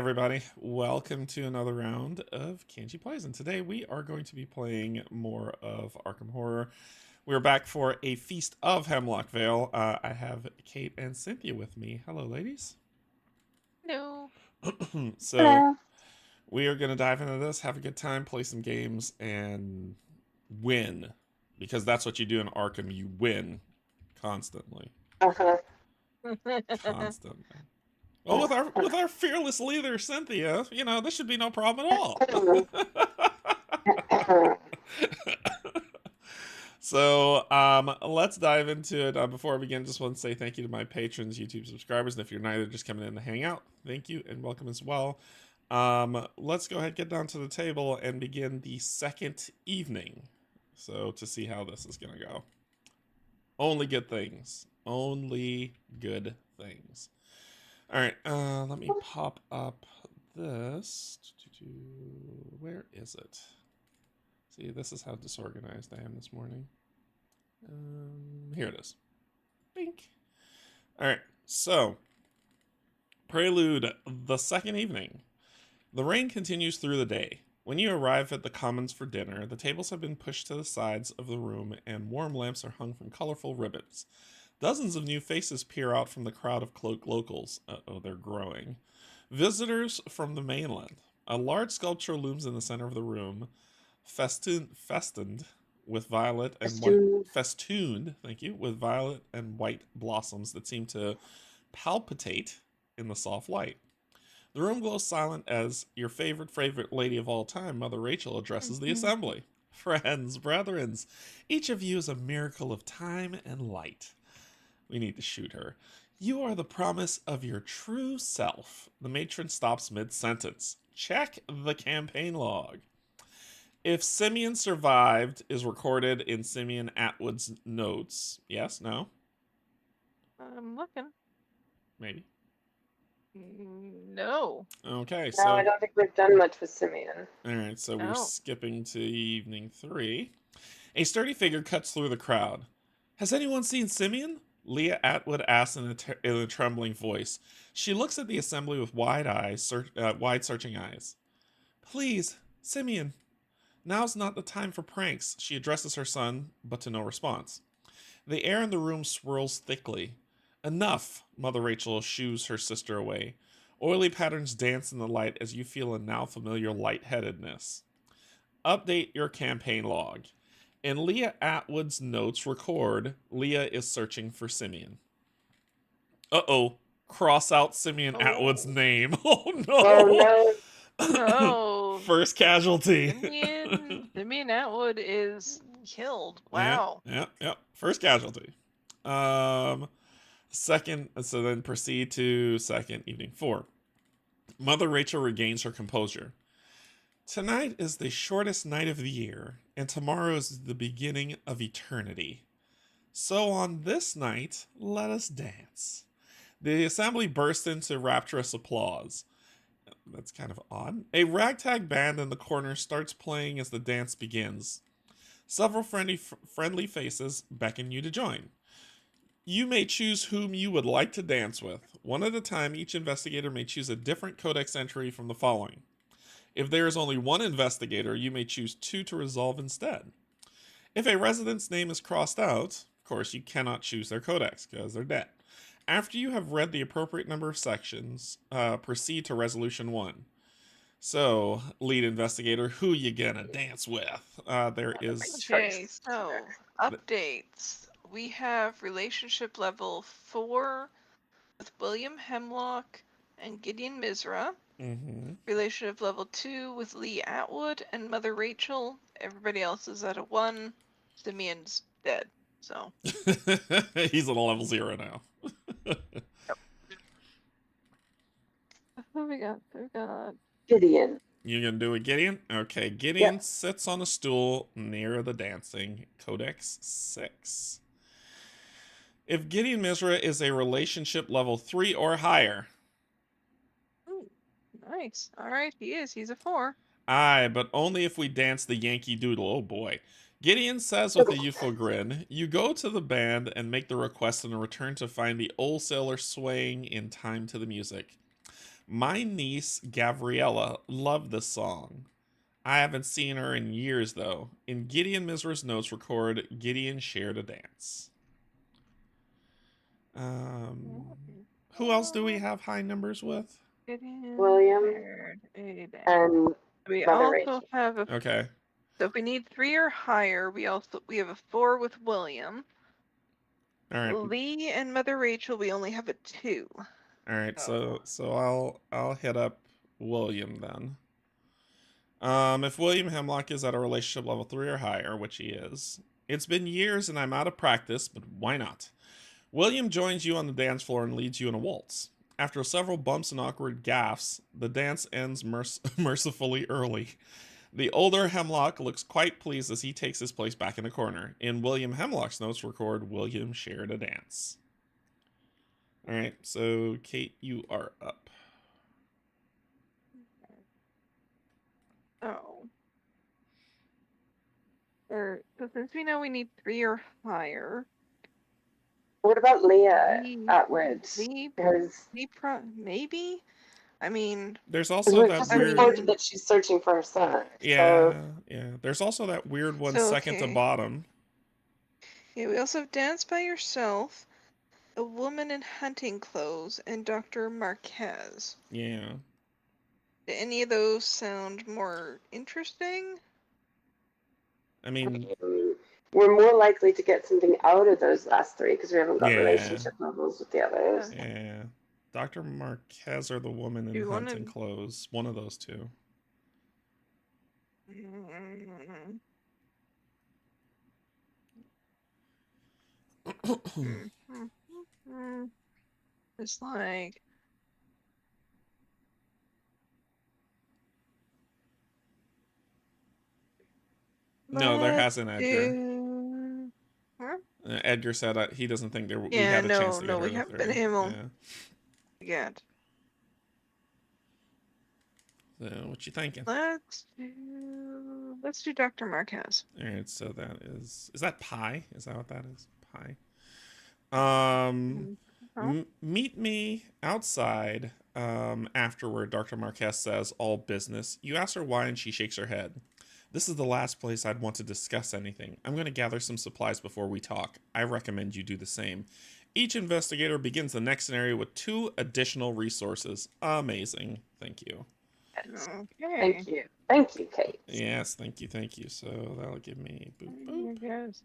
everybody. Welcome to another round of Canje Plays, and today we are going to be playing more of Arkham Horror. We're back for a Feast of Hemlock Vale. I have Kate and Cynthia with me. Hello, ladies. No. So, Hello. we are going to dive into this, have a good time, play some games, and win. Because that's what you do in Arkham. You win constantly. Uh-huh. Constantly. Well, with our fearless leader, Cynthia, this should be no problem at all. So, let's dive into it. Before I begin, just want to say thank you to my patrons, YouTube subscribers, and if you're neither, just coming in to hang out, thank you and welcome as well. Let's go ahead, get down to the table, and begin the second evening. So, to see how this is going to go. Only good things. Only good things. All right, let me pop up this. Where is it? See, this is how disorganized I am this morning. Here it is. Bink. All right, so prelude, the second evening. The rain continues through the day. When you arrive at the Commons for dinner, the tables have been pushed to the sides of the room and warm lamps are hung from colorful ribbons. Dozens of new faces peer out from the crowd of cloaked locals. Uh-oh, they're growing. Visitors from the mainland. A large sculpture looms in the center of the room, festooned with violet and white, festooned, thank you, with violet and white blossoms that seem to palpitate in the soft light. The room glows silent as your favorite lady of all time, Mother Rachel, addresses the assembly. Friends, brethrens, each of you is a miracle of time and light. We need to shoot her. You are the promise of your true self. The matron stops mid-sentence. Check the campaign log. If Simeon survived is recorded in Simeon Atwood's notes. Yes? No? I'm looking. Maybe. No. Okay, No, so... I don't think we've done much with Simeon. Alright, so No. we're skipping to evening 3. A sturdy figure cuts through the crowd. Has anyone seen Simeon? Leah Atwood asks in a trembling voice. She looks at the assembly with wide searching eyes. Please, Simeon. Now's not the time for pranks, she addresses her son, but to no response. The air in the room swirls thickly. Enough, Mother Rachel shoos her sister away. Oily patterns dance in the light as you feel a now familiar lightheadedness. Update your campaign log. In Leah Atwood's notes record, Leah is searching for Simeon. Uh-oh. Cross out Simeon Atwood's name. Oh, no. Oh, no. No. First casualty. Simeon Atwood is killed. Wow. Yep. First casualty. Second, so then proceed to second evening 4. Mother Rachel regains her composure. Tonight is the shortest night of the year, and tomorrow is the beginning of eternity. So on this night, let us dance. The assembly bursts into rapturous applause. That's kind of odd. A ragtag band in the corner starts playing as the dance begins. Several friendly faces beckon you to join. You may choose whom you would like to dance with. One at a time, each investigator may choose a different codex entry from the following. If there is only one investigator, you may choose 2 to resolve instead. If a resident's name is crossed out, of course, you cannot choose their codex because they're dead. After you have read the appropriate number of sections, proceed to resolution 1. So, lead investigator, who you gonna dance with? There is... Okay, so updates. We have relationship level 4 with William Hemlock and Gideon Misra. Relationship level 2 with Lee Atwood and Mother Rachel. Everybody else is at a 1. Simeon's dead, so. He's at a level 0 now. Yep. Who we got? We got Gideon. You gonna do a Gideon? Okay, Gideon sits on a stool near the dancing. Codex 6. If Gideon Misra is a relationship level 3 or higher. Ooh, nice. Alright, he is. He's a 4. Aye, but only if we dance the Yankee Doodle. Oh boy. Gideon says with a youthful grin, you go to the band and make the request and return to find the old sailor swaying in time to the music. My niece, Gabriella, loved this song. I haven't seen her in years, though. In Gideon Mizra's notes record, Gideon shared a dance. Who else do we have high numbers with? William and we Mother also Rachel. have a. Okay. So if we need 3 or higher, we have a 4 with William. All right. Lee and Mother Rachel, we only have a 2. All right. So I'll hit up William then. If William Hemlock is at a relationship level 3 or higher, which he is, it's been years and I'm out of practice, but why not? William joins you on the dance floor and leads you in a waltz. After several bumps and awkward gaffes, the dance ends mercifully early. The older Hemlock looks quite pleased as he takes his place back in the corner. In William Hemlock's notes record, William shared a dance. Alright, so Kate, you are up. Oh. So since we know we need 3 or higher. What about Leah Atwood's? Maybe? I mean... There's also that weird... that she's searching for her son. Yeah, so... yeah. There's also that weird one second to okay. bottom. Yeah, we also have Dance by Yourself, A Woman in Hunting Clothes, and Dr. Marquez. Yeah. Do any of those sound more interesting? I mean... we're more likely to get something out of those last 3 because we haven't got relationship levels with the others. Yeah. Dr. Marquez or the woman in hunting clothes. One of those two. It's like... No, there hasn't, Edgar. Huh? Edgar said he doesn't think we had a chance to get we haven't been able. Yeah. So, what you thinking? Let's do Dr. Marquez. All right, so that is that pie? Is that what that is? Pie. Meet me outside. Afterward, Dr. Marquez says, all business. You ask her why, and she shakes her head. This is the last place I'd want to discuss anything. I'm going to gather some supplies before we talk. I recommend you do the same. Each investigator begins the next scenario with 2 additional resources. Amazing. Thank you. Okay. Thank you. Thank you, Kate. Yes, thank you, thank you. So that'll give me boop, boop.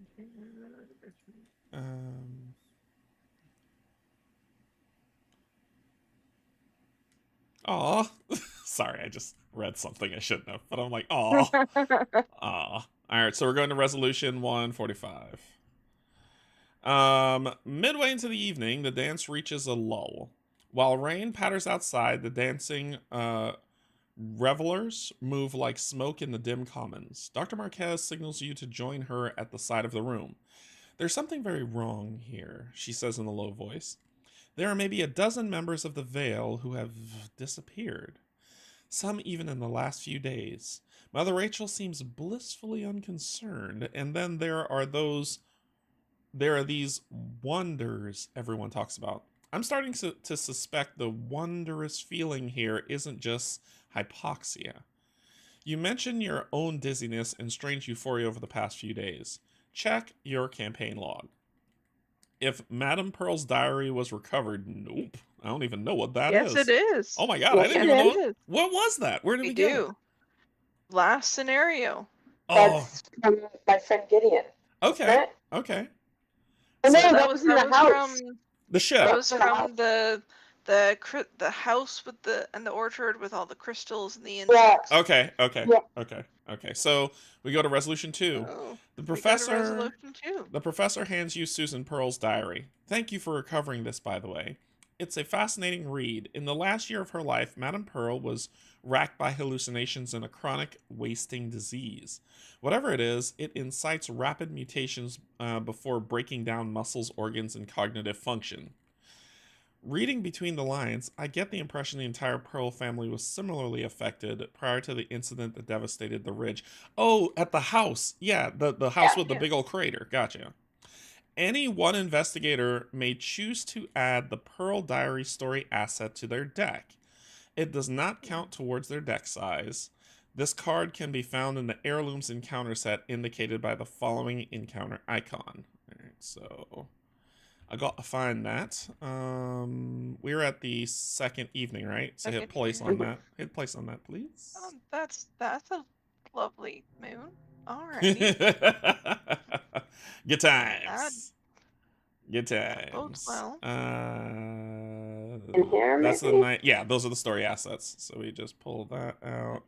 Aw. Sorry, I just read something I shouldn't have, but I'm like, aw. Aw. Alright, so we're going to resolution 145. Midway into the evening, the dance reaches a lull. While rain patters outside, the dancing revelers move like smoke in the dim commons. Dr. Marquez signals you to join her at the side of the room. There's something very wrong here, she says in a low voice. There are maybe a dozen members of the Vale who have disappeared. Some even in the last few days. Mother Rachel seems blissfully unconcerned, and then there are these wonders everyone talks about. I'm starting to suspect the wondrous feeling here isn't just hypoxia. You mention your own dizziness and strange euphoria over the past few days. Check your campaign log. If Madame Pearl's diary was recovered, nope. I don't even know what that is. Yes, it is. Oh my god, I didn't even know. What was that? Where did we get it? Last scenario. That's from my friend Gideon. Okay. Okay. Oh, no, that was in the house. From the ship. That was from the house with the orchard with all the crystals and the insects. Yeah. Okay. So we go to resolution 2. The professor hands you Susan Pearl's diary. Thank you for recovering this, by the way. It's a fascinating read. In the last year of her life, Madame Pearl was racked by hallucinations and a chronic wasting disease. Whatever it is, it incites rapid mutations before breaking down muscles, organs, and cognitive function. Reading between the lines, I get the impression the entire Pearl family was similarly affected prior to the incident that devastated the ridge. Oh, at the house. Yeah, the house with the big old crater. Gotcha. Any one investigator may choose to add the Pearl Diary story asset to their deck. It does not count towards their deck size. This card can be found in the Heirlooms encounter set indicated by the following encounter icon. Alright, so I got to find that. We're at the second evening, right? So hit place on that. Hit place on that, please. That's a lovely moon. Alrighty. Good times. Good That bodes times. well. In here, That's maybe? the night. Yeah, those are the story assets. So we just pull that out.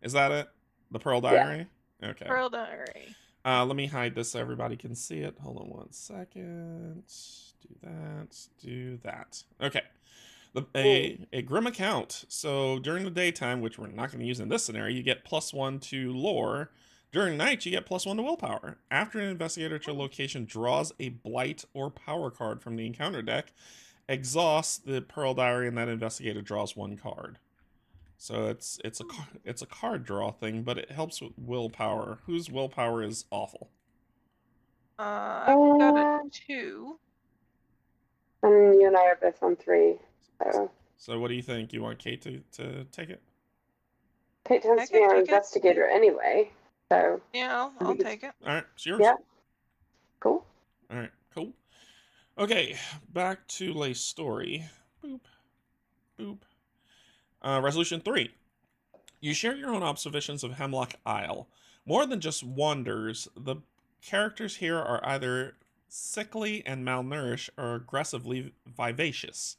Is that it? The Pearl Diary? Yeah. Okay. Pearl Diary. Let me hide this so everybody can see it. Hold on 1 second. Do that. Do that. Okay. A grim account. So during the daytime, which we're not going to use in this scenario, you get +1 to lore. During night, you get +1 to willpower. After an investigator at your location draws a blight or power card from the encounter deck, exhausts the Pearl Diary, and that investigator draws 1 card. So it's a card draw thing, but it helps with willpower. Whose willpower is awful? I've got a 2. And you and I are both on 3. So what do you think? You want Kate to take it? Kate tends to be our investigator anyway, so yeah, I'll take it. All right, it's yours. Yeah. Cool. All right, cool. Okay, back to Lay story. Boop, boop. Resolution 3. You share your own observations of Hemlock Isle. More than just wonders, the characters here are either sickly and malnourished or aggressively vivacious.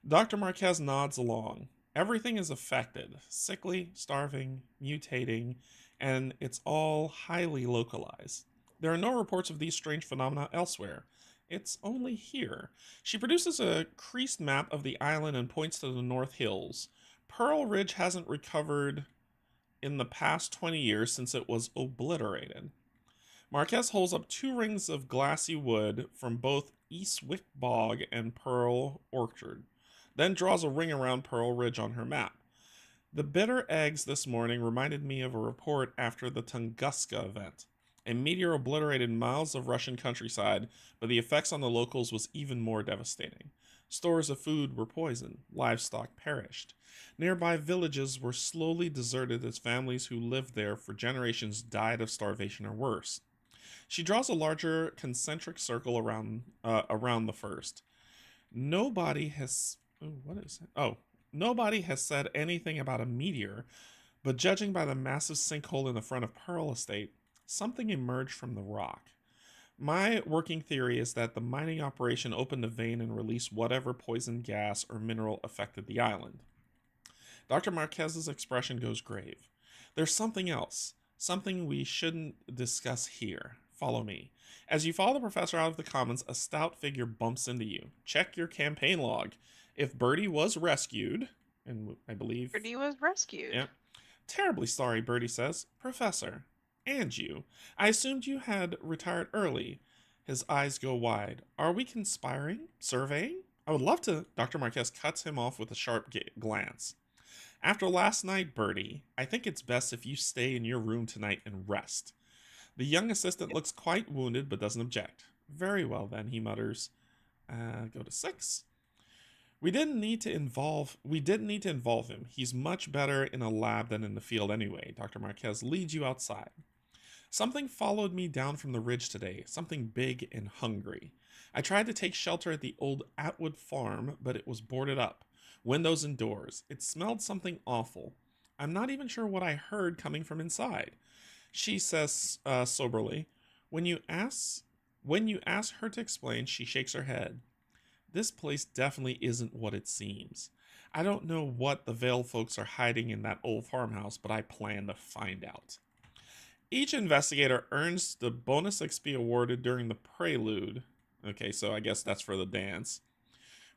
Dr. Marquez nods along. Everything is affected. Sickly, starving, mutating, and it's all highly localized. There are no reports of these strange phenomena elsewhere. It's only here. She produces a creased map of the island and points to the North Hills. Pearl Ridge hasn't recovered in the past 20 years since it was obliterated. Marquez holds up 2 rings of glassy wood from both Eastwick Bog and Pearl Orchard, then draws a ring around Pearl Ridge on her map. The bitter eggs this morning reminded me of a report after the Tunguska event. A meteor obliterated miles of Russian countryside, but the effects on the locals was even more devastating. Stores of food were poisoned, livestock perished. Nearby villages were slowly deserted as families who lived there for generations died of starvation or worse. She draws a larger concentric circle around the first. Nobody has said anything about a meteor, but judging by the massive sinkhole in the front of Pearl Estate, something emerged from the rock. My working theory is that the mining operation opened a vein and released whatever poison gas or mineral affected the island. Dr. Marquez's expression goes grave. There's something else, something we shouldn't discuss here. Follow me. As you follow the professor out of the commons, a stout figure bumps into you. Check your campaign log. If Birdie was rescued, and I believe... Birdie was rescued. Yeah. Terribly sorry, Birdie says. Professor, and you. I assumed you had retired early. His eyes go wide. Are we conspiring? Surveying? I would love to. Dr. Marquez cuts him off with a sharp glance. After last night, Birdie, I think it's best if you stay in your room tonight and rest. The young assistant looks quite wounded, but doesn't object. Very well, then, he mutters. Go to 6. We didn't need to involve him. He's much better in a lab than in the field anyway. Dr. Marquez leads you outside. Something followed me down from the ridge today, something big and hungry. I tried to take shelter at the old Atwood farm, but it was boarded up. Windows and doors. It smelled something awful. I'm not even sure what I heard coming from inside. She says soberly, when you ask her to explain, she shakes her head. This place definitely isn't what it seems. I don't know what the Vale folks are hiding in that old farmhouse, but I plan to find out. Each investigator earns the bonus XP awarded during the prelude. Okay, so I guess that's for the dance.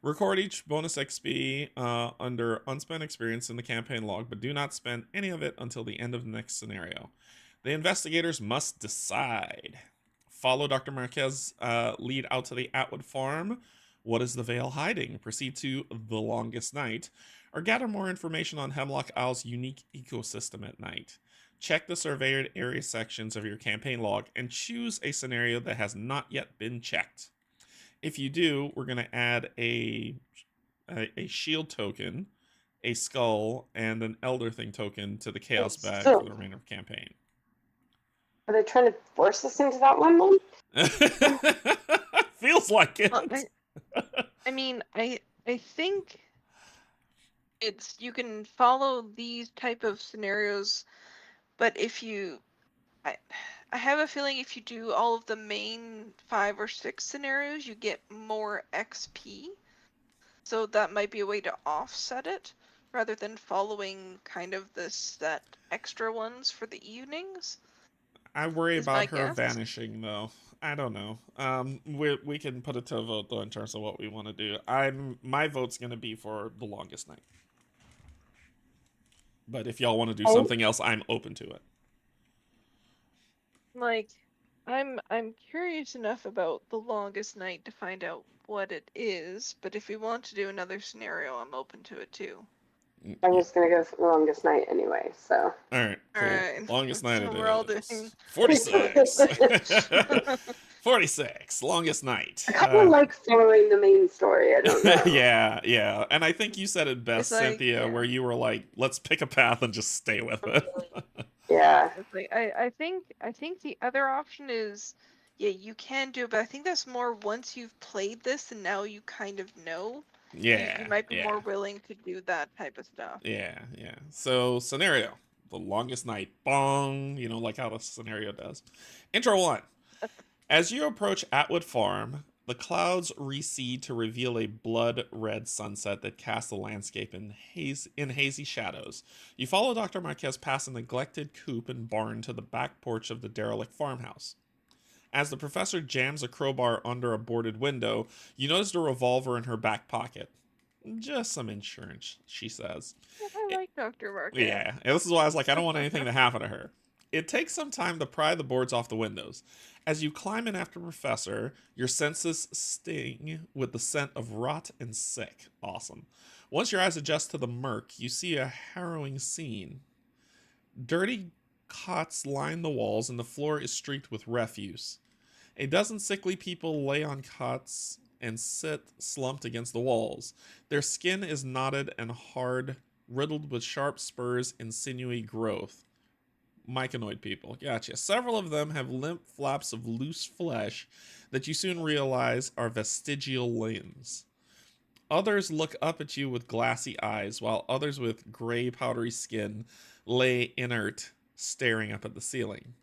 Record each bonus XP under unspent experience in the campaign log, but do not spend any of it until the end of the next scenario. The investigators must decide. Follow Dr. Marquez lead out to the Atwood farm. What is the Vale hiding? Proceed to the longest night, or gather more information on Hemlock Isle's unique ecosystem at night. Check the surveyed area sections of your campaign log and choose a scenario that has not yet been checked. If you do, we're going to add a shield token a skull, and an Elder Thing token to the Chaos bag So, for the remainder of the campaign. are they trying to force us into that one then? Feels like it. Well, I mean, I think it's you can follow these type of scenarios, but if you, I have a feeling if you do all of the main 5 or 6 scenarios, you get more XP. So that might be a way to offset it, rather than following kind of the set extra ones for the evenings. I worry Is about my her guess. vanishing, though. I don't know. We can put it to a vote though in terms of what we want to do. My vote's gonna be for the longest night. But if y'all want to do something else, I'm open to it. Like, I'm curious enough about the longest night to find out what it is, but if we want to do another scenario, I'm open to it too. I was gonna go for the longest night anyway, so. Alright, cool. Alright. Longest night So it we're all is. doing 46. 46. Longest night. I kind of like following the main story. I don't know. yeah. And I think you said it best, It's like, Cynthia, yeah. where you were like, let's pick a path and just stay with it. Yeah. It's like, I think the other option is, yeah, you can do it, but I think that's more once you've played this and now you kind of know. Yeah. You might be more willing to do that type of stuff. Yeah. So, scenario. The longest night. Bong. You know, like how the scenario does. Intro 1. As you approach Atwood Farm, the clouds recede to reveal a blood-red sunset that casts the landscape in hazy shadows. You follow Dr. Marquez past a neglected coop and barn to the back porch of the derelict farmhouse. As the professor jams a crowbar under a boarded window, you notice a revolver in her back pocket. Just some insurance, she says. I like Dr. Marquez. Yeah, and this is why I was like, I don't want anything to happen to her. It takes some time to pry the boards off the windows. As you climb in after Professor, your senses sting with the scent of rot and sick. Awesome. Once your eyes adjust to the murk, you see a harrowing scene. Dirty cots line the walls and the floor is streaked with refuse. A dozen sickly people lay on cots and sit slumped against the walls. Their skin is knotted and hard, riddled with sharp spurs and sinewy growth. Myconoid people. Gotcha. Several of them have limp flaps of loose flesh that you soon realize are vestigial limbs. Others look up at you with glassy eyes, while others with gray powdery skin lay inert, staring up at the ceiling.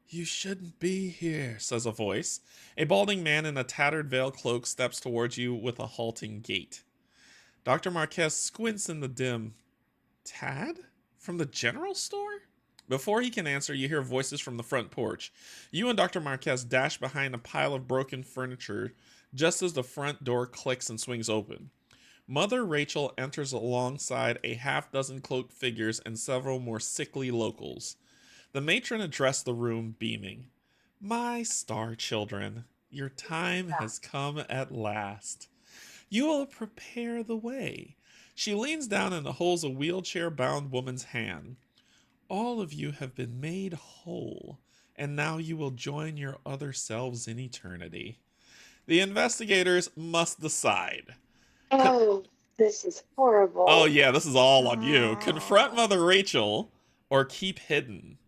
You shouldn't be here, says a voice. A balding man in a tattered veil cloak steps towards you with a halting gait. Dr. Marquez squints in the dim. Tad? From the general store? Before he can answer, you hear voices from the front porch. You and Dr. Marquez dash behind a pile of broken furniture just as the front door clicks and swings open. Mother Rachel enters alongside a half-dozen cloaked figures and several more sickly locals. The matron addressed the room, beaming. My star children, your time has come at last. You will prepare the way. She leans down and holds a wheelchair-bound woman's hand. All of you have been made whole, and now you will join your other selves in eternity. The investigators must decide. Oh, this is horrible. Oh yeah, this is all on you. Confront Mother Rachel or keep hidden.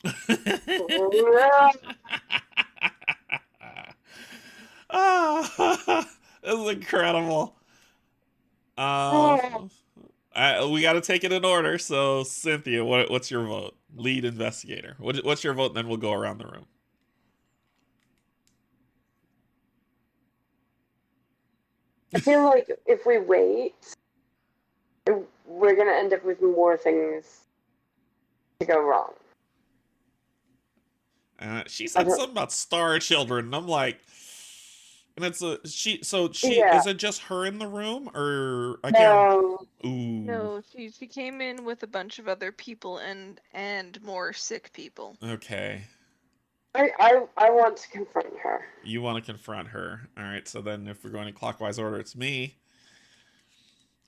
This is incredible. We got to take it in order. So, Cynthia, what's your vote? Lead investigator. What's your vote? And then we'll go around the room. I feel like if we wait, we're gonna end up with more things to go wrong. She said something about star children, and I'm like, and it's Yeah. is it just her in the room, or I can't? No. Ooh. No, she came in with a bunch of other people and more sick people. Okay. I want to confront her. You want to confront her. All right, so then if we're going in clockwise order, it's me.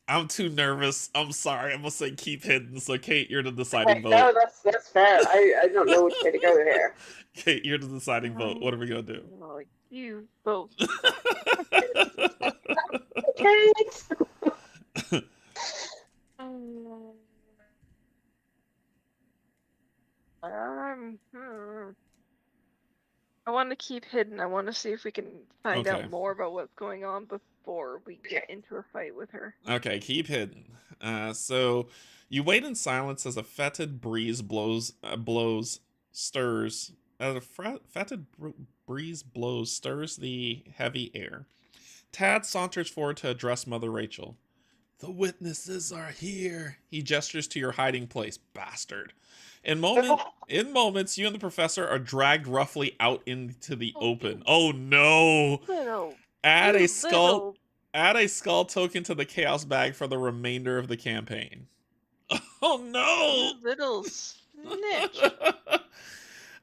I'm too nervous. I'm sorry. I'm going to say keep hidden. So, Kate, you're the deciding vote. No, that's fair. I don't know which way to go here. Kate, you're the deciding vote. What are we going to do? Oh, you both. I want to keep hidden. I want to see if we can find Okay. out more about what's going on before we get into a fight with her. Okay, keep hidden. So you wait in silence as a fetid breeze stirs. As a breeze blows, stirs the heavy air. Tad saunters forward to address Mother Rachel. The witnesses are here. He gestures to your hiding place, bastard. In moments, you and the professor are dragged roughly out into the open. Oh no! Add a skull token to the chaos bag for the remainder of the campaign. Oh no! You little snitch.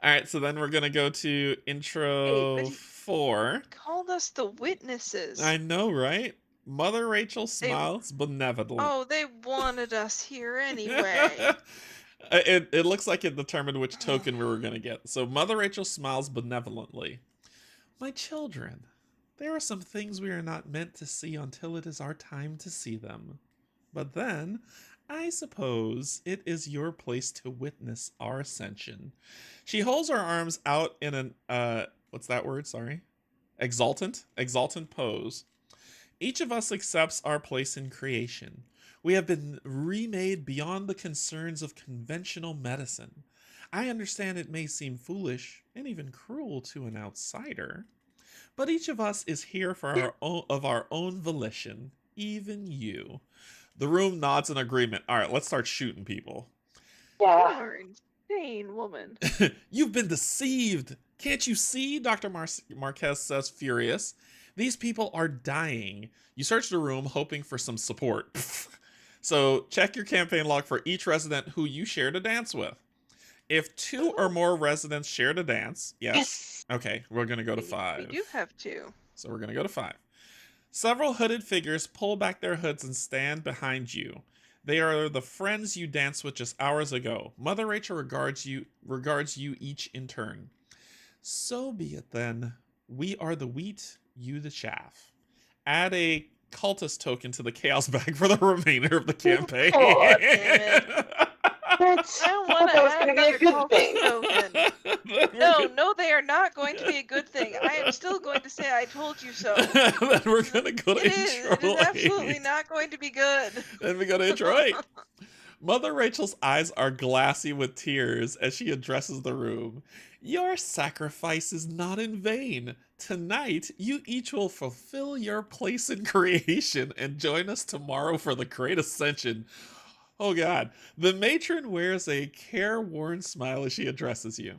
Alright, so then we're gonna go to intro 4. Called us the witnesses. I know, right? Mother Rachel smiles benevolently. Oh, they wanted us here anyway. It looks like it determined which token we were going to get. So Mother Rachel smiles benevolently. My children, there are some things we are not meant to see until it is our time to see them. But then, I suppose it is your place to witness our ascension. She holds her arms out in an, what's that word? Sorry. Exultant pose. Each of us accepts our place in creation. We have been remade beyond the concerns of conventional medicine. I understand it may seem foolish and even cruel to an outsider, but each of us is here for our own volition, even you. The room nods in agreement. All right, let's start shooting people. Yeah. You're insane, woman. You've been deceived. Can't you see? Dr. Marquez says, furious. These people are dying. You search the room hoping for some support. So check your campaign log for each resident who you shared a dance with. If 2 or more residents shared a dance, yes. Okay, we're going to go to 5. We do have 2. So we're going to go to 5. Several hooded figures pull back their hoods and stand behind you. They are the friends you danced with just hours ago. Mother Rachel regards you each in turn. So be it then. We are the wheat, you the chaff. Add a cultist token to the chaos bag for the remainder of the campaign. Oh, damn it. I don't want to add another cultist token. No, they are not going to be a good thing. I am still going to say I told you so. Then we're going to go to intro 8. It is absolutely not going to be good. Then we go to intro 8. Mother Rachel's eyes are glassy with tears as she addresses the room. Your sacrifice is not in vain. Tonight, you each will fulfill your place in creation and join us tomorrow for the great ascension. Oh God. The matron wears a careworn smile as she addresses you.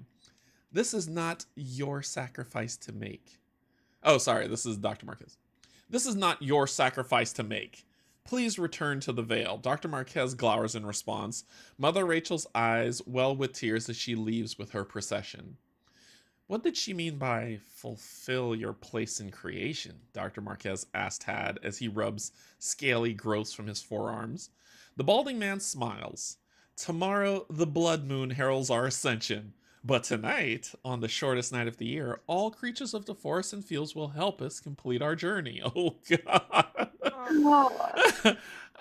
This is not your sacrifice to make. Oh, sorry, this is Dr. Marquez. This is not your sacrifice to make. Please return to the Vale. Dr. Marquez glowers in response. Mother Rachel's eyes well with tears as she leaves with her procession. What did she mean by fulfill your place in creation? Dr. Marquez asked Tad as he rubs scaly growths from his forearms. The balding man smiles. Tomorrow, the blood moon heralds our ascension. But tonight, on the shortest night of the year, all creatures of the forest and fields will help us complete our journey. Oh, God.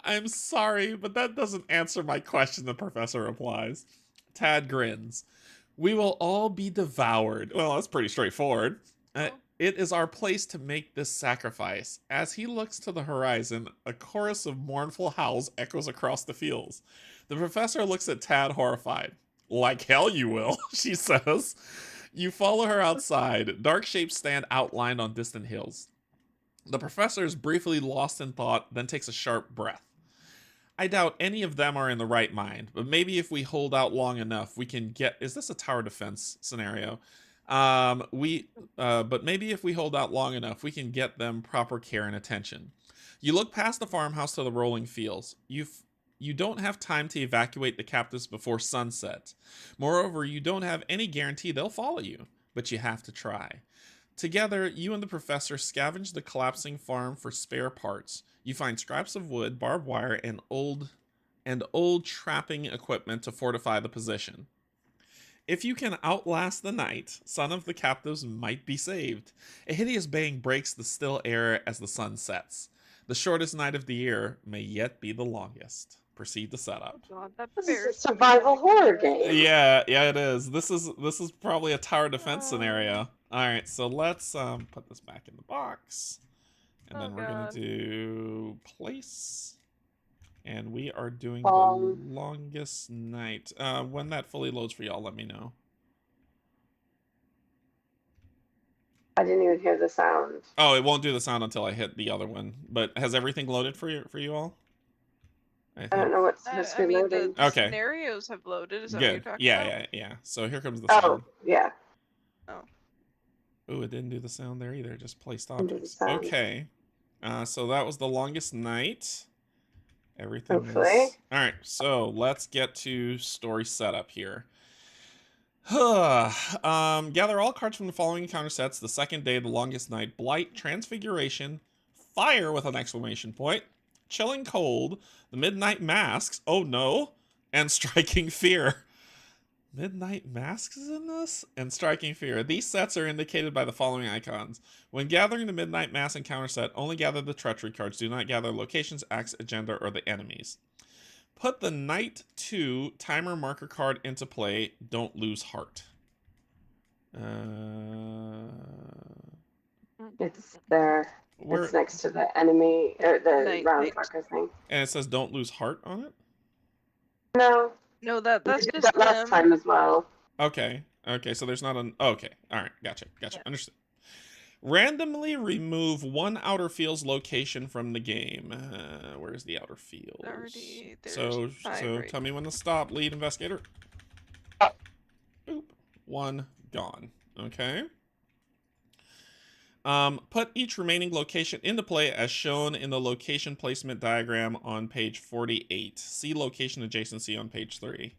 I'm sorry, but that doesn't answer my question, the professor replies. Tad grins. We will all be devoured. Well, that's pretty straightforward. It is our place to make this sacrifice. As he looks to the horizon, a chorus of mournful howls echoes across the fields. The professor looks at Tad horrified. Like hell you will, she says. You follow her outside. Dark shapes stand outlined on distant hills. The professor is briefly lost in thought, then takes a sharp breath. I doubt any of them are in the right mind, but maybe if we hold out long enough, we can get... Is this a tower defense scenario? But maybe if we hold out long enough, we can get them proper care and attention. You look past the farmhouse to the rolling fields. You don't have time to evacuate the captives before sunset. Moreover, you don't have any guarantee they'll follow you, but you have to try. Together, you and the professor scavenge the collapsing farm for spare parts. You find scraps of wood, barbed wire, and old trapping equipment to fortify the position. If you can outlast the night, some of the captives might be saved. A hideous baying breaks the still air as the sun sets. The shortest night of the year may yet be the longest. Proceed to setup. God, that This is bear a survival horror screaming. game. Yeah, it is. This is probably a tower defense scenario. All right, so let's put this back in the box, and then we're gonna do place, and we are doing the longest night. When that fully loads for y'all, let me know. I didn't even hear the sound. Oh, it won't do the sound until I hit the other one. But has everything loaded for you all? I don't know what's supposed to be loading. The scenarios have loaded. Is that what you're talking about? Yeah. So here comes the sound. Oh, yeah. Oh. Ooh, it didn't do the sound there either. Just placed objects. Okay. So that was the longest night. Everything Hopefully. All right, so let's get to story setup here. Gather all cards from the following encounter sets: the second day, the longest night, blight, transfiguration, fire with an exclamation point, chilling cold, the midnight masks, oh no, and striking fear. Midnight masks is in this? And striking fear. These sets are indicated by the following icons. When gathering the midnight mask encounter set, only gather the treachery cards. Do not gather locations, acts, agenda, or the enemies. Put the Night 2 timer marker card into play. Don't lose heart. It's there. It's next to the enemy, or the round marker thing. And it says don't lose heart on it? No, that's just that last time as well. Okay, so there's not an... Okay, alright, gotcha, yeah. Understood. Randomly remove one outer fields location from the game. Where's the outer fields? So tell me when to stop, lead investigator. Boop. One gone. Okay. Put each remaining location into play as shown in the location placement diagram on page 48. See location adjacency on page 3.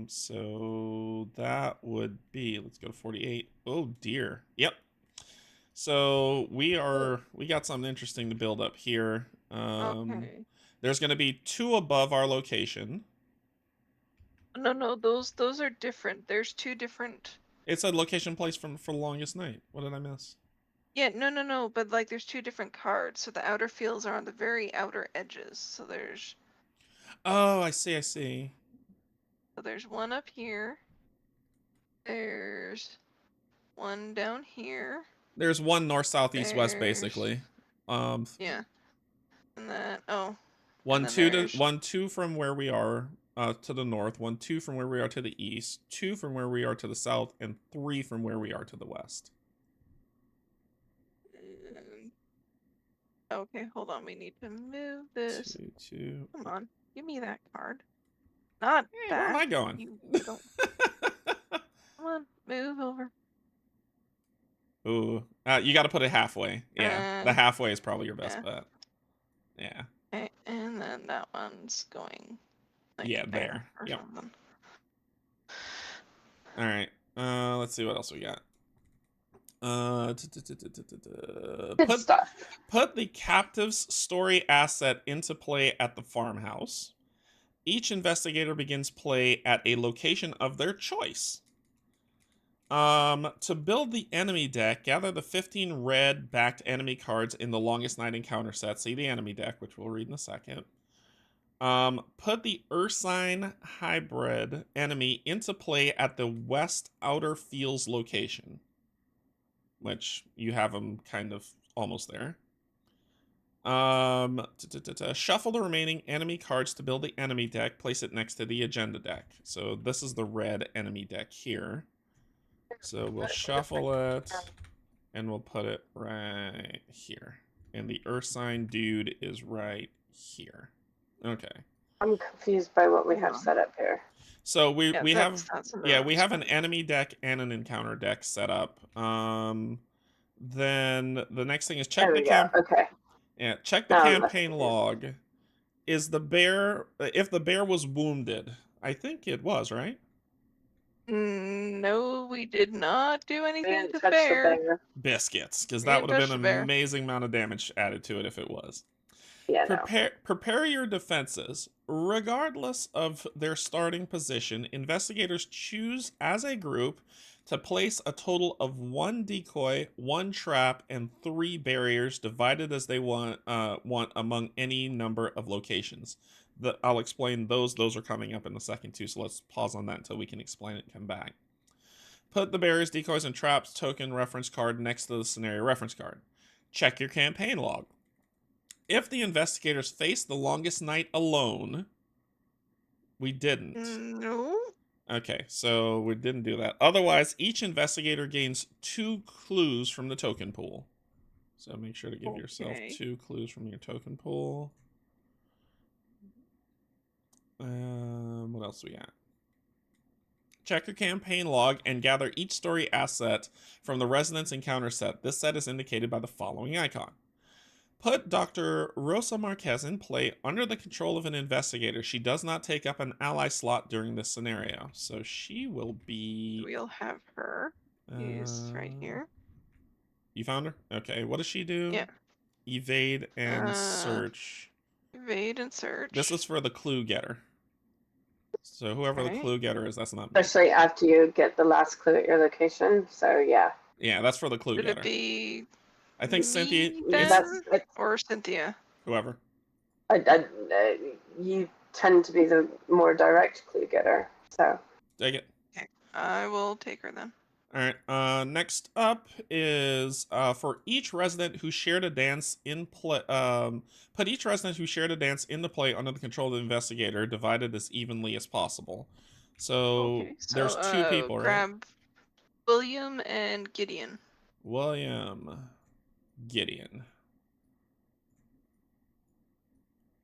So that would be, let's go to 48. Oh dear. Yep. So we got something interesting to build up here. Okay. There's going to be 2 above our location. No, those are different. There's 2 different. It's a location place for the longest night. What did I miss? Yeah, no, but like there's 2 different cards. So the outer fields are on the very outer edges. So there's... Oh, I see. So there's one up here. There's one down here. There's one north, south, east, west, basically. Yeah. And then, oh. 1, 2 from where we are to the north, 1, 2 from where we are to the east, 2 from where we are to the south, and 3 from where we are to the west. Okay, hold on. We need to move this. 2. Come on, give me that card. Not that. Where am I going? You don't. Come on, move over. Ooh, you got to put it halfway. Yeah, the halfway is probably your best bet. Yeah. Okay, and then that one's going. Like there. Yep. Something. All right. Let's see what else we got. Put the captive's story asset into play at the farmhouse. Each investigator begins play at a location of their choice. To build the enemy deck, gather the 15 red backed enemy cards in the longest night encounter set. See the enemy deck, which we'll read in a second. Put the Ursine hybrid enemy into play at the west outer fields location, which you have them kind of almost there. Shuffle the remaining enemy cards to build the enemy deck. Place it next to the agenda deck. So this is the red enemy deck here. So we'll shuffle it, and we'll put it right here. And the Ursine dude is right here. Okay. I'm confused by what we have set up here. So we have an enemy deck and an encounter deck set up. Then the next thing is check the campaign log. Is the bear, if the bear was wounded? I think it was, right? No, we did not do anything to the bear. Biscuits, because that would have been an amazing amount of damage added to it if it was. Yeah, no. Prepare your defenses. Regardless of their starting position, investigators choose as a group to place a total of 1 decoy, 1 trap, and 3 barriers divided as they want among any number of locations. I'll explain those. Those are coming up in a second too, so let's pause on that until we can explain it and come back. Put the barriers, decoys, and traps token reference card next to the scenario reference card. Check your campaign log. If the investigators faced the longest night alone, we didn't. No. Okay, so we didn't do that. Otherwise, each investigator gains 2 clues from the token pool. So make sure to give yourself 2 clues from your token pool. What else we got? Check your campaign log and gather each story asset from the Resonance Encounter set. This set is indicated by the following icon. Put Dr. Rosa Marquez in play under the control of an investigator. She does not take up an ally slot during this scenario. So she will be... We'll have her. She's right here. You found her? Okay, what does she do? Yeah. Evade and search. Evade and search. This is for the clue getter. So whoever the clue getter is, that's not me. Especially after you get the last clue at your location, so yeah. Yeah, that's for the clue getter. Would it be... I think Cynthia or Cynthia. Whoever. You tend to be the more direct clue getter, so. Take it. Okay. I will take her then. Alright, next up is for each resident who shared a dance in play. Put each resident who shared a dance into play under the control of the investigator, divided as evenly as possible. So, there's 2 people, right? Grab William and Gideon. William. Gideon.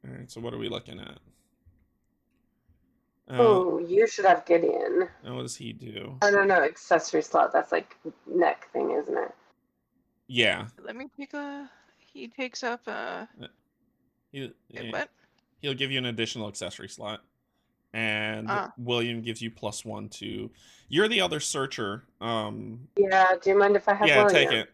Alright, so what are we looking at? You should have Gideon. And what does he do? I don't know, accessory slot. That's like neck thing, isn't it? Yeah. Let me take a... He takes up a... What? He'll give you an additional accessory slot. And William gives you +1 to... You're the other searcher. Yeah, do you mind if I have William? Take it.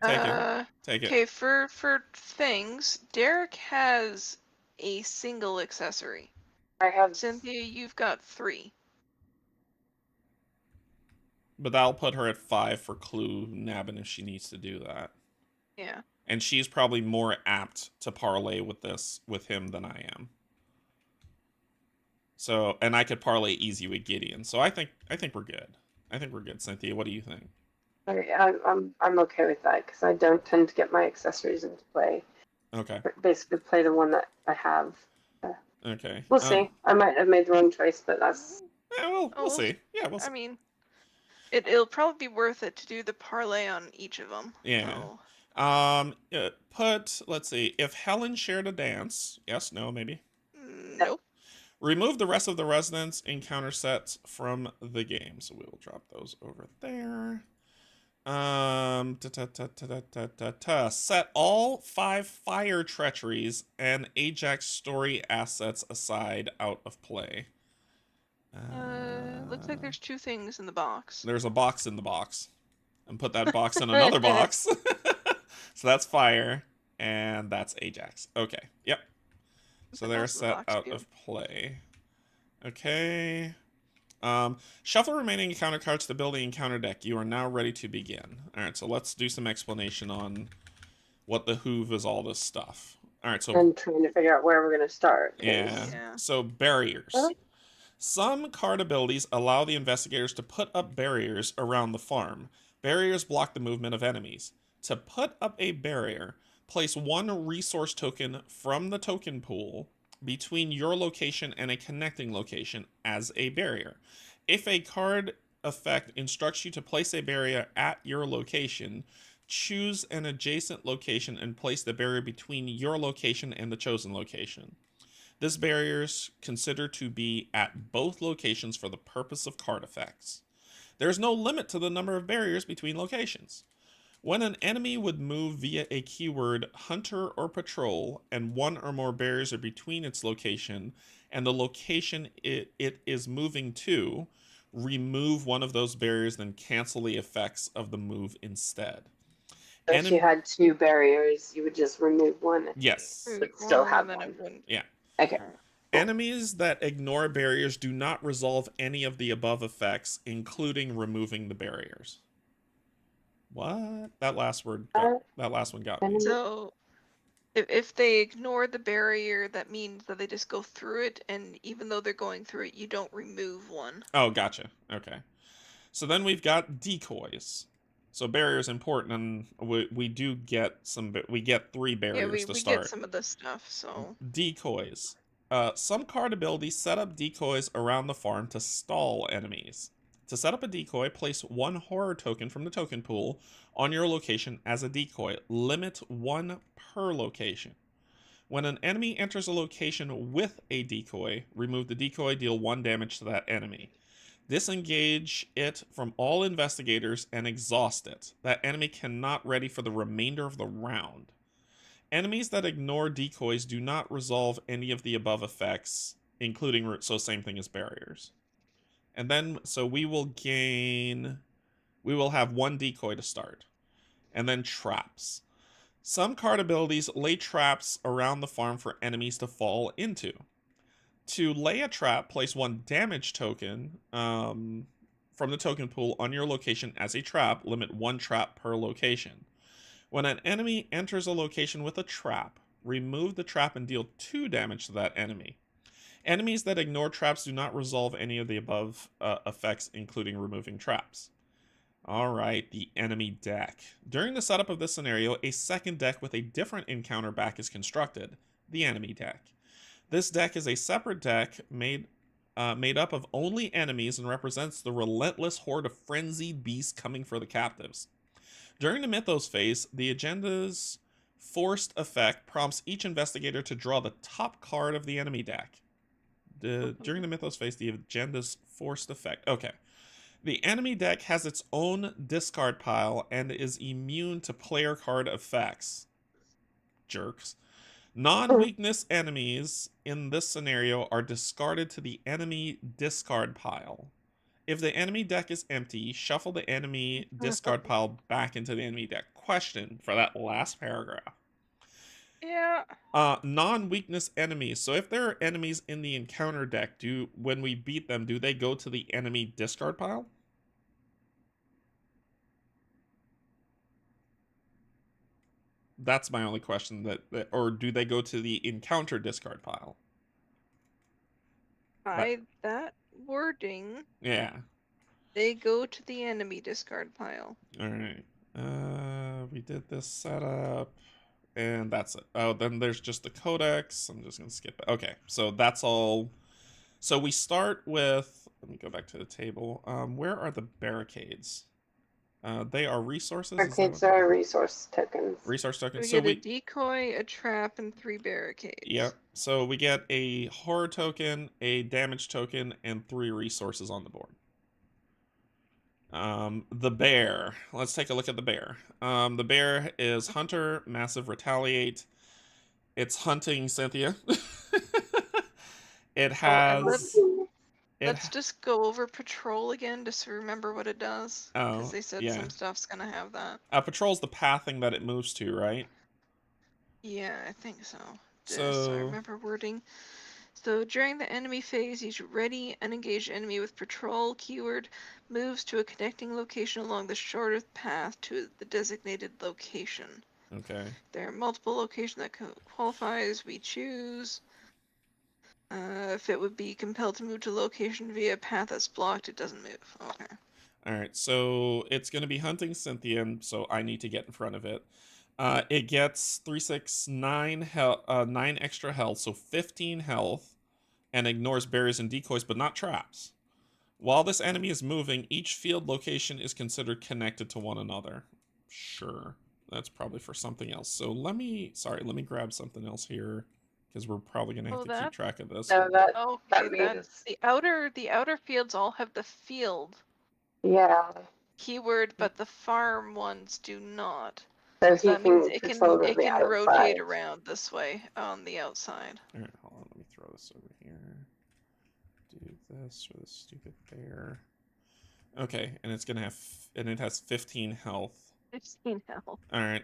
Take it. Okay, for things, Derek has a single accessory. I have... Cynthia, you've got 3. But that'll put her at 5 for clue nabbing if she needs to do that. Yeah. And she's probably more apt to parlay with him than I am. So, and I could parlay easy with Gideon. So I think we're good. I think we're good. Cynthia, what do you think? I'm okay with that because I don't tend to get my accessories into play. Okay. Basically, play the one that I have. Okay. We'll see. I might have made the wrong choice, but that's... Yeah, we'll see. Yeah, we'll see. I mean, it'll probably be worth it to do the parlay on each of them. Yeah. So. Let's see. If Helen shared a dance, yes, no, maybe. Nope. Remove the rest of the Resonance Encounter sets from the game. So we will drop those over there. Set all 5 fire treacheries and Ajax story assets aside out of play. Looks like there's 2 things in the box. There's a box in the box. And put that box in another box. So that's fire. And that's Ajax. Okay. Yep. So they're set out of play. Okay. Shuffle remaining encounter cards to build the encounter deck. You are now ready to begin. Alright, so let's do some explanation on what the hoove is all this stuff. Alright, so... I'm trying to figure out where we're going to start. Yeah. So, barriers. Some card abilities allow the investigators to put up barriers around the farm. Barriers block the movement of enemies. To put up a barrier, place 1 resource token from the token pool between your location and a connecting location as a barrier. If a card effect instructs you to place a barrier at your location, choose an adjacent location and place the barrier between your location and the chosen location. This barrier is considered to be at both locations for the purpose of card effects. There is no limit to the number of barriers between locations. When an enemy would move via a keyword hunter or patrol and 1 or more barriers are between its location and the location it is moving to, remove one of those barriers, then cancel the effects of the move instead. So if you had 2 barriers, you would just remove one, Yes. but still have and then one. it wouldn't. Yeah. Okay. Enemies that ignore barriers do not resolve any of the above effects, including removing the barriers. What? That last one got me. So, if they ignore the barrier, that means that they just go through it, and even though they're going through it, you don't remove one. Oh, gotcha. Okay. So then we've got decoys. So barriers important, and we do get some. We get 3 barriers Yeah, to we start. get some of this stuff. So Decoys. Some card abilities set up decoys around the farm to stall enemies. To set up a decoy, place 1 horror token from the token pool on your location as a decoy. Limit 1 per location. When an enemy enters a location with a decoy, remove the decoy, deal 1 damage to that enemy. Disengage it from all investigators and exhaust it. That enemy cannot ready for the remainder of the round. Enemies that ignore decoys do not resolve any of the above effects, including, so same thing as barriers. And then, so we will have 1 decoy to start. And then traps. Some card abilities lay traps around the farm for enemies to fall into. To lay a trap, place 1 damage token from the token pool on your location as a trap. Limit 1 trap per location. When an enemy enters a location with a trap, remove the trap and deal 2 damage to that enemy. Enemies that ignore traps do not resolve any of the above effects, including removing traps. Alright, the enemy deck. During the setup of this scenario, a second deck with a different encounter back is constructed, the enemy deck. This deck is a separate deck made up of only enemies and represents the relentless horde of frenzied beasts coming for the captives. During the Mythos phase, the agenda's forced effect prompts each investigator to draw the top card of the enemy deck. During the Mythos phase, the agenda's forced effect. Okay. The enemy deck has its own discard pile and is immune to player card effects. Jerks. Non-weakness enemies in this scenario are discarded to the enemy discard pile. If the enemy deck is empty, shuffle the enemy discard pile back into the enemy deck. Question for that last paragraph. yeah. Non-weakness enemies. So if there are enemies in the encounter deck, when we beat them, do they go to the enemy discard pile? That's my only question. Or do they go to the encounter discard pile? By that wording, Yeah. they go to the enemy discard pile. All right. We did this setup, and that's it. Oh, then there's just the codex. I'm just gonna skip it. Okay, so that's all. So we start with. Let me go back to the table. Where are the barricades? They are resources. Barricades are resource tokens. Resource tokens. We So get a decoy, a trap, and 3 barricades. Yep. So we get a horror token, a damage token, and 3 resources on the board. The bear. Let's take a look at the bear. The bear is Hunter, Massive Retaliate. It's hunting Cynthia. It has. Let's just go over patrol again, just to remember what it does. Because they said some stuff's gonna have that. Patrol's the pathing that it moves to, right? Yeah, I think so. So I remember wording. So during the enemy phase, each ready and engaged enemy with patrol keyword moves to a connecting location along the shortest path to the designated location. Okay. There are multiple locations that qualifies. We choose. If it would be compelled to move to location via a path that's blocked, it doesn't move. Okay. All right, so it's going to be hunting Cynthia, so I need to get in front of it. It gets 3, 6, 9 9 extra health, so 15 health, and ignores barriers and decoys, but not traps. While this enemy is moving, each field location is considered connected to one another. Sure, that's probably for something else. So let me grab something else here, because we're probably going to have to keep track of this. No, that means... the outer fields all have the field keyword, but the farm ones do not. So that means it can rotate around this way on the outside. Alright, hold on, let me throw this over here. Do this for the stupid bear. Okay, and it's gonna have, and it has 15 health. 15 health. All right.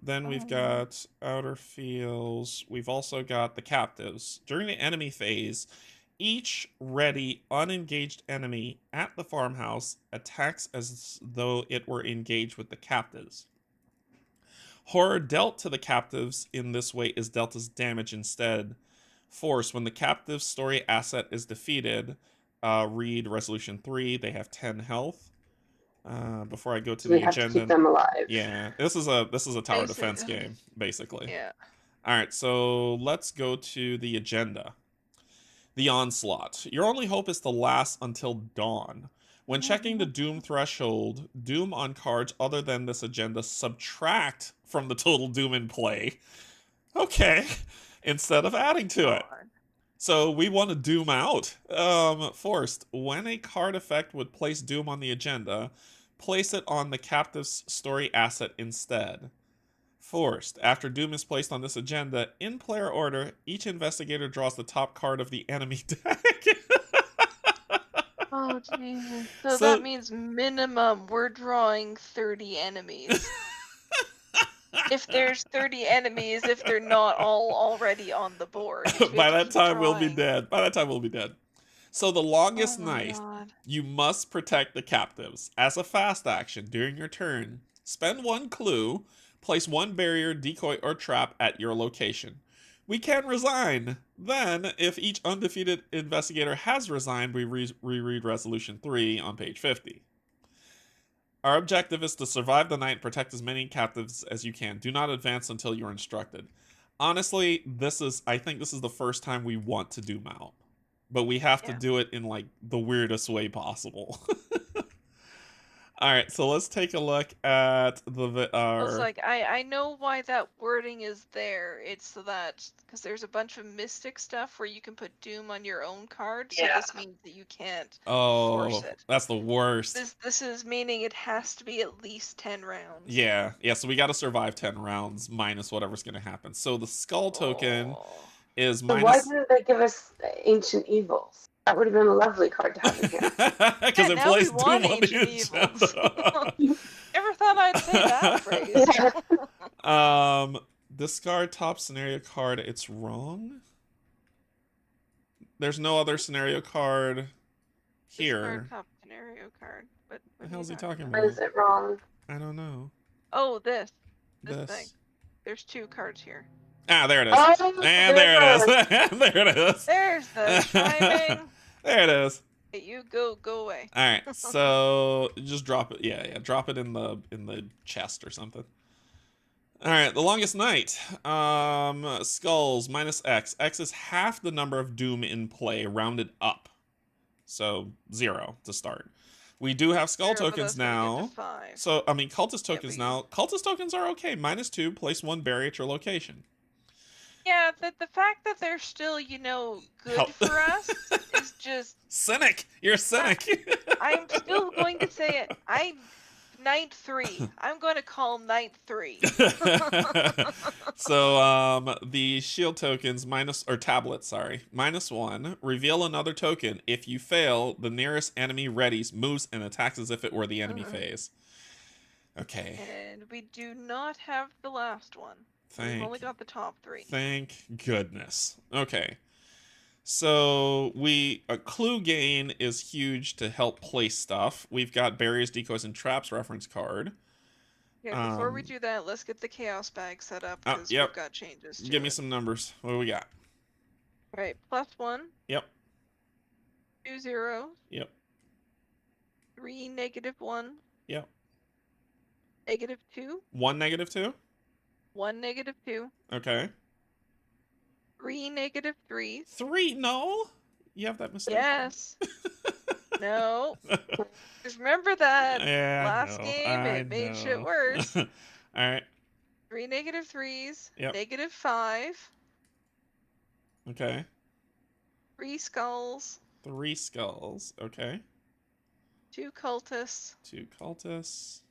Then we've got outer fields. We've also got the captives. During the enemy phase, each ready, unengaged enemy at the farmhouse attacks as though it were engaged with the captives. Horror dealt to the captives in this way is dealt as damage instead. Force, when the captive story asset is defeated, read Resolution 3, they have 10 health. Before I go to We the have to agenda, keep them alive. yeah, this is a tower defense game, basically. Yeah. All right, so let's go to the agenda. The onslaught. Your only hope is to last until dawn. When checking the Doom threshold, Doom on cards other than this agenda subtract from the total Doom in play. Okay, instead of adding to it. So we want to Doom out. Forced. When a card effect would place Doom on the agenda, place it on the captive's story asset instead. Forced. After Doom is placed on this agenda, in player order, each investigator draws the top card of the enemy deck. Oh, Jesus. So that means minimum we're drawing 30 enemies. If there's 30 enemies, if they're not all already on the board. By that time, we'll be dead. By that time, we'll be dead. So the longest night, God. You must protect the captives. As a fast action during your turn, spend 1 clue, place 1 barrier, decoy, or trap at your location. We can resign. Then, if each undefeated investigator has resigned, we reread Resolution 3 on page 50. Our objective is to survive the night and protect as many captives as you can. Do not advance until you're instructed. Honestly, I think this is the first time we want to Doom out. But we have to do it in, like, the weirdest way possible. Alright, so let's take a look at It's like, I know why that wording is there. It's so that, because there's a bunch of mystic stuff where you can put Doom on your own card, so this means that you can't force it. That's the worst. This is meaning it has to be at least 10 rounds. Yeah, so we gotta survive 10 rounds, minus whatever's gonna happen. So the skull token is minus... Why didn't they give us Ancient Evils? That would have been a lovely card to have in here. Because it plays Doom on the agenda. Never thought I'd say that phrase. Discard top scenario card. It's wrong. There's no other scenario card here. Discard top scenario card. What the hell is he talking about? Why is it wrong? I don't know. Oh, this thing. There's 2 cards here. Ah, there it is. Oh, and there it is. There it is. There's the timing. There it is. Hey, you go away. All right, so just drop it. Yeah, drop it in the chest or something. All right, the longest night. Skulls minus X. X is half the number of Doom in play, rounded up. So 0 to start. We do have skull tokens now. So I mean, cultist tokens now. Cultist tokens are okay. -2. Place 1 barrier at your location. Yeah, the fact that they're still, good for us is just... Cynic! You're a cynic! I'm still going to say it. Night 3. I'm going to call night 3. So, the shield tokens tablets, -1. Reveal another token. If you fail, the nearest enemy readies, moves, and attacks as if it were the enemy phase. Okay. And we do not have the last one. We've only got the top 3. Thank goodness. Okay. So a clue gain is huge to help place stuff. We've got barriers, decoys, and traps reference card. Yeah, before we do that, let's get the chaos bag set up because we've got changes to Give me some numbers. What do we got? All right, +1. Yep. 2 0. Yep. 3 -1. Yep. -2. 1 -2. 1 -2. Okay. 3 -3s. 3? No. You have that mistake. Yes. No. Just remember that last game. It made shit worse. All right. 3 -3s. Yep. -5. Okay. 3 skulls. 3 skulls. Okay. 2 cultists. 2 cultists.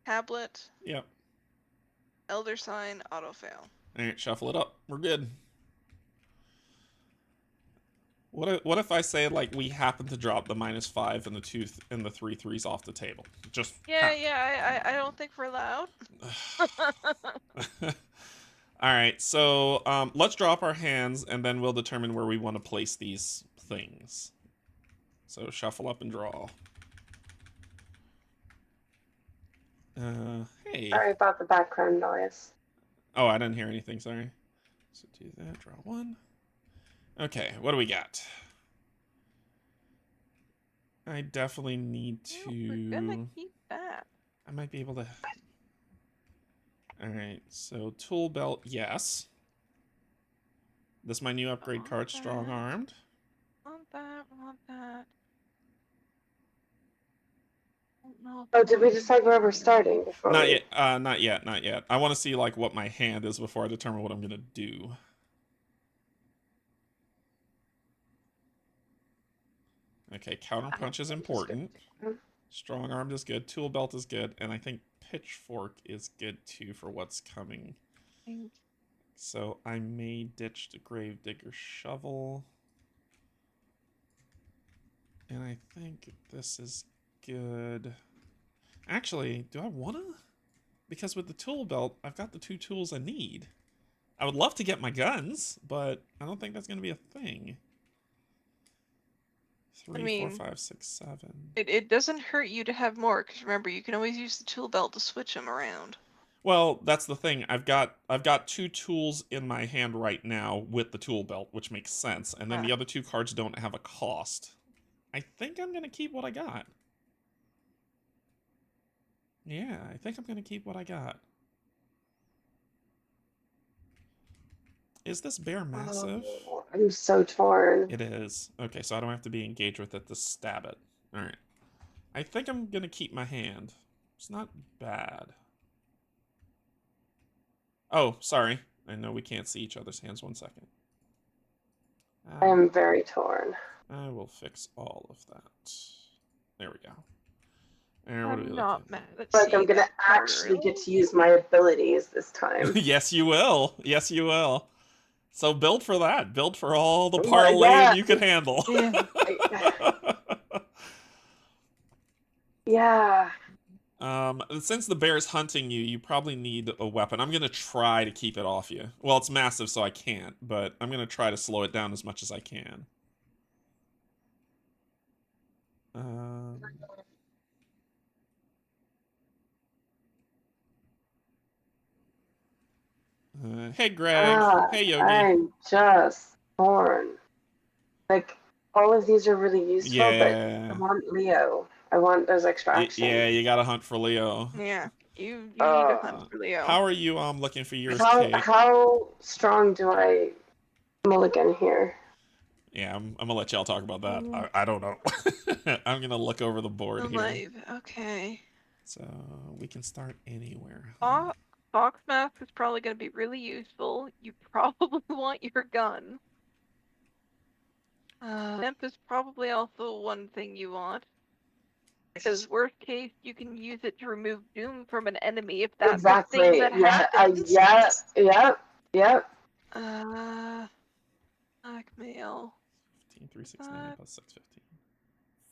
Tablet. Yep. Elder sign. Auto fail. All right, shuffle it up. We're good. What if I say like we happen to drop the -5 and the 2 and the 3 threes off the table? Just I don't think we're allowed. All right, so let's drop our hands and then we'll determine where we want to place these things. So shuffle up and draw. Hey. Sorry about the background noise. Oh, I didn't hear anything, sorry. So do that, draw 1. Okay, what do we got? I definitely need to... We're gonna keep that. I might be able to... Alright, so tool belt, yes. This is my new upgrade card, strong armed. Want that, want that. Oh, did we decide where we're starting before? Not yet, not yet, not yet. I want to see like what my hand is before I determine what I'm gonna do. Okay, counter punch is important. Strong armed is good. Tool belt is good, and I think pitchfork is good too for what's coming. So I may ditch the gravedigger shovel, and I think this is good. Actually, do I wanna? Because with the tool belt, I've got the 2 tools I need. I would love to get my guns, but I don't think that's gonna be a thing. 3, 4, 5, 6, 7. It doesn't hurt you to have more, because remember, you can always use the tool belt to switch them around. Well, that's the thing. I've got 2 tools in my hand right now with the tool belt, which makes sense. And then the other 2 cards don't have a cost. I think I'm gonna keep what I got. Yeah, I think I'm gonna keep what I got. Is this bear massive? Oh, I'm so torn. It is. Okay, so I don't have to be engaged with it to stab it. Alright. I think I'm gonna keep my hand. It's not bad. Oh, sorry. I know we can't see each other's hands. 1 second. I am very torn. I will fix all of that. There we go. And what are we I'm not looking? mad at Like I'm gonna actually get to use my abilities this time. Yes, you will. Yes, you will. So build for that. Build for all the Oh, parlaying you can handle. Yeah. Since the bear's hunting you, you probably need a weapon. I'm gonna try to keep it off you. Well, it's massive, so I can't, but I'm gonna try to slow it down as much as I can. Hey, Greg. Hey, Yogi. I'm just torn. Like, all of these are really useful, Yeah. but I want Leo. I want those extra actions. Yeah, you gotta hunt for Leo. Yeah, you need to hunt for Leo. How are you looking for yours, Kate? How strong do I mulligan here? Yeah, I'm gonna let y'all talk about that. I don't know. I'm gonna look over the board here. Okay. So we can start anywhere. Fox mask is probably going to be really useful. You probably want your gun. Temp is probably also one thing you want. Because worst case, you can use it to remove doom from an enemy if that's the thing that happens. Yep. Blackmail. 15, 369 plus 615.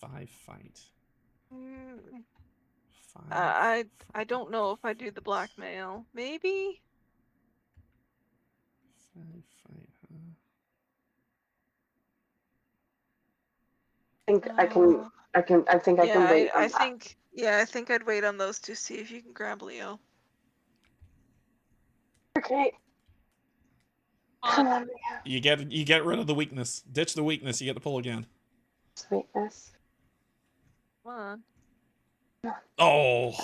5 fight. 5. I don't know if I do the blackmail. Maybe? 5 fight, huh? I think I can wait. I think I'd wait on those to see if you can grab Leo. Okay. Come on. You get rid of the weakness. Ditch the weakness. You get to pull again. Sweetness. Come on. Oh.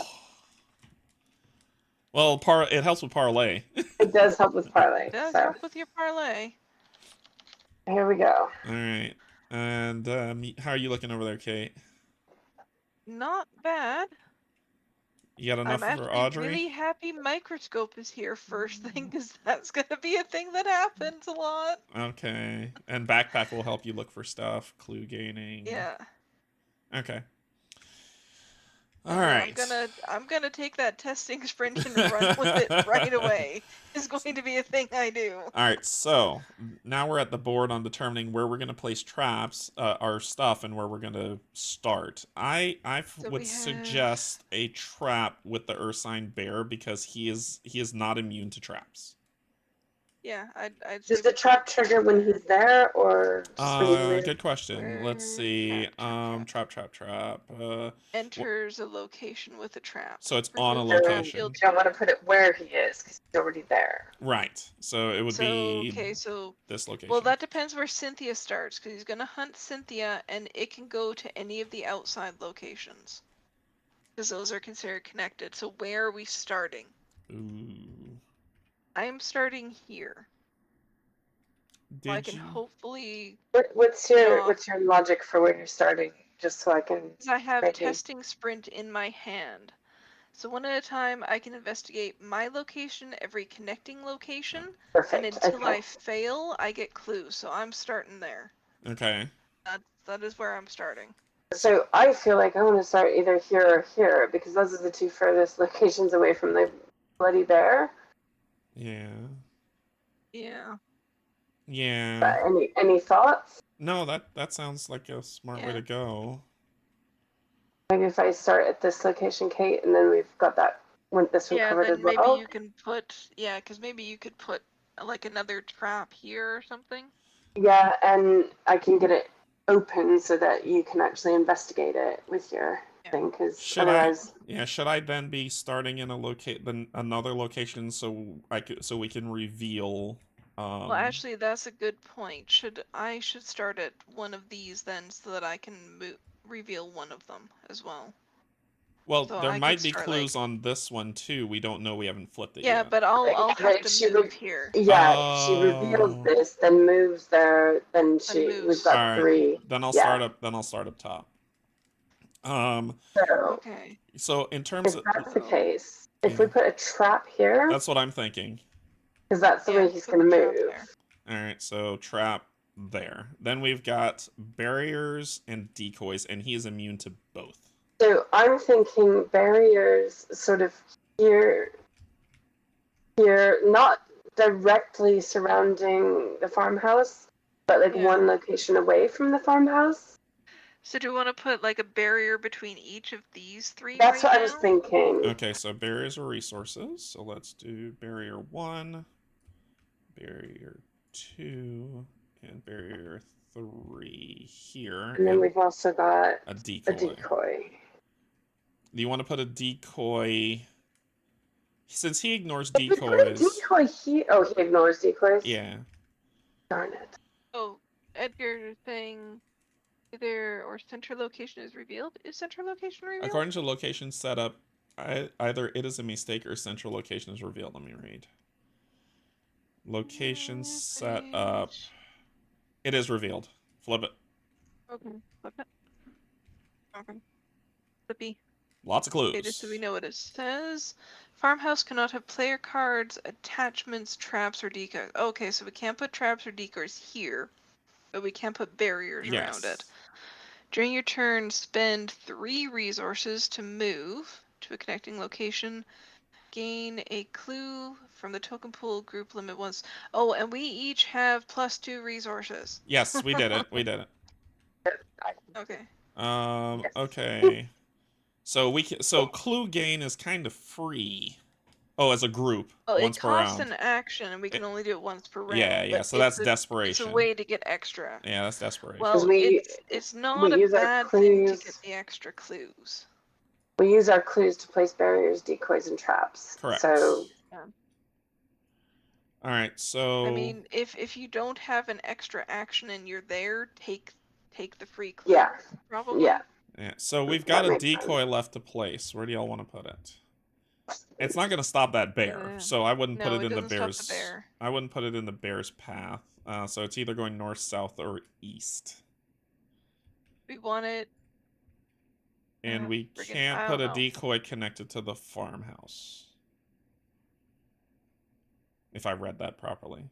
Well, it helps with parlay. It does help with parlay. It does help with your parlay. Here we go. All right. And how are you looking over there, Kate? Not bad. You got enough I'm for actually Audrey? really happy microscope is here first thing, because that's going to be a thing that happens a lot. Okay. And backpack will help you look for stuff. Clue gaining. Yeah. Okay. All right. I'm gonna take that testing sprint and run with it right away. Is going to be a thing I do. All right, so now we're at the board on determining where we're going to place traps, our stuff, and where we're going to start. I So would we have- suggest a trap with the Ursine Bear because he is not immune to traps. Yeah, I'd say Does the trap trigger when he's there, or just when you leave? Good question. Let's see. Trap. enters a location with a trap. So it's on a Remove the location. shield You don't want to put it where he is because he's already there. Right. So it would be this location. Well, that depends where Cynthia starts, because he's going to hunt Cynthia, and it can go to any of the outside locations. Because those are considered connected. So where are we starting? Ooh. I am starting here. Did I can you? hopefully... What's your logic for where you're starting? Just so I can... I have testing sprint in my hand. So one at a time, I can investigate my location, every connecting location, Perfect. and until I fail, I get clues. So I'm starting there. Okay. That is where I'm starting. So I feel like I want to start either here or here, because those are the two furthest locations away from the bloody bear. Yeah. Yeah. Yeah. But any thoughts? No, that sounds like a smart way to go. Maybe if I start at this location, Kate, and then we've got that this one covered as well. Yeah, then maybe you can put, because maybe you could put like another trap here or something. Yeah, and I can get it open so that you can actually investigate it with your thing, because otherwise... Should I then be starting in another location so we can reveal... Well, actually, that's a good point. I should start at one of these then, so that I can reveal one of them as well. Well, So there might be clues on this one too. We don't know. We haven't flipped it yet. Yeah, but I'll have to move here. Yeah, if she reveals this, then moves there, then we've got three. Then I'll start up. Then I'll start up top. Okay. So in terms of... If that's the case, if we put a trap here... That's what I'm thinking. Because that's the way he's going to move. All right, so trap there. Then we've got barriers and decoys, and he is immune to both. So I'm thinking barriers sort of here, not directly surrounding the farmhouse, but like one location away from the farmhouse. So do you want to put like a barrier between each of these three? That's what I was thinking. Okay, so barriers are resources. So let's do barrier 1, barrier 2, and barrier 3 here. And then we've also got a decoy. Do you want to put a decoy? Since he ignores decoys. Decoy here. Oh, he ignores decoys? Yeah. Darn it. Oh, Edgar saying either or central location is revealed. Is central location revealed? According to location setup, either it is a mistake or central location is revealed. Let me read. Location set up. It is revealed. Flip it. Okay, flip it. Okay. Flippy. Lots of clues. Okay, just so we know what it says. Farmhouse cannot have player cards, attachments, traps, or decoys. Okay, so we can't put traps or decoys here, but we can put barriers around it. During your turn, spend 3 resources to move to a connecting location. Gain a clue from the token pool group limit once. Oh, and we each have +2 resources. Yes, we did it. We did it. Okay. Okay. So clue gain is kind of free. Oh, as a group. Well, once it per round. costs an action, and we can only do it once per round. Yeah. So that's desperation. It's a way to get extra. Yeah, that's desperation. Well, it's not a bad thing to get the extra clues. We use our clues to place barriers, decoys, and traps. Correct. So. Yeah. All right. So. I mean, if you don't have an extra action and you're there, take the free clue. Yeah. Probably. Yeah. Yeah. So we've got a decoy left to place. Where do y'all want to put it? It's not going to stop that bear, so I wouldn't put it in the bear's. I wouldn't put it in the bear's path. So it's either going north, south, or east. We want it. And we can't put a decoy connected to the farmhouse. If I read that properly.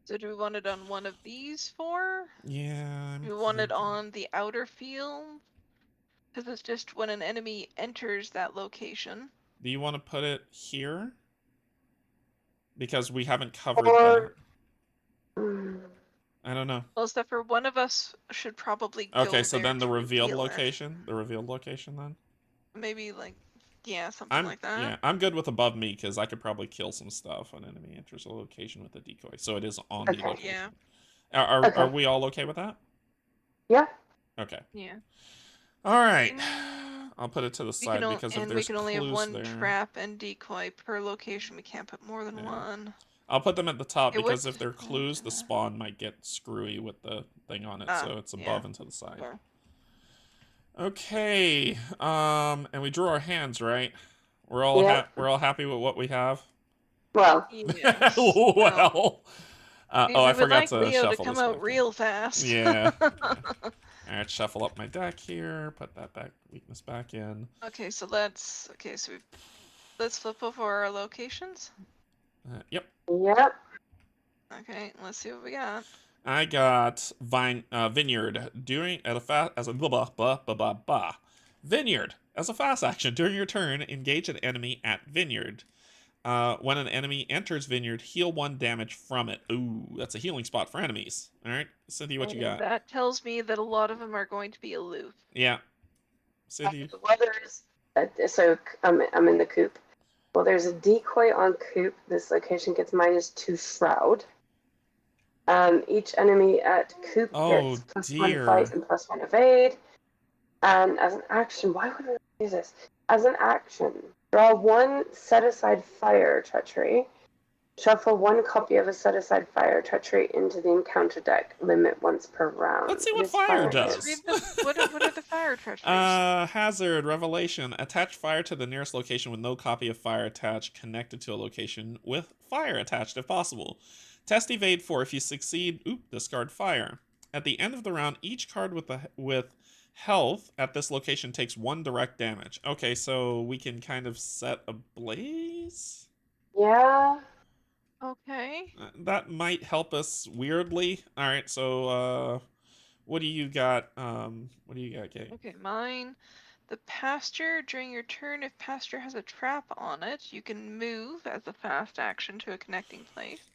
So do we want it on one of these 4? Yeah. Do we want it on the outer field? Because it's just when an enemy enters that location. Do you want to put it here? Because we haven't covered Or- that. I don't know. Well, except for one of us should probably go Okay, so there then the to revealed reveal it. location? The revealed location then? Maybe like, yeah, something like that. Yeah, I'm good with above me because I could probably kill some stuff when enemy enters a location with a decoy. So it is on the Okay. location. Yeah. Are we all okay with that? Yeah. Okay. Yeah. All right. Mm, I'll put it to the we side can because if and there's we can only have clues one there. trap and decoy per location. We can't put more than Yeah. one. I'll put them at the top It because would- if they're clues, the spawn might get screwy with the thing on it, so it's above yeah. and to the side. Sure. Okay. And we drew our hands, right? We're all we're all happy with what we have. Well, Yes. Well. I I would forgot like to Leo to shuffle come this out back real fast. in. Yeah. All right, shuffle up my deck here. Put that weakness back in. Okay, so let's flip over our locations. Yep. Yep. Okay, let's see what we got. I got vineyard during at a fast as a vineyard as a fast action during your turn. Engage an enemy at vineyard. When an enemy enters vineyard, heal 1 damage from it. Ooh, that's a healing spot for enemies. All right, Cynthia, what you got? That tells me that a lot of them are going to be aloof. Yeah, Cynthia. Well, so I'm in the coop. Well, there's a decoy on coop. This location gets -2 shroud. Each enemy at coop gets +1 fight and +1 evade. And as an action, why would I do this? As an action, draw 1 set-aside fire treachery. Shuffle 1 copy of a set-aside fire treachery into the encounter deck. Limit once per round. Let's see what fire does. What are the fire treacheries? Hazard, revelation. Attach fire to the nearest location with no copy of fire attached, connected to a location with fire attached if possible. Test evade 4. If you succeed, discard fire. At the end of the round, each card with health at this location takes 1 direct damage. Okay, so we can kind of set a blaze? Yeah. Okay. That might help us weirdly. All right, so what do you got? What do you got, Kate? Okay, mine. The pasture, during your turn, if pasture has a trap on it, you can move as a fast action to a connecting place.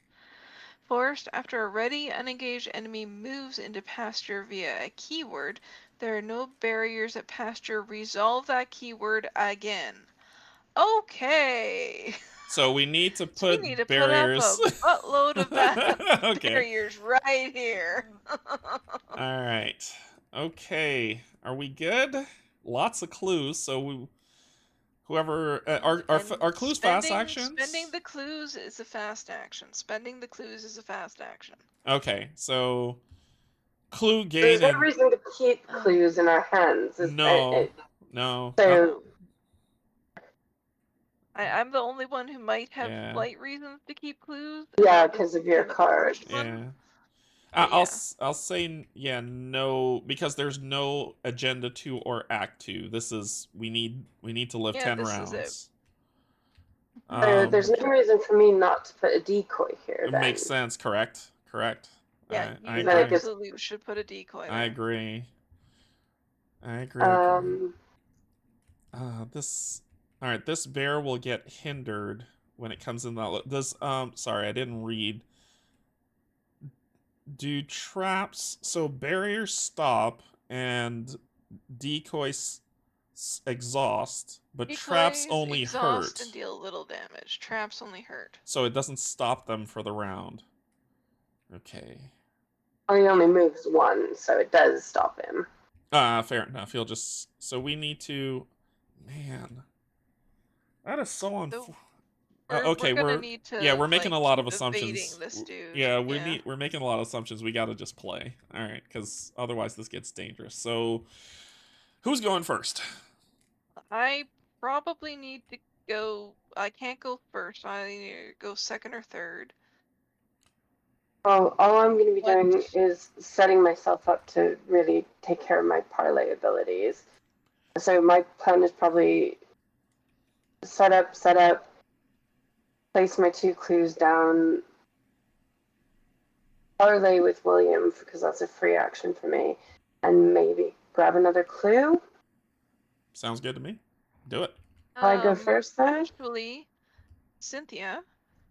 Forest, after a ready, unengaged enemy moves into pasture via a keyword, there are no barriers at pasture. Resolve that keyword again. Okay. So we need to put barriers. Put up a buttload of barriers right here. All right. Okay. Are we good? Lots of clues. So whoever are clues fast actions? Spending the clues is a fast action. Spending the clues is a fast action. Okay. So clue gain. There's no reason to keep clues in our hands. No. So. I'm the only one who might have slight reasons to keep clues. Yeah, because of your card. Yeah. I'll say no, because there's no agenda 2 or act 2. This is we need to live 10 rounds. Is it. There's no reason for me not to put a decoy here. It makes sense. Correct. Yeah, I you absolutely should put a decoy there. I agree. All right, this bear will get hindered when it comes in that. Sorry, I didn't read. Do traps, so barriers stop and decoys exhaust, but decoys traps only hurt. And deal little damage. Traps only hurt. So it doesn't stop them for the round. Okay. Oh, he only moves 1, so it does stop him. Fair enough. He'll just. So we need to. Man. That is so unfortunate. We're making a lot of assumptions. This dude. We're making a lot of assumptions. We got to just play. All right, because otherwise this gets dangerous. So, who's going first? I probably need to go. I can't go first. I need to go second or third. Oh, all I'm going to be doing is setting myself up to really take care of my parlay abilities. So my plan is probably set up, place my 2 clues down, parlay with William because that's a free action for me, and maybe grab another clue. Sounds good to me. Do it. I go first then? Actually, Cynthia,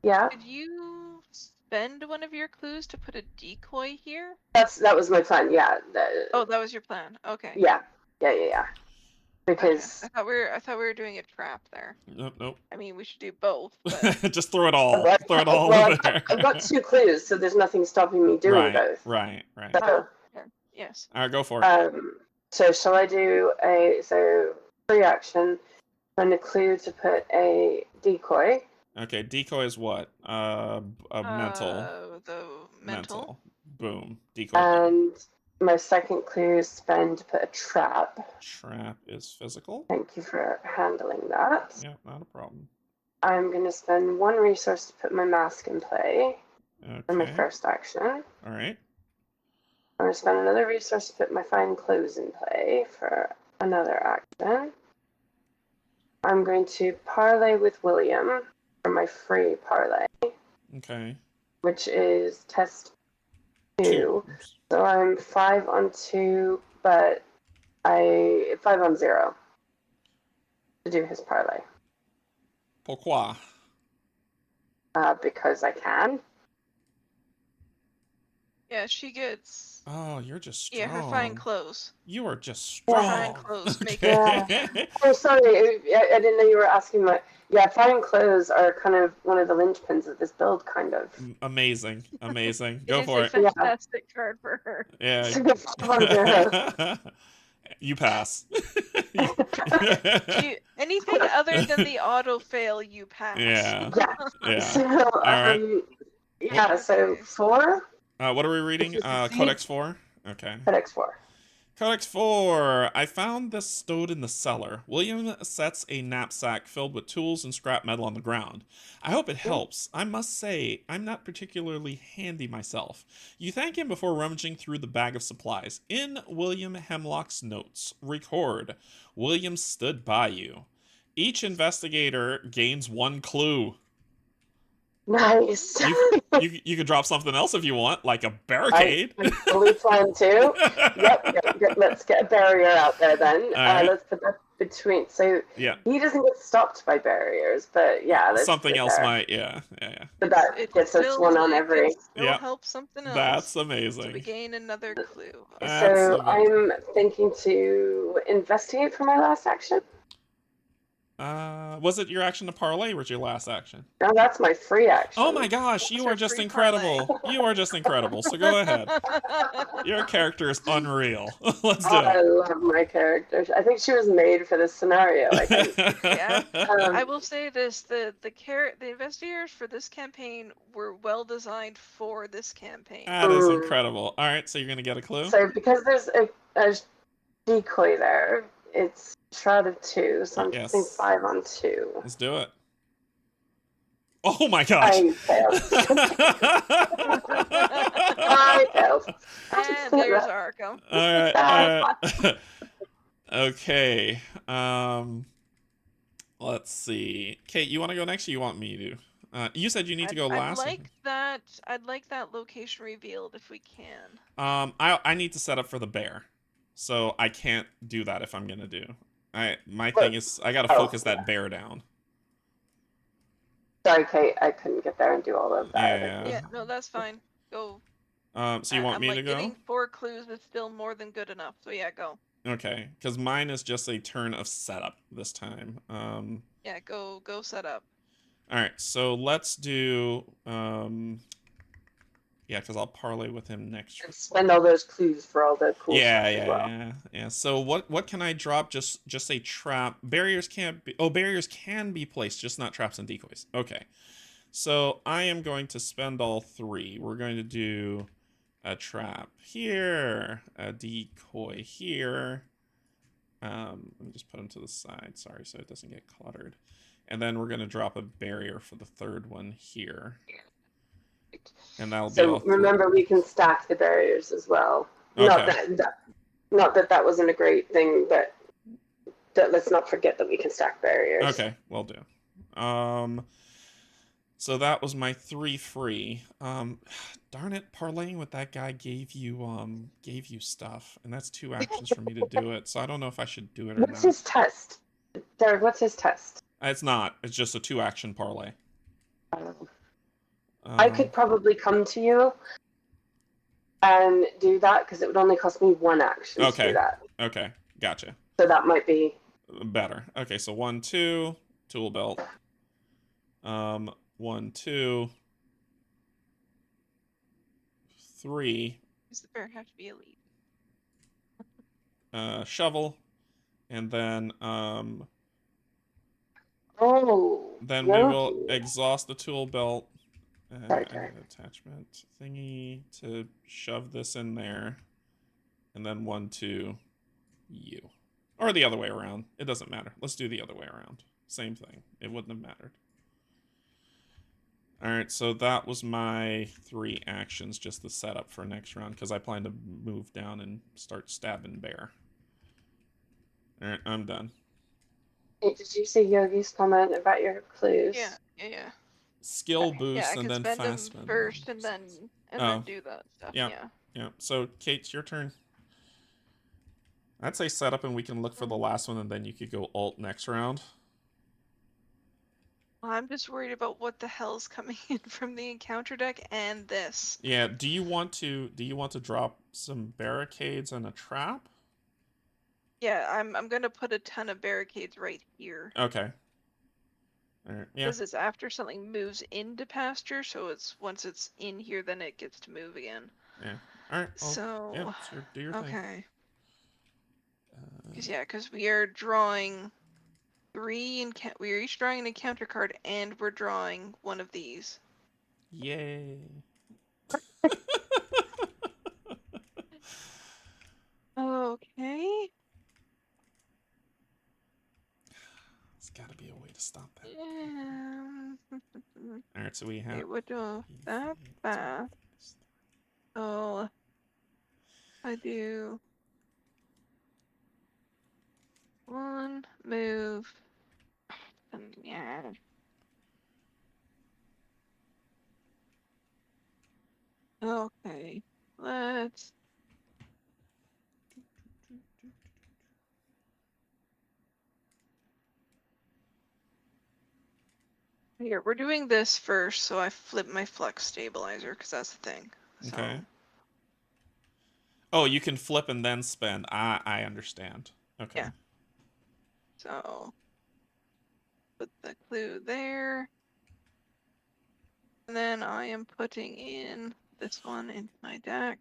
Yeah. could you spend one of your clues to put a decoy here? That was my plan. Yeah. Oh, that was your plan. Okay. Yeah. Because okay. I thought we were doing a trap there. Nope. I mean, we should do both. But... Just throw it all. Throw it all well, over there. I've got 2 clues, so there's nothing stopping me doing both. Right. So, yes. All right, go for it. So shall I do free action, find a clue to put a decoy. Okay, decoy is what? A mental. The mental. Boom. Decoy. And my second clue is spend to put a trap. Trap is physical. Thank you for handling that. Yeah, not a problem. I'm going to spend 1 resource to put my mask in play for my Okay. first action. All right. I'm going to spend another resource to put my fine clothes in play for another action. I'm going to parlay with William for my free parlay. Okay. Which is test 2. Oops. So I'm 5 on 2, but 5 on 0 to do his parlay. Pourquoi? Because I can. Yeah, she gets. Oh, you're just strong. Yeah, her fine clothes. You are just Her strong. fine clothes make Okay. Oh, sorry. I didn't know you were asking my. Yeah, fine clothes are kind of one of the linchpins of this build, kind of. Amazing. Go it for is it. a fantastic card for her. Yeah. You pass. Anything other than the auto fail, you pass. Yeah. So, All right. yeah, so 4? What are we reading? Codex 4? Okay. Codex 4. Codex 4. I found this stowed in the cellar. William sets a knapsack filled with tools and scrap metal on the ground. I hope it helps. I must say, I'm not particularly handy myself. You thank him before rummaging through the bag of supplies. In William Hemlock's notes, record, William stood by you. Each investigator gains 1 clue. Nice. You could drop something else if you want, like a barricade. I fully plan to. Yep. Let's get a barrier out there then. Right. Let's put that between. So yeah. He doesn't get stopped by barriers, but yeah. Something else there. Might. Yeah. But that gets us 1 on every. Yeah. Help something else. That's amazing. So we gain another clue. So I'm thinking to investigate for my last action. Was it your action to parlay or was your last action? No, that's my free action. Oh my gosh, you are just incredible. You are just incredible. So go ahead. Your character is unreal. Let's do it. I love my character. I think she was made for this scenario. I think. Yeah. I will say this: the investigators for this campaign were well designed for this campaign. That is incredible. All right, so you're gonna get a clue. So because there's a decoy there, it's shrouded 2, so I'm guessing 5 on 2. Let's do it. Oh my gosh! I failed. I failed. And there's Arkham. All right. Okay. Let's see. Kate, you want to go next, or you want me to? You said you need to go last. I'd like that location revealed if we can. I need to set up for the bear, so I can't do that if I'm gonna do. My thing is I gotta focus that bear down. Sorry, Kate, I couldn't get there and do all of that. Yeah, no, that's fine. Go. So you want me to go? Getting 4 clues is still more than good enough. So yeah, go. Okay, because mine is just a turn of setup this time. Yeah, go set up. All right, so let's do. Yeah, because I'll parlay with him next. Spend all those clues for all the cool Yeah. So what can I drop? Just a trap. Barriers can't be. Oh, barriers can be placed, just not traps and decoys. Okay. So I am going to spend all 3. We're going to do a trap here, a decoy here. Let me just put them to the side. Sorry, so it doesn't get cluttered. And then we're going to drop a barrier for the 3rd one here. And that'll be all 3. Remember, we can stack the barriers as well. Okay. Not that wasn't a great thing, but let's not forget that we can stack barriers. Okay, will do. So that was my 3 free. Darn it, parlaying with that guy gave you stuff, and that's 2 actions for me to do it. So I don't know if I should do it or What's not. his test? Derek, what's his test? It's not. It's just a 2-action parlay. I could probably come to you and do that because it would only cost me 1 action to do that. Okay, gotcha. So that might be better. Okay, so 1, 2, tool belt. 1, 2, 3. Does the bear have to be elite? Shovel, and then then we will exhaust the tool belt. Attachment thingy to shove this in there, and then 1, 2, you, or the other way around. It doesn't matter. Let's do the other way around. Same thing. It wouldn't have mattered. All right, so that was my 3 actions, just the setup for next round, because I plan to move down and start stabbing bear. All right, I'm done. Hey, did you see Yogi's comment about your clues? Yeah. Skill boost I and then spend fast them spend first and then do that stuff. Yeah. So Kate, it's your turn. I'd say set up and we can look for the last one, and then you could go alt next round. I'm just worried about what the hell's coming in from the encounter deck and this. Yeah, do you want to drop some barricades and a trap? Yeah, I'm gonna put a ton of barricades right here. Okay. All right. Yeah. Because it's after something moves into pasture, so it's once it's in here, then it gets to move again. Yeah. All right. So yeah, do your thing. Okay. Because we are drawing 3 we are each drawing an encounter card, and we're drawing one of these. Yay. Okay. There's got to be a way to stop that. Yeah. All right, so we have. It would do that fast. So I do 1 move. Yeah. Okay. Let's. Here, we're doing this first, so I flip my flux stabilizer because that's the thing. So. Okay. Oh, you can flip and then spend. I understand. Okay. Yeah. So put the clue there. And then I am putting in this one into my deck.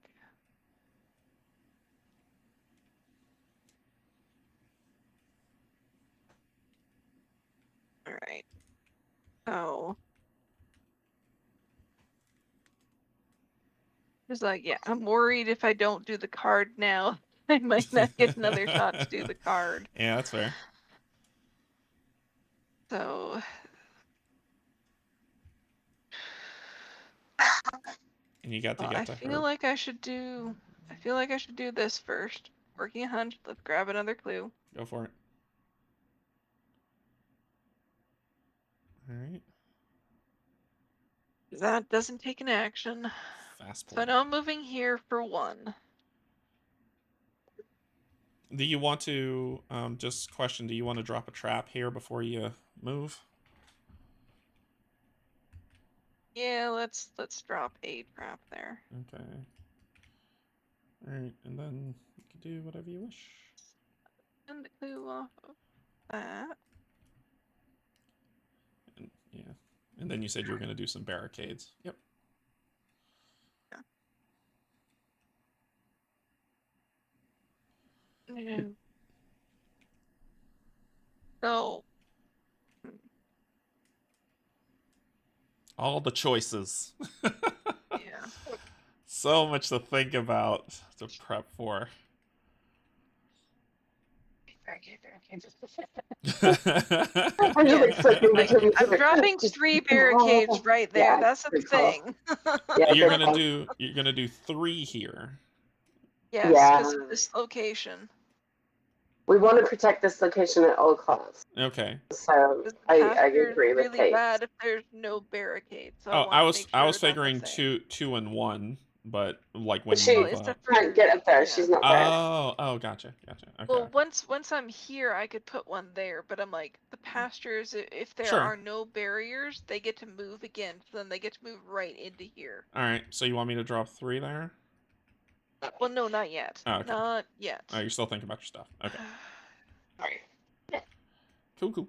All right. So just like, yeah, I'm worried if I don't do the card now, I might not get another shot to do the card. Yeah, that's fair. So and you got to get to her. I feel like I should do this first. Working a hunch. Let's grab another clue. Go for it. All right. That doesn't take an action. Fast play. So now I'm moving here for 1. Do you want to just question? Do you want to drop a trap here before you move? Yeah, let's drop a trap there. Okay. All right, and then you can do whatever you wish. And the clue off of that. And, yeah, and then you said you were going to do some barricades. Yep. Yeah. So. All the choices. Yeah. So much to think about, to prep for. I'm dropping 3 barricades right there. Yeah, that's the thing. You're gonna do 3 here. Yes, because of this location. We want to protect this location at all costs. Okay. So I agree with really Kate. bad if there's no barricade. So I want to make sure was figuring two and one, but like when she you move up. can't get up there. Yeah. She's not there. Oh, gotcha. Okay. Well, once I'm here, I could put one there, but I'm like, the pastures, if there are no barriers, they get to move again. So then they get to move right into here. All right. So you want me to drop 3 there? Well, no, not yet. Oh, okay. Not yet. Oh, you're still thinking about your stuff. Okay. Sorry. Cool.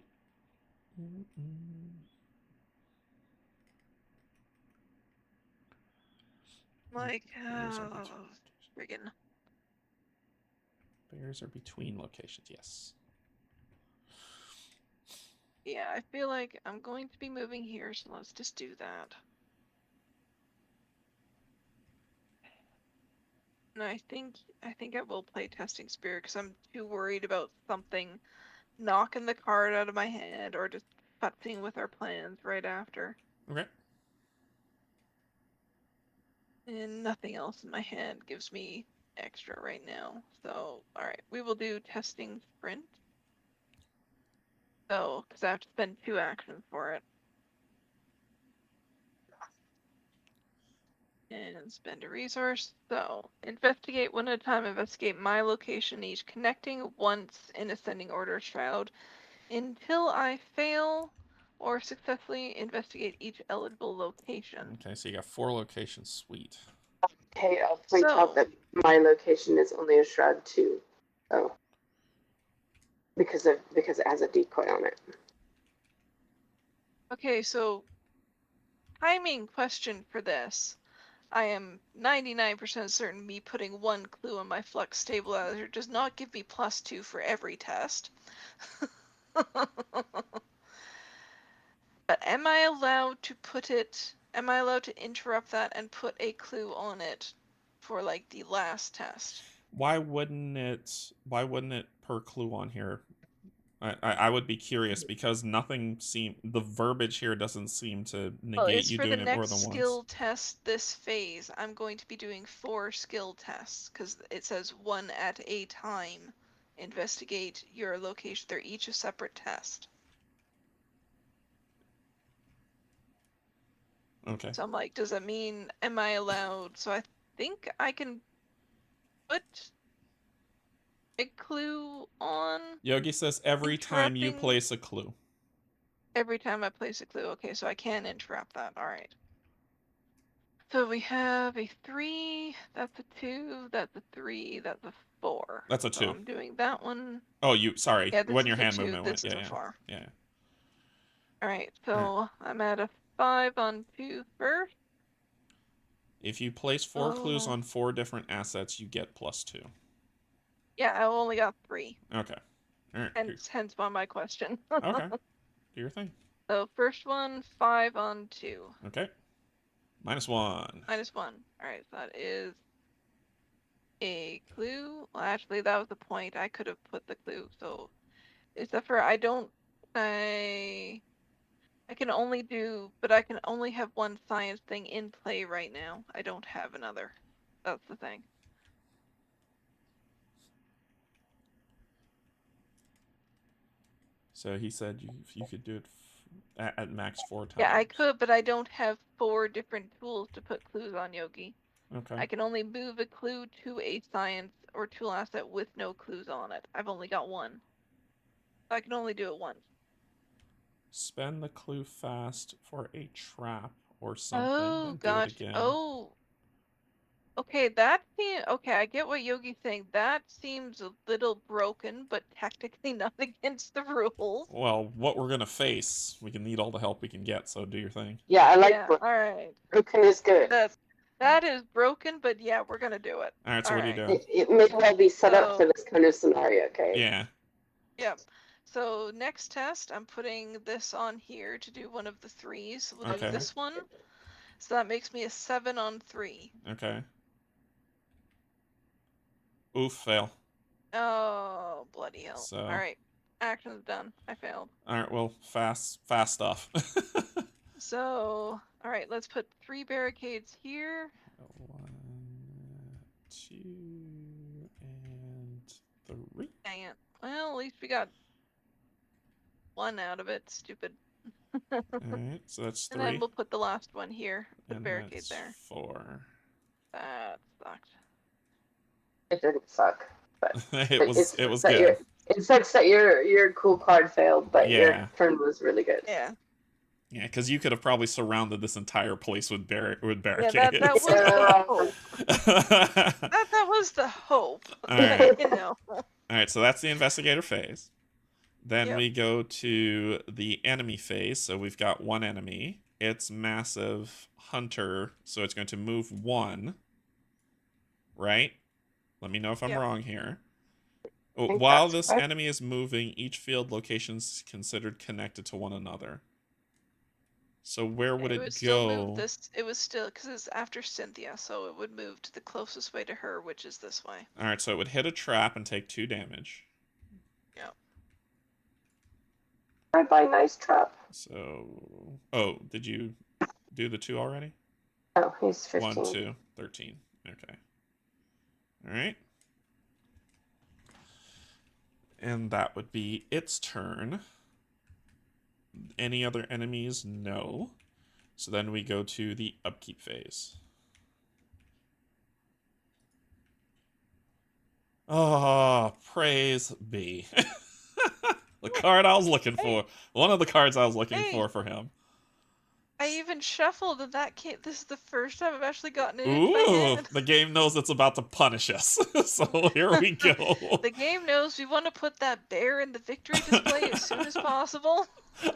Like, friggin'. Bears are between locations, yes. Yeah, I feel like I'm going to be moving here, so let's just do that. And I think I will play Testing Spirit because I'm too worried about something knocking the card out of my hand or just futzing with our plans right after. Okay. And nothing else in my hand gives me extra right now. So, alright, we will do Testing Sprint. So, because I have to spend 2 actions for it. And spend a resource. So, investigate one at a time. Investigate my location, each connecting once in ascending order shroud until I fail or successfully investigate each eligible location. Okay, so you got 4 locations. Sweet. Okay, I'll point out that my location is only a shroud 2. Oh. Because it has a decoy on it. Okay, so timing question for this. I am 99% certain me putting 1 clue on my flux stabilizer does not give me +2 for every test. But am I allowed to interrupt that and put a clue on it for like the last test? Why wouldn't it per clue on here? I would be curious because the verbiage here doesn't seem to negate you doing it more than once. For the next skill test this phase, I'm going to be doing 4 skill tests because it says 1 at a time. Investigate your location. They're each a separate test. Okay. So I'm like, does that mean, am I allowed? So I think I can put a clue on. Yogi says every time you place a clue. Every time I place a clue. Okay, so I can interrupt that. All right. So we have a 3, that's a 2, that's a 3, that's a 4. That's a 2. So I'm doing that one. Oh, sorry. Yeah, when your hand movement went. This is a 4. Yeah. All right, so I'm at a 5 on 2 first. If you place 4 clues on 4 different assets, you get +2. Yeah, I only got 3. Okay. All right. Hence why my question. Okay. Do your thing. So first one, 5 on 2. Okay. -1. -1. All right, so that is a clue. Well, actually, that was the point. I could have put the clue. So, except for I can only have 1 science thing in play right now. I don't have another. That's the thing. So he said you could do it at max 4 times. Yeah, I could, but I don't have 4 different tools to put clues on, Yogi. Okay. I can only move a clue to a science or tool asset with no clues on it. I've only got 1. So I can only do it once. Spend the clue fast for a trap or something. Oh, gosh. Do it again. Oh. Okay, okay, I get what Yogi's saying. That seems a little broken, but technically not against the rules. Well, what we're gonna face, we can need all the help we can get, so do your thing. Yeah, I like alright. Broken is good. That is broken, but yeah, we're gonna do it. Alright, so what are you doing? It may well be set up for this kind of scenario, okay? Yeah. Yep. So next test, I'm putting this on here to do one of the 3s. We'll do this one. So that makes me a 7 on 3. Okay. Oof, fail. Oh, bloody hell. So... Alright. Action's done. I failed. Alright, well, fast stuff. So, alright, let's put 3 barricades here. 1, 2, and 3. Dang it. Well, we got 1 out of it. Stupid. Alright, so that's 3. And then we'll put the last one here. The and barricade that's there. 4. That sucked. It didn't suck, but it was good. It sucks that your cool card failed, but Yeah. your turn was really good. Yeah. Yeah, because you could have probably surrounded this entire place with barricades. Yeah, that was the hope. that was the hope. All right. You know. All right, so that's the investigator phase. Then Yep. we go to the enemy phase. So we've got 1 enemy. It's massive hunter, so it's going to move 1. Right? Let me know if I'm Yep. wrong here. think While that's this correct. enemy is moving, each field location is considered connected to one another. So where would it Still go? move this. It was still because it's after Cynthia, so it would move to the closest way to her, which is this way. All right, so it would hit a trap and take 2 damage. Yep. Bye-bye, nice trap. So, oh, did you do the 2 already? Oh, he's 15. 1, 2, 13. Okay. All right. And that would be its turn. Any other enemies? No. So then we go to the upkeep phase. Oh, praise be. The card I was looking for. One of the cards I was looking for him. I even shuffled, and this is the first time I've actually gotten it in my Ooh, hand. the game knows it's about to punish us. So here we go. The game knows we want to put that bear in the victory display as soon as possible.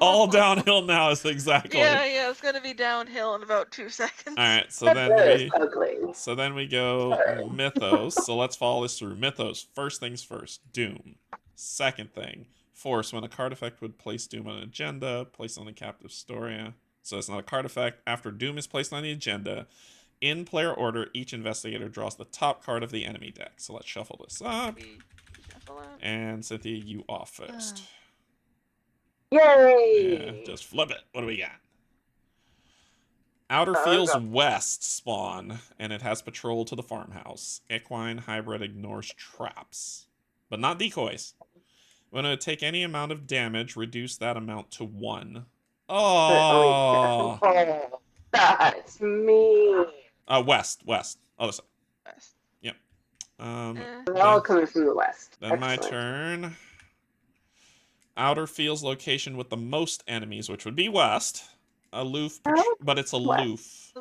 All downhill now is exactly. Yeah, it's gonna be downhill in about 2 seconds. All right, so then we go Mythos. So let's follow this through. Mythos. First things first. Doom. Second thing. Force. When a card effect would place Doom on an agenda, place on the captive Storia. So it's not a card effect. After Doom is placed on the agenda, in player order, each investigator draws the top card of the enemy deck. So let's shuffle this up. And Cynthia, you off first. Yay! Yeah, just flip it. What do we got? Outer Fields West spawn, and it has patrol to the farmhouse. Equine hybrid ignores traps, but not decoys. When it take any amount of damage, reduce that amount to 1. Oh, that's mean. West, other side. West. Yep. They're all coming from the west. Then my turn. Outer Fields location with the most enemies, which would be west. Aloof, but it's aloof.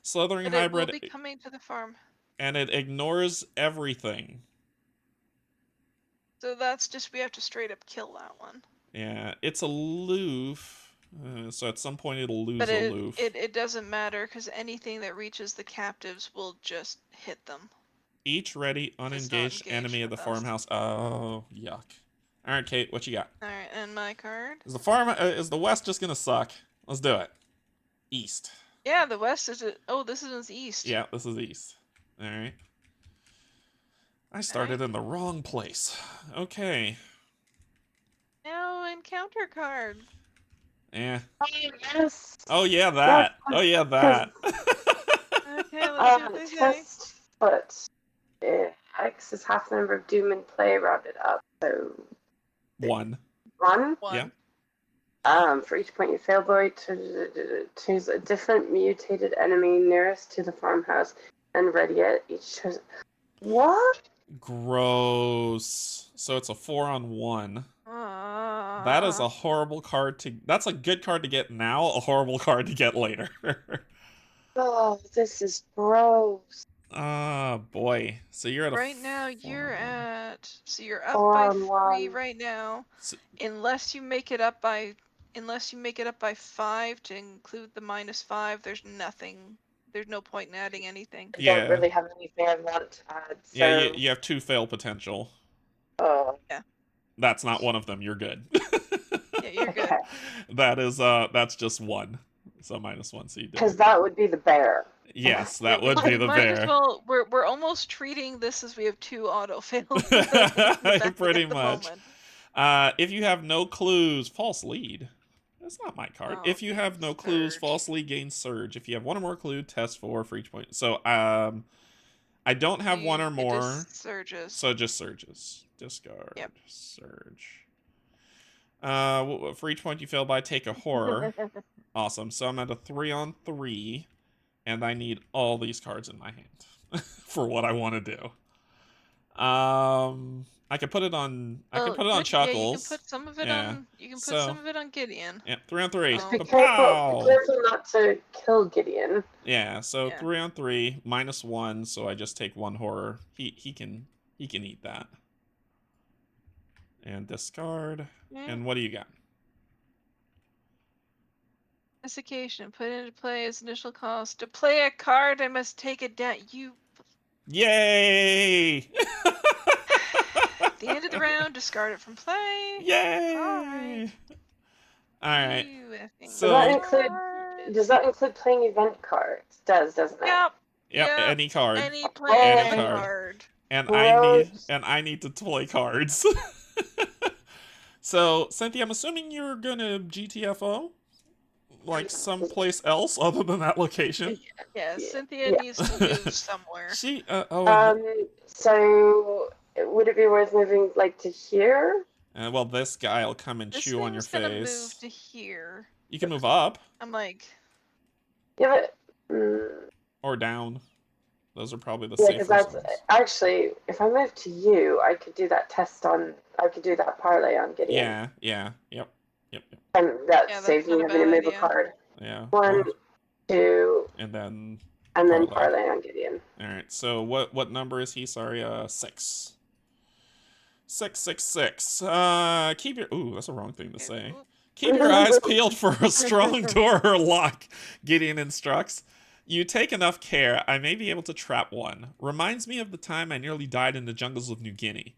Slithering hybrid. It will be coming to the farm. And it ignores everything. So that's just, we have to straight up kill that one. Yeah, it's aloof. So at some point it'll lose but aloof. It doesn't matter, because anything that reaches the captives will just hit them. Each ready, unengaged enemy of the farmhouse. Oh, yuck. All right, Kate, what you got? All right, and my card. Is the west just gonna suck? Let's do it. East. Yeah, the west is it. Oh, this is east. Yeah, this is east. All right. I started in the wrong place. Okay. Now encounter card. Yeah. Oh, yes. Oh yeah, that. Oh yeah, that. Okay, let's see what they say. Test foot. X is half the number of doom in play rounded up. So 1. 1. Yeah. For each point you fail by, choose a different mutated enemy nearest to the farmhouse and ready it. Each choose. What? Gross. So it's a 4-on-1. That is a horrible card to. That's a good card to get now. A horrible card to get later. Oh, this is gross. Ah, boy. So you're at a right now. You're at. So you're up 4 by on 3 1. right now. So, Unless you make it up by 5 to include the -5, there's nothing. There's no point in adding anything. I don't really have anything I want to add. So... Yeah, you have 2 fail potential. Oh. Yeah. That's not one of them. You're good. Yeah, you're good. That is that's just 1. So -1. So you did. Because that would be the bear. Yes, that would be the Might bear. as well, we're almost treating this as we have 2 auto fails. Pretty much. If you have no clues, false lead. That's not my card. Oh, if you have no clues, surge. false lead gains surge. If you have 1 or more clue, test 4 for each point. So I don't have one or It more. just surges. So just surges. Discard. Yep. Surge. For each point you fail by, take a horror. Awesome. So I'm at a 3-on-3, and I need all these cards in my hand for what I want to do. I could put it on. I could put it on Chuckles. Yeah, you can put some of it on. You can put some of it on Gideon. Yeah, 3-on-3. Just be careful not to kill Gideon. Yeah, so 3-on-3, -1. So I just take one horror. He can eat that. And discard. Yeah. And what do you got? Desiccation. Put into play as initial cost. To play a card, I must take it down. You. Yay! At the end of the round, discard it from play. Yay! All right. So does that include playing event cards? Doesn't it? Yep. Yep. Any card. Any card. And I need to play cards. So, Cynthia, I'm assuming you're gonna GTFO, like someplace else other than that location. Yeah, Cynthia needs to move somewhere. So would it be worth moving like to here? Well, this guy will come and chew on your face. Gonna move to here. You can move up. I'm like. Yeah, but. Or down. Those are probably the safest ones. Actually, if I move to you, I could do that I could do that parlay on Gideon. Yeah. Yep. And that saves me having to move a card. Yeah. 1, 2. And then parlay on Gideon. All right. So what number is he? Sorry, 6. 666. Keep your. Ooh, that's a wrong thing to say. Keep your eyes peeled for a strong door or lock. Gideon instructs. You take enough care, I may be able to trap one. Reminds me of the time I nearly died in the jungles of New Guinea.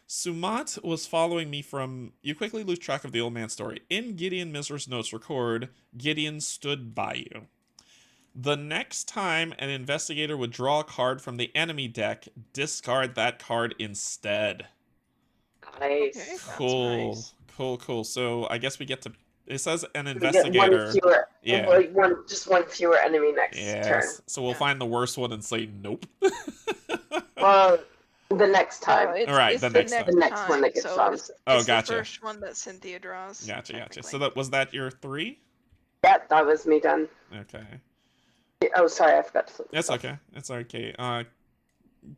Sumat was following me from... You quickly lose track of the old man's story. In Gideon Mizra's notes record, Gideon stood by you. The next time an investigator would draw a card from the enemy deck, discard that card instead. Nice. Cool. Nice. Cool. So I guess we get to... It says an investigator. Just one fewer enemy next turn. So we'll find the worst one and say nope. Well, the next time. Alright, the next one that gets drawn. Gotcha. The first one that Cynthia draws. Gotcha. So was that your 3? Yeah, that was me done. Okay. Oh, sorry, I forgot to flip. That's okay. That's all right, Kate.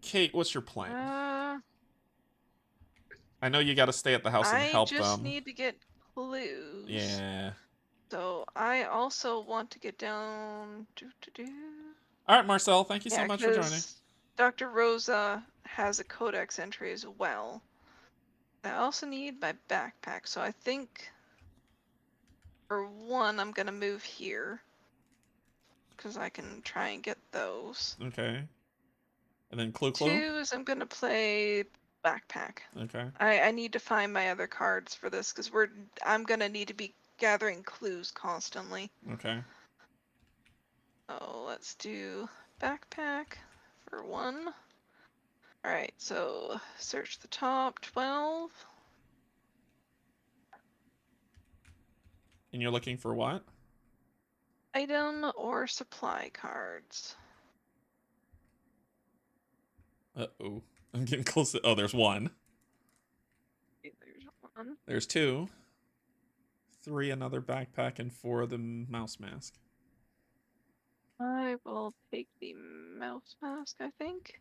Kate, what's your plan? I know you got to stay at the house and help them. I just need to get clues. Yeah. So I also want to get down. All right, Marcel. Thank you so much for joining. Dr. Rosa has a codex entry as well. I also need my backpack, so I think for one I'm gonna move here because I can try and get those. Okay. And then clue. 2 is I'm gonna play backpack. Okay. I need to find my other cards for this because I'm gonna need to be gathering clues constantly. Okay. Oh, let's do backpack for 1. All right, so search the top 12. And you're looking for what? Item or supply cards. Uh-oh. I'm getting close to... Oh, there's 1. There's 1. There's 2. 3, another backpack, and 4, the mouse mask. I will take the mouse mask, I think.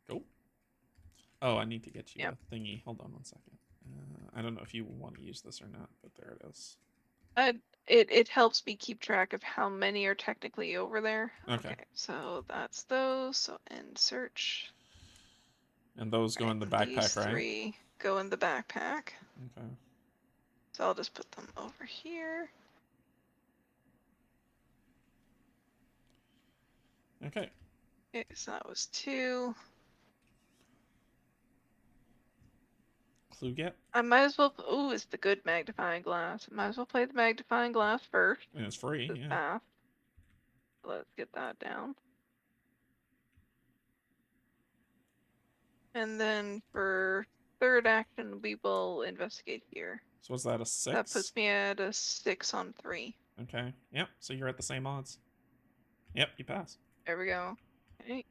Go. Oh, I need to get you a thingy. Hold on one second. I don't know if you want to use this or not, but there it is. It helps me keep track of how many are technically over there. Okay. So that's those. So end search. And those go in the backpack, these right? 3 go in the backpack. Okay. So I'll just put them over here. Okay. Okay, so that was 2. Clue get? I might as well. Ooh, it's the good magnifying glass. Might as well play the magnifying glass first. And it's free. It's fast. Let's get that down. And then for third action, we will investigate here. So was that a 6? That puts me at a 6 on 3. Okay. Yep. So you're at the same odds. Yep, you pass. There we go. Okay.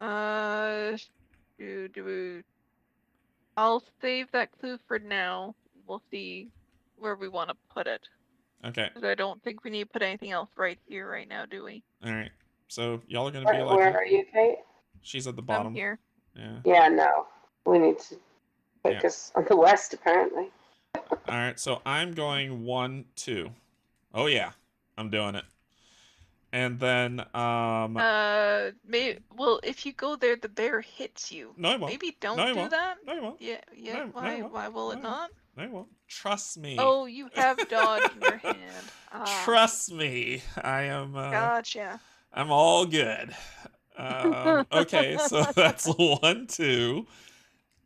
I'll save that clue for now. We'll see where we want to put it. Okay. Because I don't think we need to put anything else right here, right now, do we? All right. So y'all are gonna be like. Where are you, Kate? She's at the bottom. I'm here. Yeah. Yeah, no. We need to focus on the west, apparently. All right. So I'm going 1, 2. Oh yeah, I'm doing it. And then maybe. Well, if you go there, the bear hits you. No, it won't. Maybe don't No, it do won't. that. No, it won't. Yeah. No, Why? it won't. Why will it No, not? No, it won't. Trust me. Oh, you have dodge in your hand. Trust me. I am. Gotcha. I'm all good. Okay, so that's 1, 2.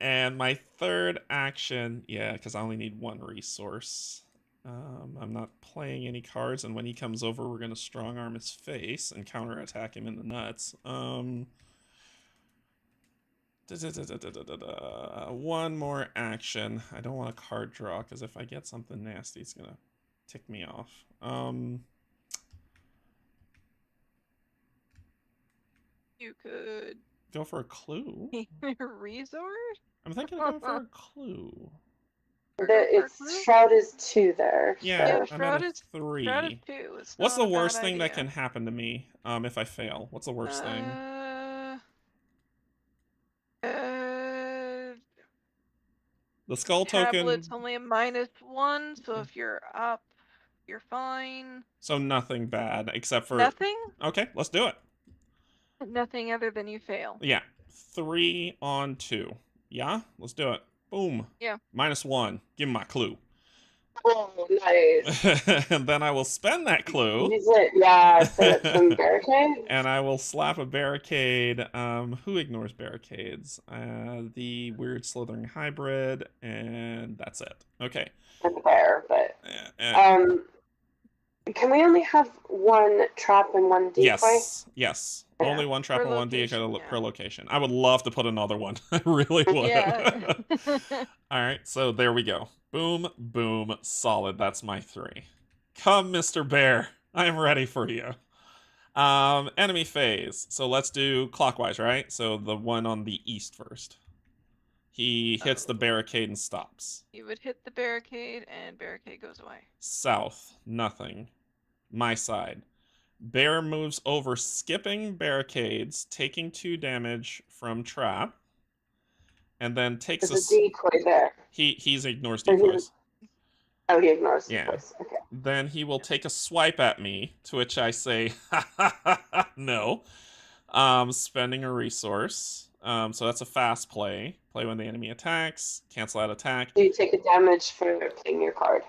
And my third action, yeah, because I only need 1 resource. I'm not playing any cards, and when he comes over, we're going to strong arm his face and counterattack him in the nuts. One more action. I don't want a card draw, because if I get something nasty, it's going to tick me off. You could go for a clue. Resource? I'm thinking of going for a clue. It's Shroud is 2 there. Yeah, so. I'm at a 3. Shroud is 2. What's the worst thing that can happen to me if I fail? What's the worst thing? The skull token. Tablet's only a -1, so if you're up, you're fine. So nothing bad except for nothing. Okay, let's do it. Nothing other than you fail. Yeah, 3 on 2. Yeah, let's do it. Boom. Yeah. -1. Give me my clue. Oh, nice. And then I will spend that clue. Use it, yeah, set up some barricades. And I will slap a barricade. Who ignores barricades? The weird slithering hybrid, and that's it. Okay. And the bear, but can we only have 1 trap and 1 decoy? Yes. Yeah. Only 1 trap Per and 1 decoy location, per location. I would love to put another one. I really would. Yeah. All right, so there we go. Boom, boom, solid. That's my 3. Come, Mr. Bear. I am ready for you. Enemy phase. So let's do clockwise, right? So the one on the east first. He hits the barricade and stops. You would hit the barricade, and barricade goes away. South, nothing. My side. Bear moves over, skipping barricades, taking 2 damage from trap, and then takes There's a decoy there. He ignores decoys. Oh, he ignores yeah. decoys. Okay. Then he will take a swipe at me, to which I say, ha ha ha ha, no. Spending a resource. So that's a fast play. Play when the enemy attacks. Cancel that attack. Do you take a damage for playing your card?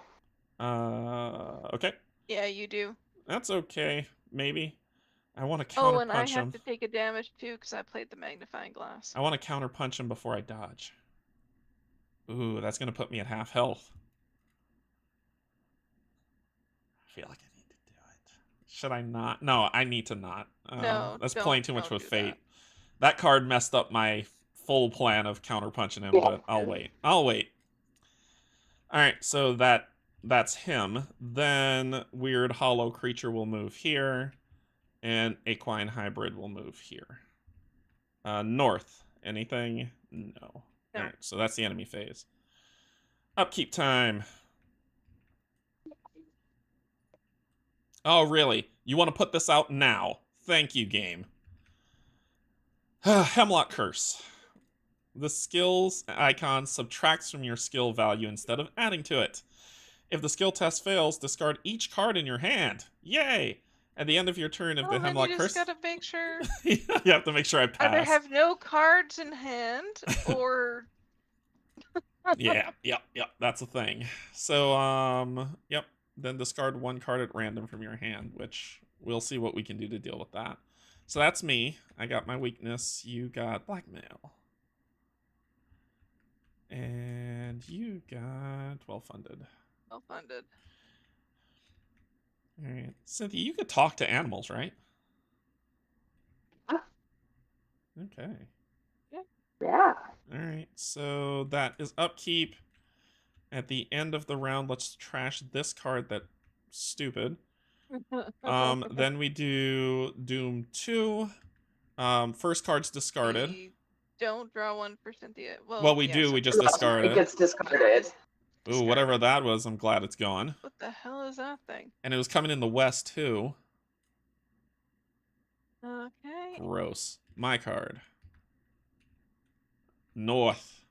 Okay. Yeah, you do. That's okay. Maybe. I want to counter punch him. Oh, and I have to take a damage too because I played the magnifying glass. I want to counter punch him before I dodge. Ooh, that's going to put me at half health. I feel like I need to do it. Should I not? No, I need to not. No, that's playing too much with fate. That. That card messed up my full plan of counter punching him, but I'll wait. I'll wait. All right, so that's him. Then weird hollow creature will move here, and equine hybrid will move here. North, anything? No. All right, so that's the enemy phase. Upkeep time. Oh, really? You want to put this out now? Thank you, game. Hemlock Curse. The skills icon subtracts from your skill value instead of adding to it. If the skill test fails, discard each card in your hand. Yay! At the end of your turn, if the Hemlock Curse... you just gotta make sure... You have to make sure I pass. Either have no cards in hand, or... Yep, that's a thing. So, yep. Then discard 1 card at random from your hand, which we'll see what we can do to deal with that. So that's me. I got my weakness. You got blackmail. And you got well-funded. Well-funded. All right. Cynthia, you could talk to animals, right? Okay. Yeah. All right. So that is upkeep. At the end of the round, let's trash this card that's stupid. Then we do Doom 2. First card's discarded. We don't draw 1% the... Well, we do. so We just discard it it. gets discarded. Ooh, whatever that was, I'm glad it's gone. What the hell is that thing? And it was coming in the west, too. Okay. Gross. My card. North.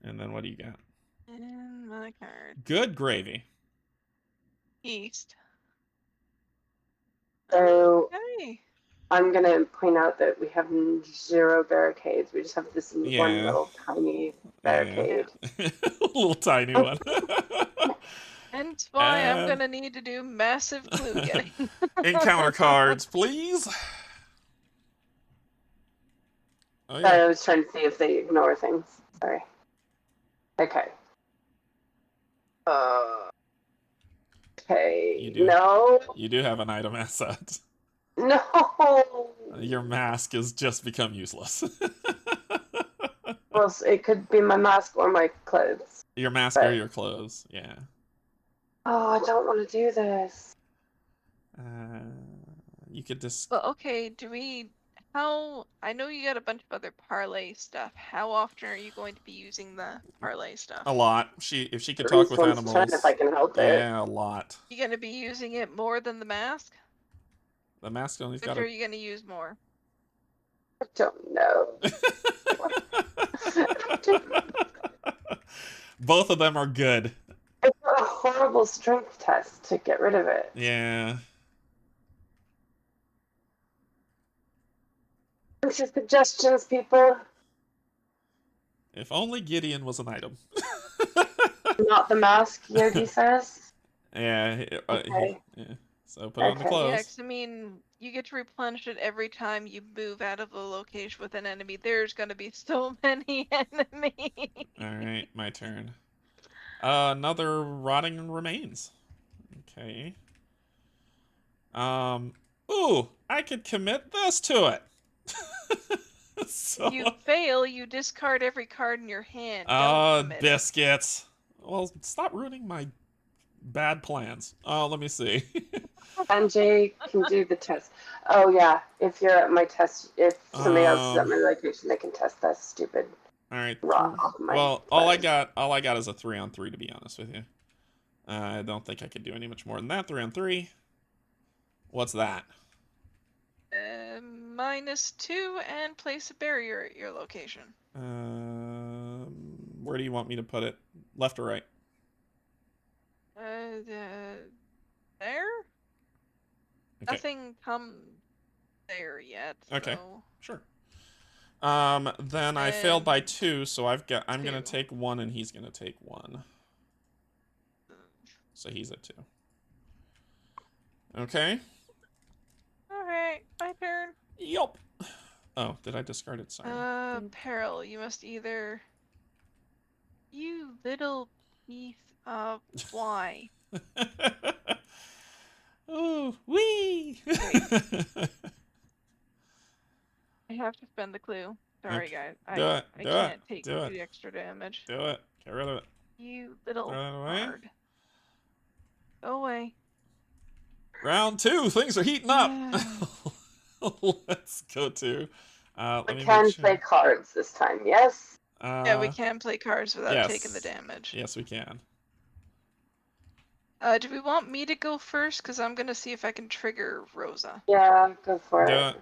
And then what do you got? And my card. Good gravy. East. So Okay. I'm gonna point out that we have 0 barricades. We just have this one little tiny barricade. Yeah. Little tiny one. Hence why I'm gonna need to do massive clue getting. Encounter cards, please. Oh, yeah. Sorry, I was trying to see if they ignore things. Sorry. Okay. Okay. No. You do have an item asset. No. Your mask has just become useless. Well, it could be my mask or my clothes. Your mask or your clothes, yeah. Oh, I don't want to do this. You could just. Well, okay. Do we? How? I know you got a bunch of other parlay stuff. How often are you going to be using the parlay stuff? A lot. If she could talk with animals. If I can help it. Yeah, a lot. You gonna be using it more than the mask? The mask only got. Which are you gonna use more? I don't know. Both of them are good. It's a horrible strength test to get rid of it. Yeah. What's your suggestions, people? If only Gideon was an item. Not the mask, Yogi says. Yeah. Okay. Yeah. So put on the clothes. Yeah, 'cause I mean, you get to replenish it every time you move out of the location with an enemy. There's gonna be so many enemies. Alright, my turn. Another rotting remains. Okay. Ooh, I could commit this to it. So... You fail, you discard every card in your hand. Biscuits. Well, stop ruining my bad plans. Oh, let me see. Canje can do the test. Oh yeah, if you're at my test, if somebody else is at my location, they can test that stupid. All right. Rock. Well, all I got is a 3-on-3 to be honest with you. I don't think I could do any much more than that. 3-on-3. What's that? -2 and place a barrier at your location. Where do you want me to put it? Left or right? There? Okay. Nothing come there yet. Okay. So... Sure. Then I failed by 2, so I'm gonna take 1 and he's gonna take 1. So he's at 2. Okay. Alright, my turn. Yup. Oh, did I discard it? Sorry. Peril, you must either... You little piece of fly. Oh, wee! I have to spend the clue. Sorry, guys. I can't take the extra damage. Do it. Get rid of it. You little away. bird. Go away. Round 2. Things are heating up. Let's go to. We can play cards this time, yes? Yeah, we can play cards without taking the damage. Yes, we can. Do we want me to go first? Because I'm going to see if I can trigger Rosa. Yeah, go for Do it.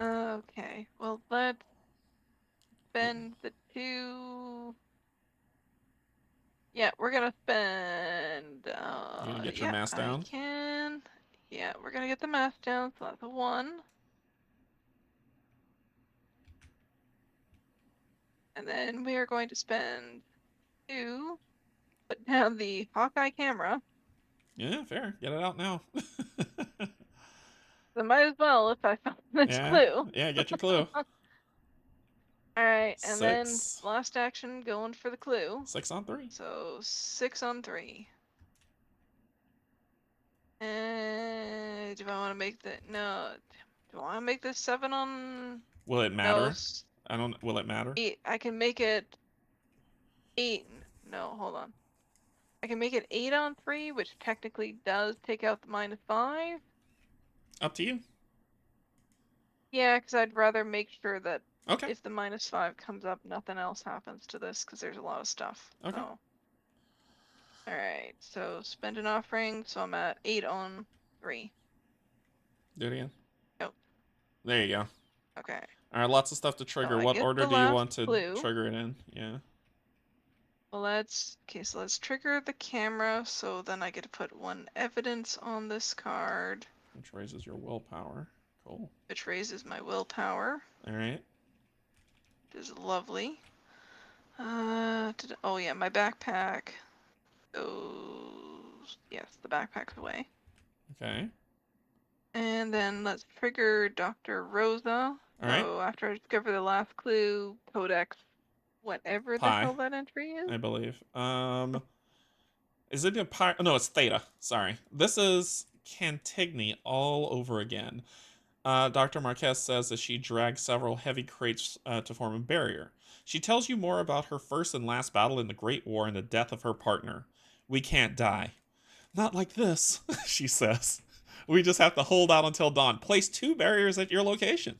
Okay, well, let's spend the 2... Yeah, we're gonna spend... you gonna get your mask down? I can. Yeah, we're gonna get the mask down, so that's a 1. And then we are going to spend 2, put down the Hawkeye camera. Yeah, fair. Get it out now. So might as well if I found this clue. Yeah, get your clue. Alright, and then last action going for the clue. 6-on-3. So 6-on-3. And do I want to make that? No. Do I want to make this 7-on? Will it matter? No, Will it matter? 8. I can make it 8. No, hold on. I can make it 8-on-3, which technically does take out the -5. Up to you. Yeah, because I'd rather make sure that Okay. if the -5 comes up, nothing else happens to this, because there's a lot of stuff. Okay. So. Alright, so spend an offering, so I'm at 8 on 3. Do it again. Nope. There you go. Okay. Alright, lots of stuff to trigger. I What get order the do you last want to clue. trigger it in? Yeah. Well, so let's trigger the camera, so then I get to put 1 evidence on this card. Which raises your willpower. Cool. Which raises my willpower. Alright. Which is lovely. Oh yeah, my backpack goes... Yes, the backpack's away. Okay. And then let's trigger Dr. Rosa. Alright. So after I discover the last clue, Codex, whatever the hell that entry is. I believe. Is it a pi? No, it's Theta. Sorry. This is Cantigny all over again. Dr. Marquez says that she dragged several heavy crates to form a barrier. She tells you more about her first and last battle in the Great War and the death of her partner. We can't die. Not like this, she says. We just have to hold out until dawn. Place 2 barriers at your location.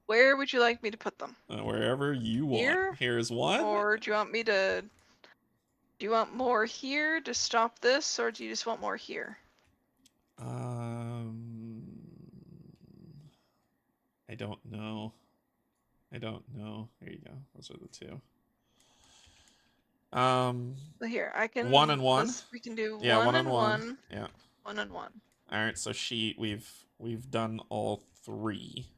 Where would you like me to put them? Wherever you want. Here? Here's one. Or do you want me to... Do you want more here to stop this, or do you just want more here? I don't know. Here you go. Those are the 2. So here, I can... 1 and 1. We can do yeah, 1 1 and 1. 1. Yeah. 1 and 1. Alright, so we've done all 3.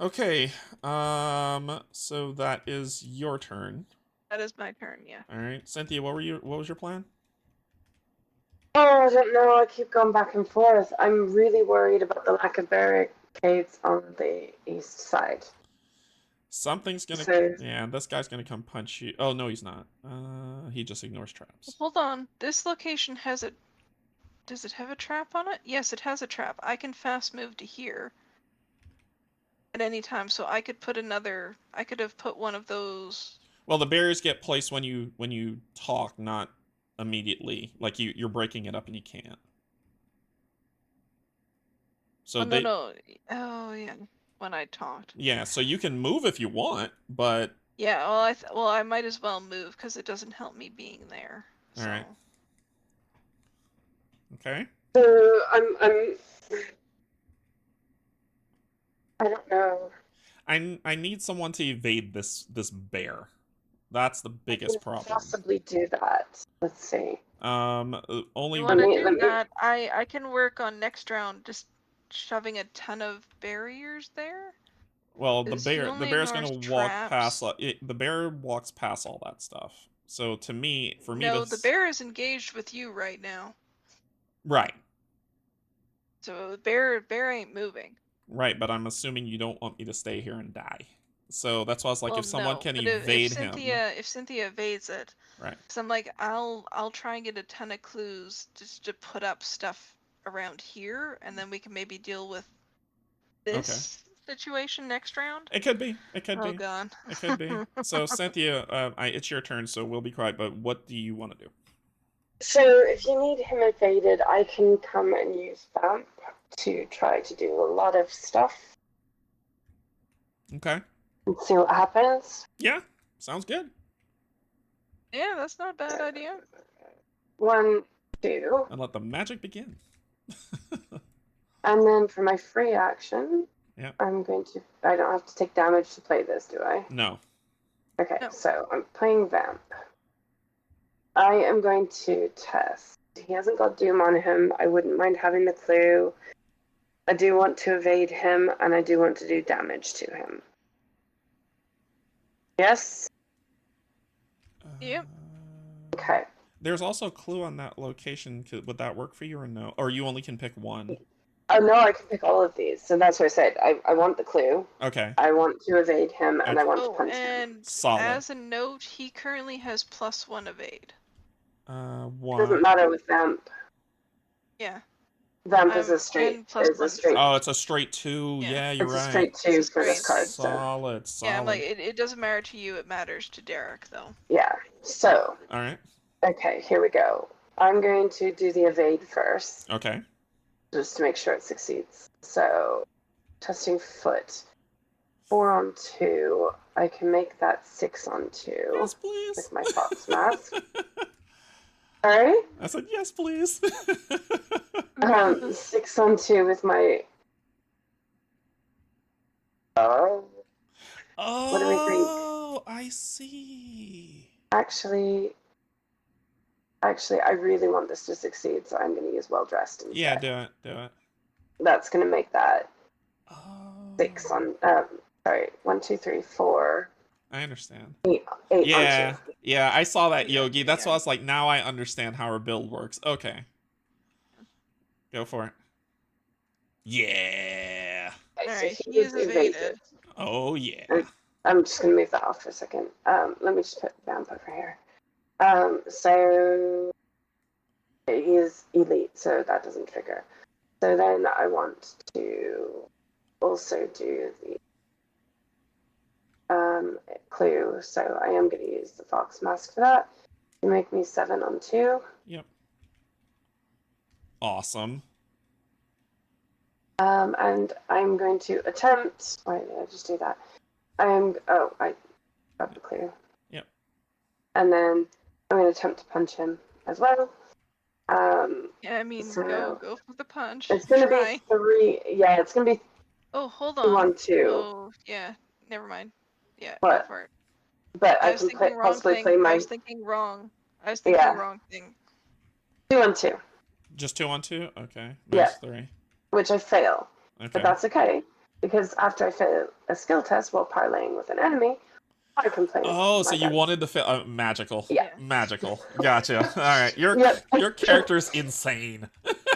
Okay, so that is your turn. That is my turn, yeah. Alright, Cynthia, what was your plan? Oh, I don't know. I keep going back and forth. I'm really worried about the lack of barricades on the east side. Something's gonna... Yeah, this guy's gonna come punch you. Oh, no, he's not. He just ignores traps. Hold on. This location has a... Does it have a trap on it? Yes, it has a trap. I can fast move to here at any time, so I could put another... I could have put one of those... Well, the barriers get placed when you talk, not immediately. Like, you're breaking it up and you can't. So oh, no. Oh, yeah. When I talked. Yeah, so you can move if you want, but... Yeah, well, I might as well move, because it doesn't help me being there. So. Alright. Okay. So, I don't know. I need someone to evade this bear. That's the biggest problem. Possibly do that. Let's see. Only... You want to do that? I can work on next round, just shoving a ton of barriers there. Well, the bear's gonna walk past. The bear walks past all that stuff. So for me, no, the bear is engaged with you right now. Right. So the bear ain't moving. Right, but I'm assuming you don't want me to stay here and die. So that's why I was like, well, if someone can evade if Cynthia evades it, right? So I'm like, I'll try and get a ton of clues just to put up stuff around here, and then we can maybe deal with this situation next round. It could be. Oh god. It could be. So Cynthia, it's your turn. So we'll be quiet. But what do you want to do? So if you need him evaded, I can come and use Vamp to try to do a lot of stuff. Okay. And see what happens. Yeah, sounds good. Yeah, that's not a bad idea. 1, 2. And let the magic begin. And then for my free action, yeah, I'm going to... I don't have to take damage to play this, do I? No. Okay, so I'm playing Vamp. I am going to test. He hasn't got Doom on him. I wouldn't mind having the clue. I do want to evade him, and I do want to do damage to him. Yes? Yep. Okay. There's also a clue on that location. Would that work for you or no? Or you only can pick one? Oh, no, I can pick all of these. So that's what I said. I want the clue. Okay. I want to evade him, and I want to punch him. And solid. As a note, he currently has +1 evade. 1. Doesn't matter with Vamp. Yeah. Vamp is a straight. Oh, it's a straight 2. Yeah, you're right. It's a straight 2 for this card. Solid. Yeah, I'm like, it doesn't matter to you. It matters to Derek, though. Yeah. So. All right. Okay, here we go. I'm going to do the evade first. Okay. Just to make sure it succeeds. So, testing foot. 4 on 2. I can make that 6 on 2. Yes, please. With my fox mask. Sorry? I said yes, please. 6 on 2 with my... Oh. What do we think? Oh, I see. Actually, I really want this to succeed, so I'm going to use well-dressed instead. Yeah, do it. That's going to make that Oh. 6 on... sorry, 1, 2, 3, 4. I understand. 8 Yeah, on 2. yeah, I saw that, Yogi. That's why I was like, now I understand how our build works. Okay. Go for it. Yeah. Okay, Alright, so he is evaded. Oh, yeah. I'm just going to move that off for a second. Let me just put Vamp over here. So he is elite, so that doesn't trigger. So then I want to also do the clue. So I am going to use the fox mask for that. To make me 7 on 2. Yep. Awesome. And I'm going to attempt. Why did I just do that? I got the clue. Yep. And then I'm going to attempt to punch him as well. Yeah, I mean, so go for the punch. It's going to be 3. Yeah, it's going to be Oh, hold 2 on. on 2. Oh, yeah. Never mind. Yeah, What? go for it. But I was can thinking wrong possibly thing. play my I was thinking wrong. I was thinking wrong thing. 2 on 2. Just 2 on 2? Okay. Yeah. 3. Which I fail. Okay. But that's okay. Because after I fail a skill test while parlaying with an enemy, I can play. Oh, so you guns. wanted to fail. Magical. Yeah. Magical. Gotcha. All right. Your character's insane.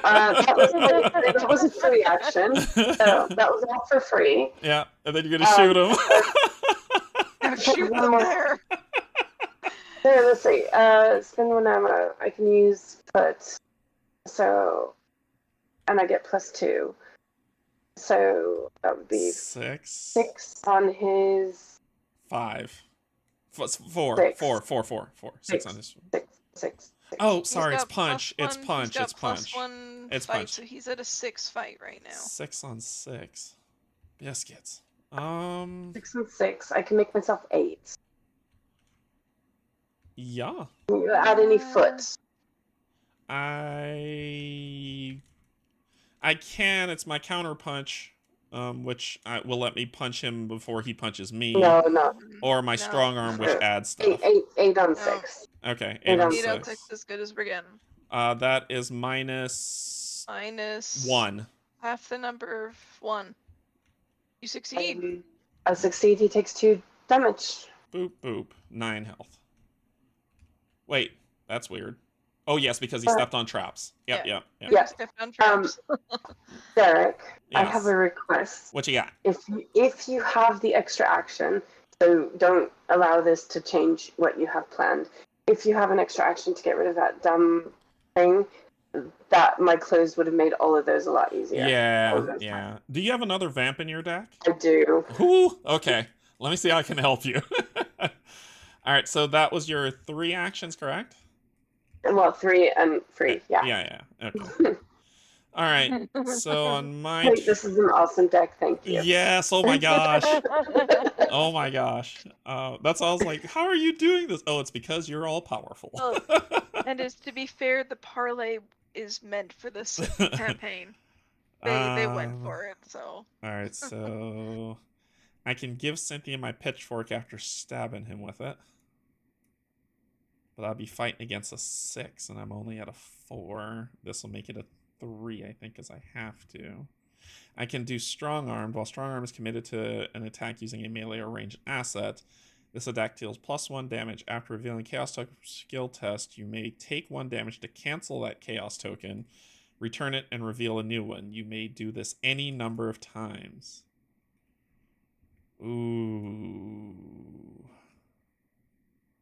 That was a free action. So that was all for free. Yeah, and then you're gonna shoot him. Shoot them there. There, let's see. Spend 1 ammo. I can use foot. So, and I get +2. So that would be 6 on his 5. 4. 6 on his. 6. Oh, sorry, it's punch. +1. It's punch. He's got It's punch. +1 It's fight, punch. so he's at a 6 fight right now. 6 on 6. Biscuits. 6 and 6. I can make myself 8. Yeah. Can you add any foot? I can. It's my counter punch, which will let me punch him before he punches me. No. Or my strong arm, which adds stuff. 8 on 6. Okay, 8 on 6. 8 on 6 is good as we're getting. That is minus 1. Half the number of 1. You succeed. I succeed. He takes 2 damage. Boop boop. 9 health. Wait, that's weird. Oh yes, because he stepped on traps. Yep. Yeah. Stepped on traps. Derek, yes. I have a request. What you got? If you have the extra action, so don't allow this to change what you have planned. If you have an extra action to get rid of that dumb thing, that my clothes would have made all of those a lot easier. Yeah. Do you have another vamp in your deck? I do. Ooh, okay. Let me see how I can help you. All right, so that was your 3 actions, correct? Well, 3 and 3, yeah. Yeah. Okay. All right. So on my this is an awesome deck. Thank you. Yes. Oh my gosh. Oh my gosh. That's all I was like. How are you doing this? Oh, it's because you're all powerful. And to be fair, the parlay is meant for this campaign. They went for it. So. All right. So I can give Cynthia my pitchfork after stabbing him with it. But I'll be fighting against a 6, and I'm only at a 4. This will make it a 3, I think, because I have to. I can do strong armed. While strong arm is committed to an attack using a melee or ranged asset, this attack deals +1 damage. After revealing chaos token skill test, you may take 1 damage to cancel that chaos token, return it, and reveal a new one. You may do this any number of times. Ooh.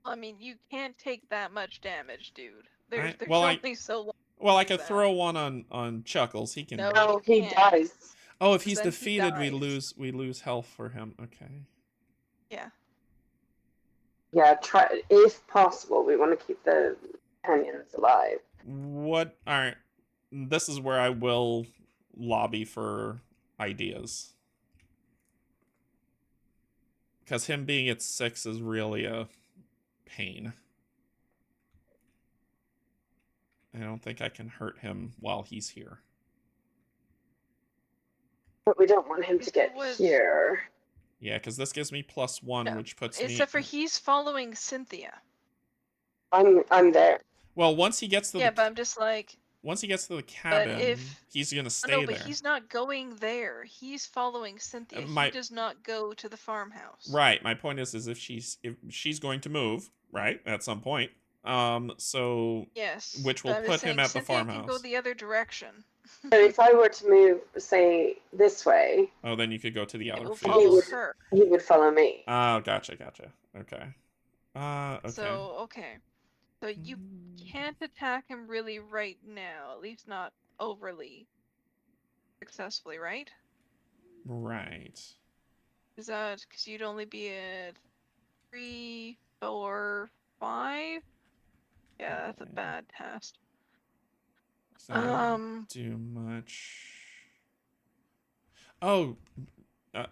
I mean, you can't take that much damage, dude. There's only so long. Well, I could throw one on Chuckles. He can. No, he dies. Oh, if he's defeated, we lose health for him. Okay. Yeah. Yeah, try if possible. We want to keep the companions alive. What? All right. This is where I will lobby for ideas. Because him being at 6 is really a pain. I don't think I can hurt him while he's here. But we don't want him to get here. Yeah, because this gives me +1, No, which puts me... Except for he's following Cynthia. I'm there. Well, once he gets to Yeah, but I'm just like... Once he gets to the cabin, he's going to stay there. No, but he's not going there. He's following Cynthia. He does not go to the farmhouse. Right. My point is if she's going to move, right, at some point. So... Yes. Which will put him at the farmhouse. Cynthia can go the other direction. So if I were to move, say, this way... Oh, then you could go to the other field. He would follow me. Oh, gotcha. Okay. Okay. So you can't attack him really right now, at least not overly successfully, right? Right. Is that because you'd only be at 3, 4, 5? Yeah, that's a bad test. Do much. Oh,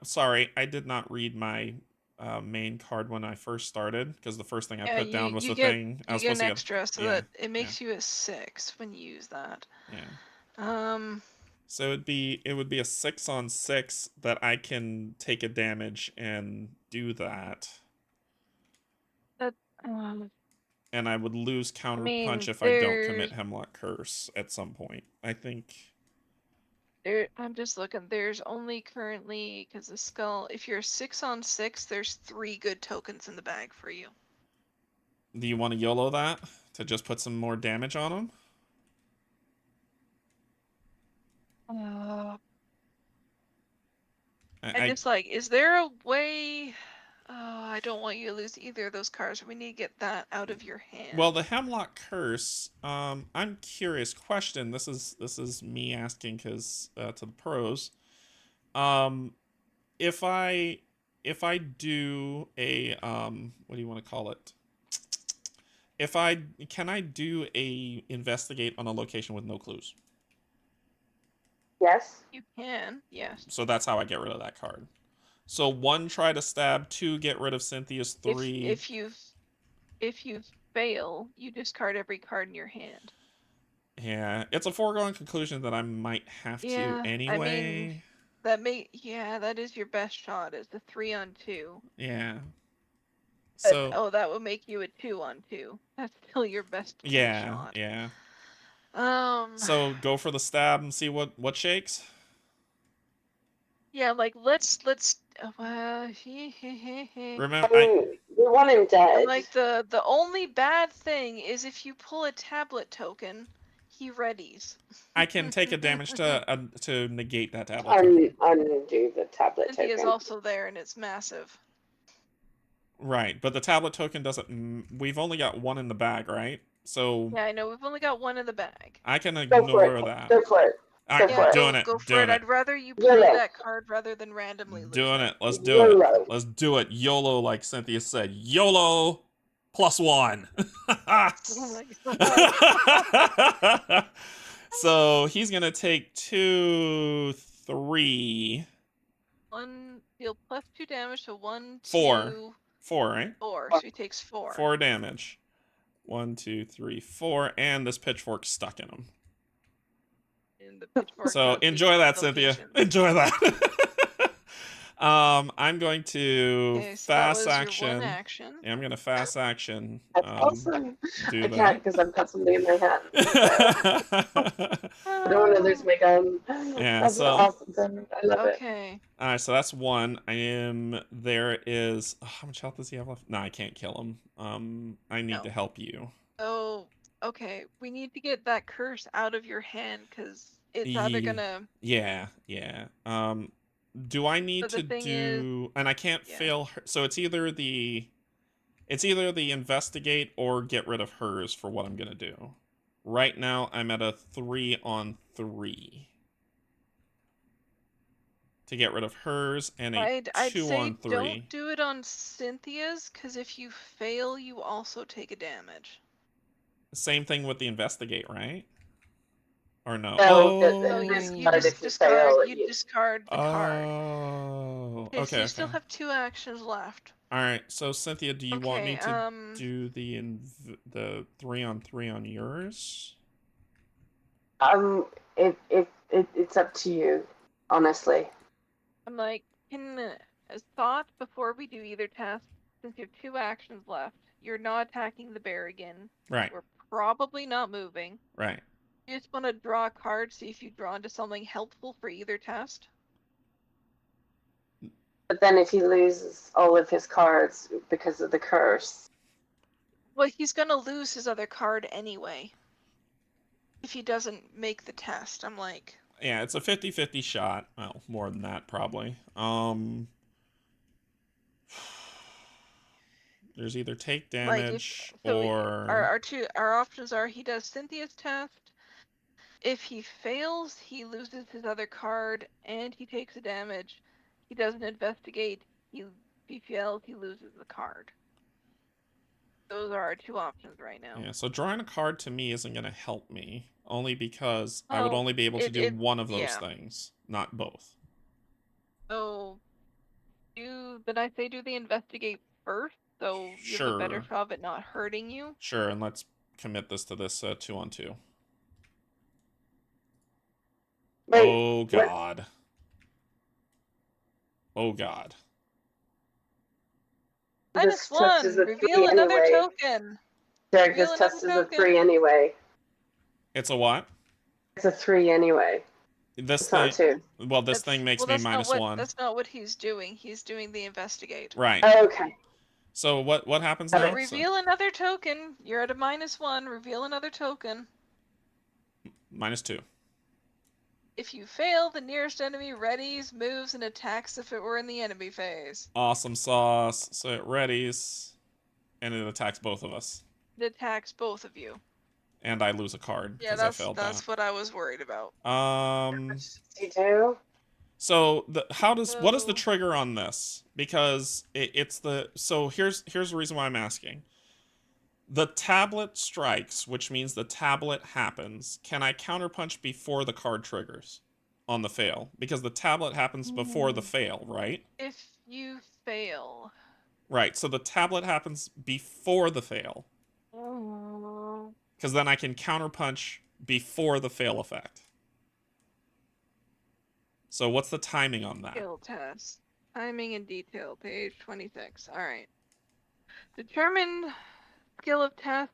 sorry, I did not read my main card when I first started, because the first thing I put down was the thing I was supposed to get. Extra, so that it makes you a 6 when you use that. Yeah. So it would be a 6 on 6 that I can take a damage and do that. And I would lose counter punch if I don't commit Hemlock Curse at some point. I think. I'm just looking. There's only currently, because the skull, if you're 6 on 6, there's 3 good tokens in the bag for you. Do you want to YOLO that to just put some more damage on him? I just like, is there a way? I don't want you to lose either of those cards. We need to get that out of your hand. Well, the Hemlock Curse, I'm curious. Question. This is me asking because to the pros. If I do a what do you want to call it? Can I do a investigate on a location with no clues? Yes. You can. Yes. So that's how I get rid of that card. So 1, try to stab. 2, get rid of Cynthia's. 3. If you fail, you discard every card in your hand. Yeah, it's a foregone conclusion that I might have to anyway. I mean, that is your best shot. Is the 3 on 2. Yeah. So. But, that would make you a 2 on 2. That's still your best shot. Yeah. So go for the stab and see what shakes. Yeah, like let's. Remember, we want him dead. Like the only bad thing is if you pull a tablet token, he readies. I can take a damage to negate that tablet token. Undo the tablet token. Cynthia is also there, and it's massive. Right, but the tablet token doesn't. We've only got 1 in the bag, right? So. Yeah, I know. We've only got 1 in the bag. I can ignore that. Go for it. All right, doing it. Go for it. I'd rather you play that card rather than randomly lose. Doing it. Let's do it. Let's do it. YOLO, like Cynthia said. YOLO +1. Oh my God. So he's gonna take 2, 3. 1 deal +2 damage to 1, 2. 4. 4, right? 4. So he takes 4. 4 damage. 1, 2, 3, 4, and this pitchfork's stuck in him. So enjoy that, Cynthia. Enjoy that. I'm going to fast action. Yeah, I'm going to fast action. That's awesome. I can't because I've got something in my hand. I don't want to lose my gun. Yeah, that's awesome. I love it. Okay. All right, so that's 1. There is. Oh, how much health does he have left? No, I can't kill him. I need to help you. Oh, okay. We need to get that curse out of your hand because it's either gonna. Yeah. Do I need to do? And I can't fail her. So it's either the investigate or get rid of hers for what I'm gonna do. Right now, I'm at a 3 on 3 to get rid of hers and a 2 on 3. Don't do it on Cynthia's because if you fail, you also take a damage. Same thing with the investigate, right? Or no? No, You if you fail, you discard the card. Oh, Okay, so you okay. still have 2 actions left. All right. So Cynthia, do you want me to Okay, do the 3-on-3 on yours? It's up to you, honestly. I'm like, as thought before we do either task, since you have 2 actions left, you're not attacking the bear again. Right. We're probably not moving. Right. You just want to draw a card, see if you draw into something helpful for either test. But then if he loses all of his cards because of the curse... Well, he's going to lose his other card anyway. If he doesn't make the test, I'm like... Yeah, it's a 50-50 shot. Well, more than that, probably. There's either take damage or... Our options are he does Cynthia's test. If he fails, he loses his other card and he takes the damage. He doesn't investigate. If he fails, he loses the card. Those are our 2 options right now. Yeah, so drawing a card to me isn't going to help me. Only because I would only be able to do one of those things, not both. So, then I say do the investigate first, so you have a better shot of it not hurting you. Sure, and let's commit this to this 2-on-2. Wait, oh God. What? Oh God. -1. Reveal another token. Derek, this test is a 3 anyway. It's a what? It's a 3 anyway. This thing. Not 2. Well, this thing makes me -1. That's not what he's doing. He's doing the investigate. Right. Okay. So what happens now? Reveal another token. You're at a -1. Reveal another token. -2. If you fail, the nearest enemy readies, moves, and attacks if it were in the enemy phase. Awesome sauce. So it readies, and it attacks both of us. It attacks both of you. And I lose a card because I failed that. That's what I was worried about. You do? So what is the trigger on this? Because it's the here's the reason why I'm asking. The tablet strikes, which means the tablet happens. Can I counterpunch before the card triggers on the fail? Because the tablet happens before the fail, right? If you fail. Right, so the tablet happens before the fail. Because then I can counterpunch before the fail effect. So what's the timing on that? Skill test. Timing and detail, page 26. All right. Determine skill of test.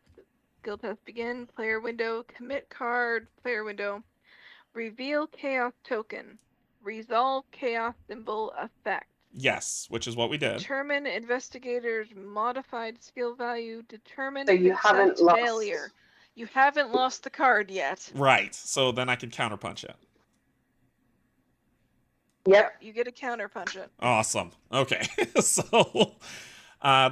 Skill test begin. Player window. Commit card. Player window. Reveal chaos token. Resolve chaos symbol effect. Yes, which is what we did. Determine investigator's modified skill value. Determine so you haven't failure. You haven't lost the card yet. Right. So then I can counterpunch it. Yep. You get a counterpunch it. Awesome. Okay. So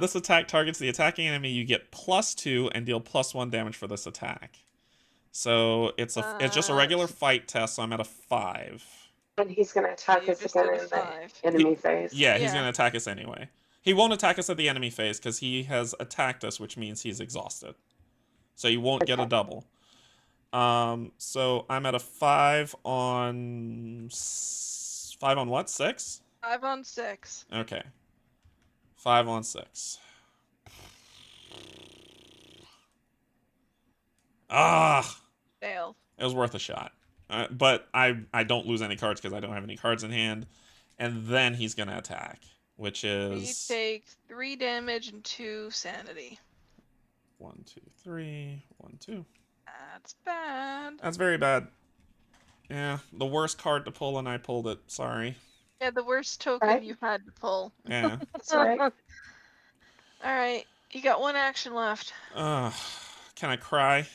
this attack targets the attacking enemy. You get +2 and deal +1 damage for this attack. So it's just a regular fight test, so I'm at a 5. And he's going to attack us again in the enemy phase. Yeah, he's going to attack us anyway. He won't attack us at the enemy phase because he has attacked us, which means he's exhausted. So you won't get a double. So I'm at a 5 on... 5 on what? 6? 5 on 6. Okay. 5 on 6. Failed. It was worth a shot. But I don't lose any cards because I don't have any cards in hand. And then he's going to attack, which is... He takes 3 damage and 2 sanity. 1, 2, 3. 1, 2. That's bad. That's very bad. Yeah, the worst card to pull, and I pulled it. Sorry. Yeah, the worst token you had to pull. Yeah. That's right. Alright, you got 1 action left. Can I cry?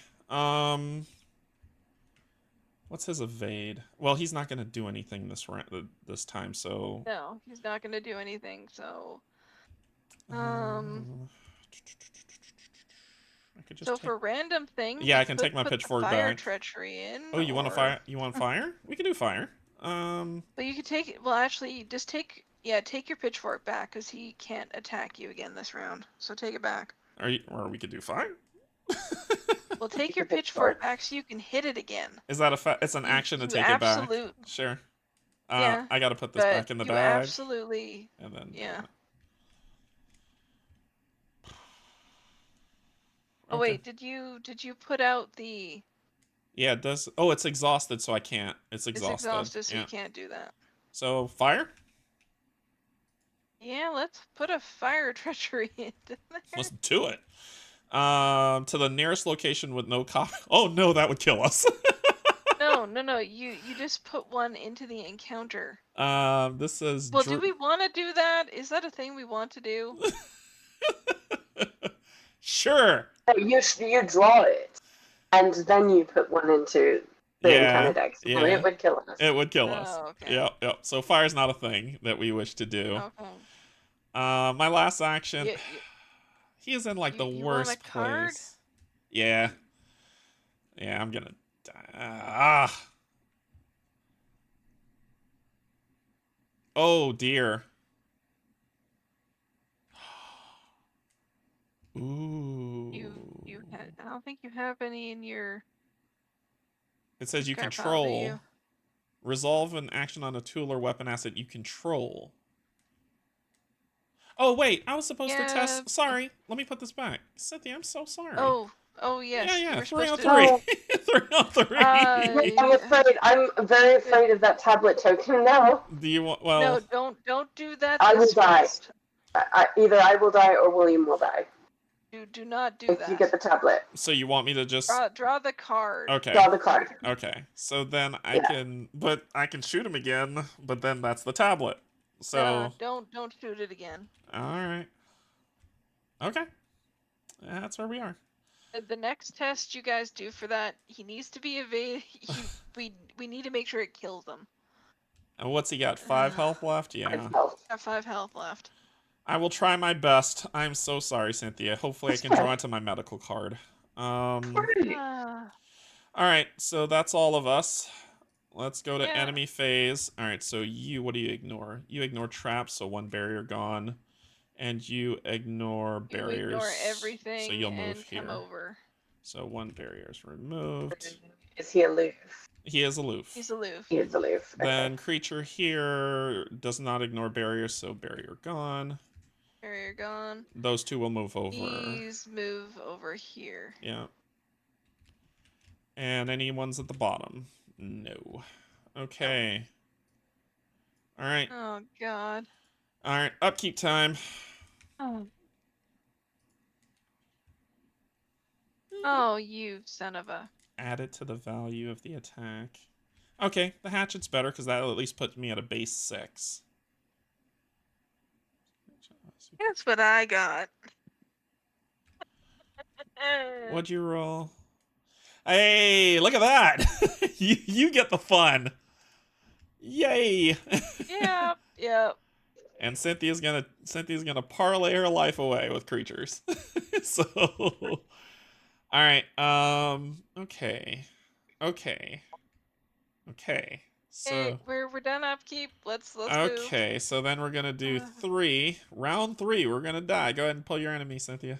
What's his evade? Well, he's not going to do anything this time, so... No, he's not going to do anything, so... I could just so for random things... Yeah, I can take my pitchfork fire back. treachery in. Oh, you want to fire? You want fire? We can do fire. But you could take... Well, actually, just take... Yeah, take your pitchfork back, because he can't attack you again this round. So take it back. Or we could do fire? Well, take your pitchfork back so you can hit it again. Is that it's an action to take it back? Sure. Yeah. I gotta put this back in the bag. Absolutely. And then yeah. Okay. Oh wait, did you put out the? Yeah, it does. Oh, it's exhausted, so I can't. It's exhausted. It's exhausted, so you can't do that. So fire. Yeah, let's put a fire treachery into there. Let's do it. To the nearest location with no cop. Oh no, that would kill us. No. You just put one into the encounter. This is. Well, do we want to do that? Is that a thing we want to do? Sure. You draw it, and then you put one into the encounter deck. So it would kill us. It would kill us. Okay. Yep. So fire's not a thing that we wish to do. Okay. My last action. He is in like the worst place. Yeah. Yeah, I'm gonna die. Oh dear. Ooh. I don't think you have any in your. It says you control. Resolve an action on a tool or weapon asset you control. Oh wait, I was supposed to test. Sorry, let me put this back. Cynthia, I'm so sorry. Oh yes. Yeah. 3 on 3. 3 on 3. I'm very afraid of that tablet token now. Do you want? Well, no, don't do that. I will die. Either I will die or William will die. Do not do that. If you get the tablet. So you want me to just draw the card? Okay. Draw the card. Okay. So then I can, but I can shoot him again. But then that's the tablet. So don't shoot it again. All right. Okay. That's where we are. The next test you guys do for that, he needs to be evaded. We need to make sure it kills him. And what's he got? 5 health left? Yeah. Got 5 health left. I will try my best. I'm so sorry, Cynthia. Hopefully I can draw into my medical card. All right, so that's all of us. Let's go to enemy phase. All right, so what do you ignore? You ignore traps, so 1 barrier gone. And you ignore barriers. You ignore everything, so you'll move and come over. So 1 barrier is removed. Is he aloof? He is aloof. He's aloof. He is aloof. Then creature here does not ignore barriers, so barrier gone. Barrier gone. Those 2 will move over. These move over here. Yeah. And any ones at the bottom? No. Okay. All right. Oh, God. All right. Upkeep time. Oh, you son of a... Add it to the value of the attack. Okay, the hatchet's better because that'll at least put me at a base 6. That's what I got. What'd you roll? Hey, look at that! you get the fun. Yay! Yep. And Cynthia's gonna parlay her life away with creatures. So, all right. Okay. So we're done upkeep. Let's okay. So then we're gonna do 3. Round 3. We're gonna die. Go ahead and pull your enemy, Cynthia.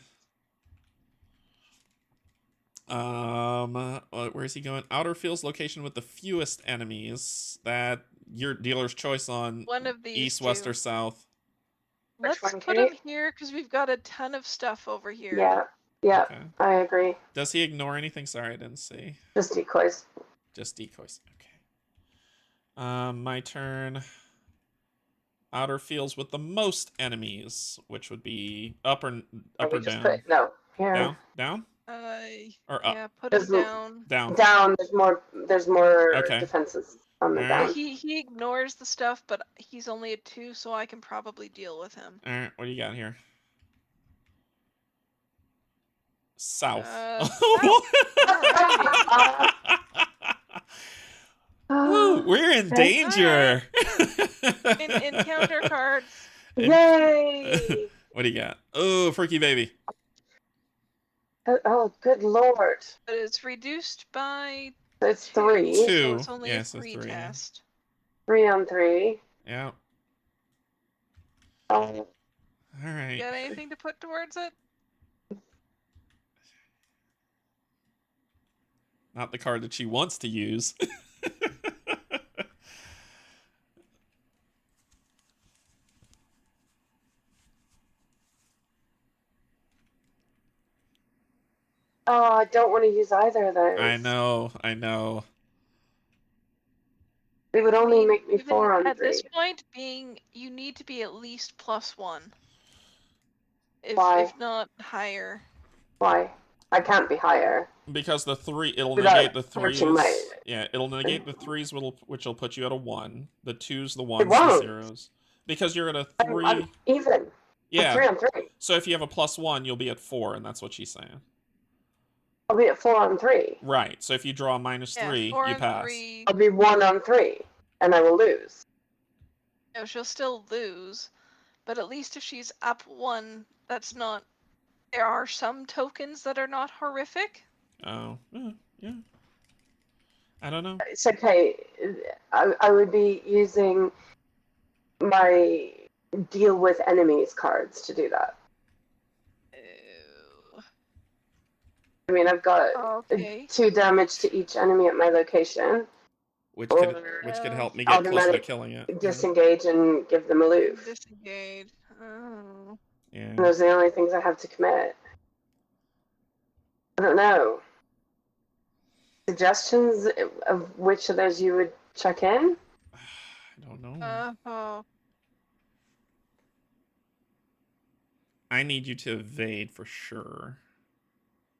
Where's he going? Outer fields location with the fewest enemies. That your dealer's choice on one of these east, west, or south. Let's put him here because we've got a ton of stuff over here. Yeah, okay. I agree. Does he ignore anything? Sorry, I didn't see. Just decoys. Just decoys. Okay. My turn. Outer fields with the most enemies, which would be up or down. Here. Down. Or up. Yeah, put him down. Down. There's more defenses on the down. He ignores the stuff, but he's only at 2, so I can probably deal with him. All right, what do you got here? South. Woo, we're in danger. Encounter cards. Yay! What do you got? Oh, freaky baby. Oh, good lord. But it's reduced by... It's 3. 2. So it's only a 3 test. 3 on 3. Yeah. All right. Got anything to put towards it? Not the card that she wants to use. Oh, I don't want to use either of those. I know. They would only make me Even 4 on at 3. this point, you need to be at least +1. Why? If not higher. Why? I can't be higher. Because the 3, it'll Without negate the 3s. my... Yeah, it'll negate the 3s, which will put you at a 1. The 2s, the 1s, It the won't. 0s. Because you're at a 3. I'm even. Yeah. I'm 3 on 3. So if you have a +1, you'll be at 4, and that's what she's saying. I'll be at 4 on 3. Right. So if you draw a -3, you pass. 3. I'll be 1 on 3, and I will lose. No, she'll still lose, but at least if she's up 1, that's not. There are some tokens that are not horrific. Oh, yeah. I don't know. It's okay. I would be using my deal with enemies cards to do that. I mean, I've got 2 damage to each enemy at my location. Which could help me get closer to killing it. Disengage and give them aloof. Disengage. Oh. Yeah. And those are the only things I have to commit. I don't know. Suggestions of which of those you would check in? I don't know. Oh. I need you to evade for sure.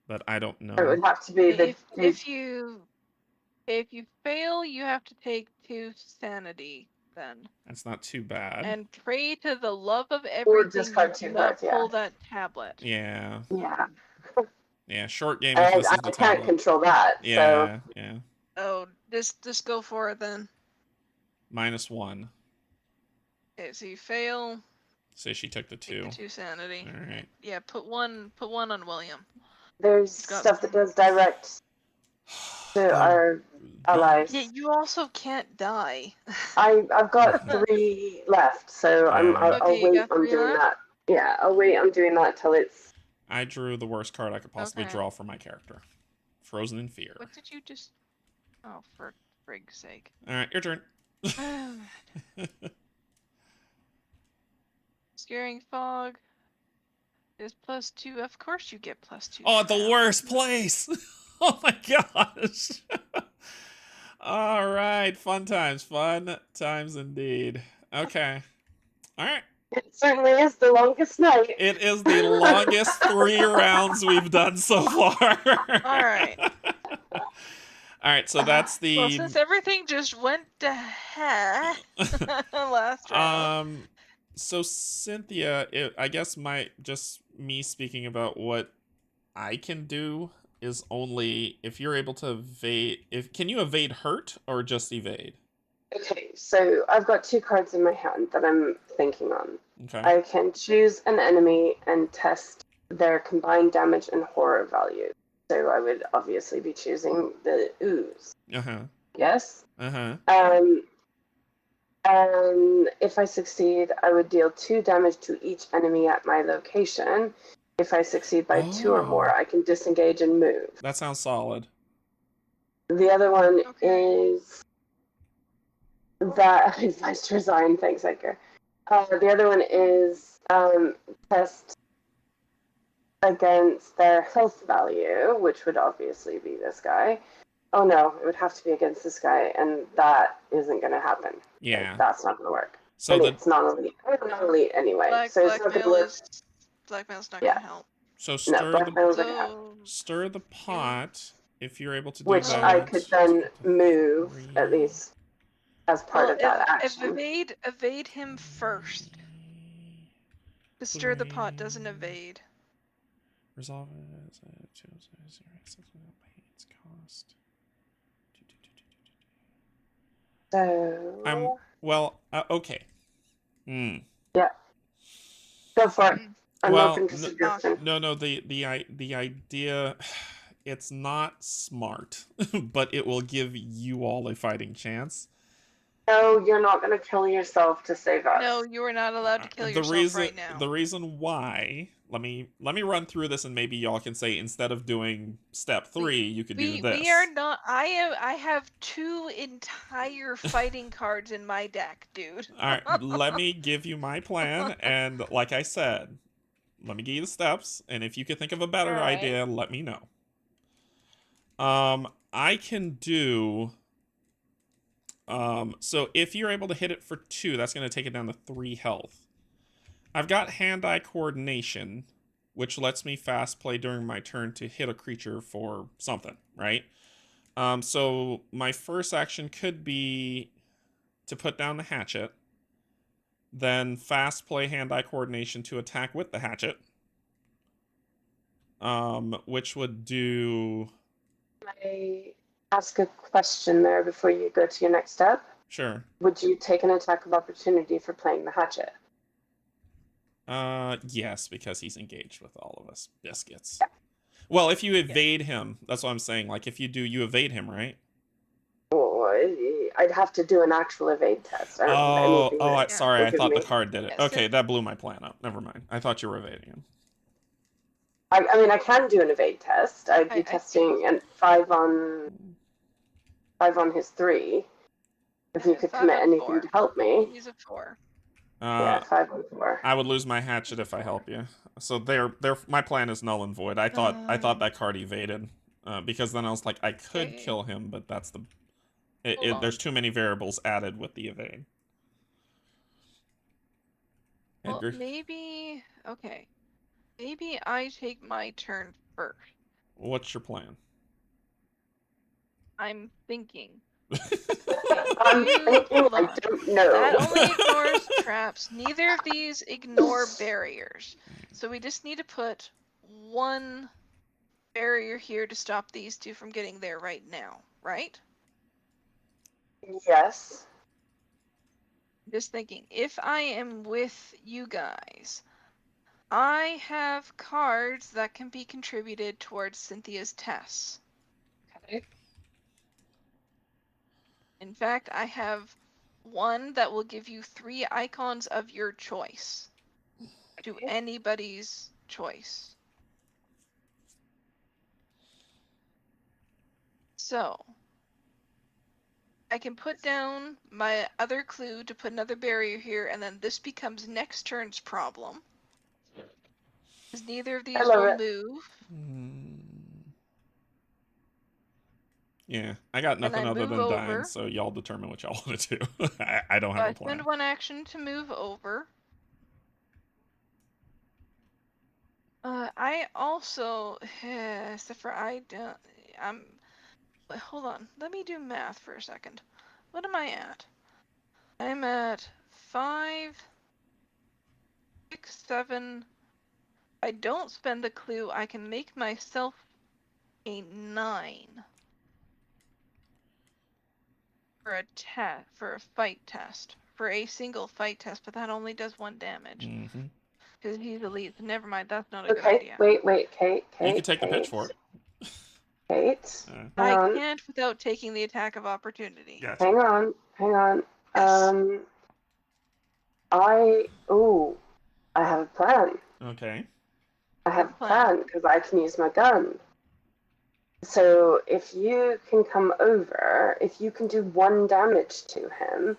But I don't know. It would have to be if you fail, you have to take 2 sanity then. That's not too bad. And pray to the love of everything. Or discard 2 cards, pull that tablet. Yeah. Yeah. Yeah, short game. I can't control that. Yeah, so. Yeah. Oh, just go for it then. -1. Okay, so you fail. Say she took the 2. Take the 2 sanity. All right. Yeah, put one on William. There's stuff that does direct to our allies. Yeah, you also can't die. I've got 3 left, so I'll wait on doing that. Yeah, I'll wait on doing that till it's... I drew the worst card I could possibly draw for my character. Frozen in Fear. What did you just... Oh, for frig's sake. Alright, your turn. Scaring Fog is +2. Of course you get +2. Oh, the worst place! Oh my gosh! Alright, fun times indeed. Okay. Alright. It certainly is the longest night. It is the longest 3 rounds we've done so far. Alright. Alright, so that's the... Well, since everything just went to heck last round. So Cynthia, I guess me speaking about what I can do is only if you're able to evade... Can you evade hurt or just evade? Okay, so I've got 2 cards in my hand that I'm thinking on. Okay. I can choose an enemy and test their combined damage and horror value. So I would obviously be choosing the ooze. Uh-huh. Yes? Uh-huh. And if I succeed, I would deal 2 damage to each enemy at my location. If I succeed by 2 or more, I can disengage and move. That sounds solid. The other one is... That advice to resign. Thanks, Edgar. The other one is test against their health value, which would obviously be this guy. Oh no, it would have to be against this guy, and that isn't going to happen. Yeah. Like, that's not going to work. So it's not elite. It's not elite anyway. So it's not going to work. Blackmail's not going to help. So stir the pot if you're able to do which that. Which I could then move at least as part of that action. Evade him first. To stir the pot doesn't evade. Resolve it as cost. So okay. Yeah. Go for it. I'm open to suggestion. No. The idea, it's not smart, but it will give you all a fighting chance. No, you're not going to kill yourself to save us. No, you are not allowed to kill yourself right now. The reason why, let me run through this, and maybe y'all can say instead of doing step 3, you could do this. We are not. I have 2 entire fighting cards in my deck, dude. All right, let me give you my plan, and like I said, let me give you the steps, and if you can think of a better idea, let me know. I can do. So if you're able to hit it for 2, that's going to take it down to 3 health. I've got hand-eye coordination, which lets me fast play during my turn to hit a creature for something, right? So my first action could be to put down the hatchet, then fast play hand-eye coordination to attack with the hatchet, which would do... Can I ask a question there before you go to your next step? Sure. Would you take an attack of opportunity for playing the hatchet? Yes, because he's engaged with all of us biscuits. Yeah. Well, if you evade him, that's what I'm saying. Like, if you do, you evade him, right? Oh, I'd have to do an actual evade test. Sorry, I thought the card did it. Okay, that blew my plan up. Never mind. I thought you were evading him. I mean, I can do an evade test. I'd be testing and 5 on his 3. If you could commit anything to help me. He's a 4. Yeah, 5 on 4. I would lose my hatchet if I help you. So my plan is null and void. I thought that card evaded, because then I was like, I could kill him, but that's there's too many variables added with the evade. Well, maybe I take my turn first. What's your plan? I'm thinking. I'm thinking, I don't know. That only ignores traps. Neither of these ignore barriers. So we just need to put 1 barrier here to stop these 2 from getting there right now, right? Yes. Just thinking, if I am with you guys, I have cards that can be contributed towards Cynthia's tests. Okay. In fact, I have 1 that will give you 3 icons of your choice. To anybody's choice. So, I can put down my other clue to put another barrier here, and then this becomes next turn's problem. Because neither of these will move. Yeah, I got nothing other than dying, so y'all determine what y'all want to do. I don't have a plan. I spend 1 action to move over. I also, except for hold on, let me do math for a second. What am I at? I'm at 5, 6, 7. I don't spend the clue, I can make myself a 9. For a fight test. For a single fight test, but that only does 1 damage. Because he's elite. Never mind, that's not a good idea. Wait, Kate. You can take the pitchfork. Kate. I can't without taking the attack of opportunity. Gotcha. Hang on. Yes. I have a plan. Okay. I have a plan because I can use my gun. So if you can come over, if you can do 1 damage to him,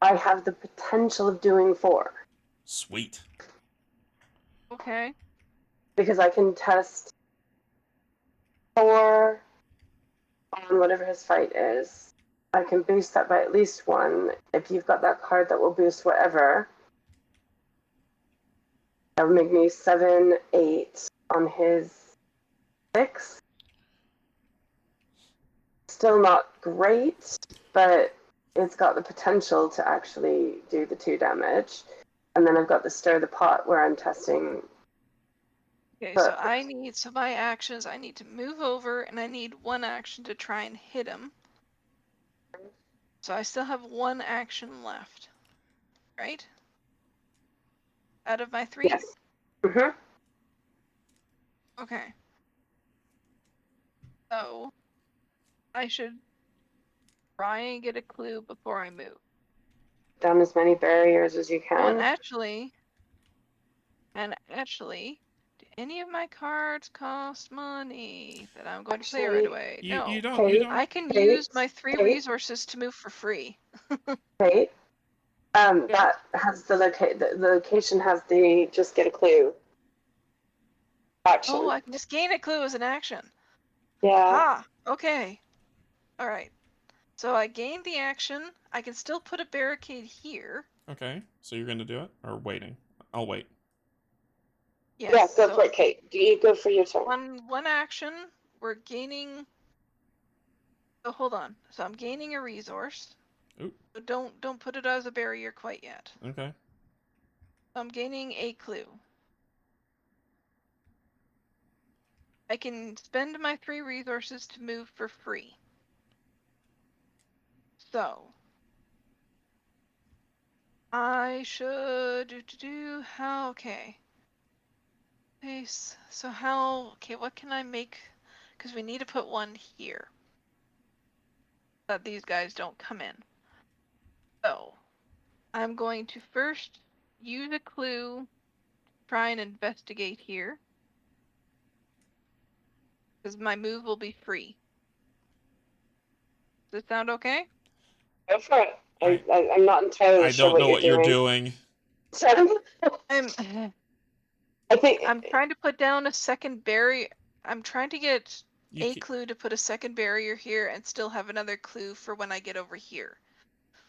I have the potential of doing 4. Sweet. Okay. Because I can test 4 on whatever his fight is. I can boost that by at least 1. If you've got that card that will boost whatever, that would make me 7, 8 on his 6. Still not great, but it's got the potential to actually do the 2 damage. And then I've got the stir the pot where I'm testing. Okay, so my actions, I need to move over and I need 1 action to try and hit him. So I still have 1 action left. Right? Out of my 3? Yes. Mm-hmm. Okay. So I should try and get a clue before I move. down as many barriers as you can. Well, actually, do any of my cards cost money that I'm going to play right away? No. You don't. I can use my 3 resources to move for free. Right. That has the location has the just get a clue action. Oh, I can just gain a clue as an action. Yeah. Ah, okay. All right. So I gained the action. I can still put a barricade here. Okay. So you're gonna do it or waiting? I'll wait. Yes, yeah, go for it, Kate. You go for your turn. One action. We're gaining. Oh, hold on. So I'm gaining a resource. Ooh. So don't put it as a barrier quite yet. Okay. I'm gaining a clue. I can spend my 3 resources to move for free. So I should do how okay. So how what can I make? Because we need to put one here. That these guys don't come in. So I'm going to first use a clue, try and investigate here. Because my move will be free. Does it sound okay? Go for it. I'm not entirely sure I don't know what you're doing. I think I'm trying to put down a second barrier. I'm trying to get a clue to put a second barrier here and still have another clue for when I get over here.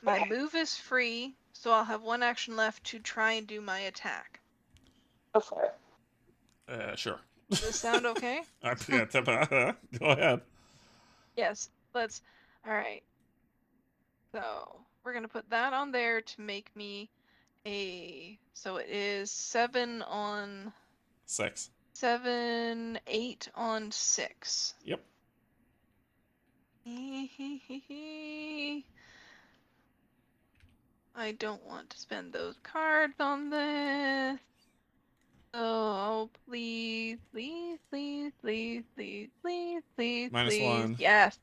My move is free, so I'll have 1 action left to try and do my attack. Go for it. Sure. Does this sound okay? Go ahead. Yes, let's. All right. So we're gonna put that on there to make me a. So it is 7 on 6. 7, 8 on 6. Yep. I don't want to spend those cards on this. Oh, please, please, please, please, please, please, please, Minus 1. Yes.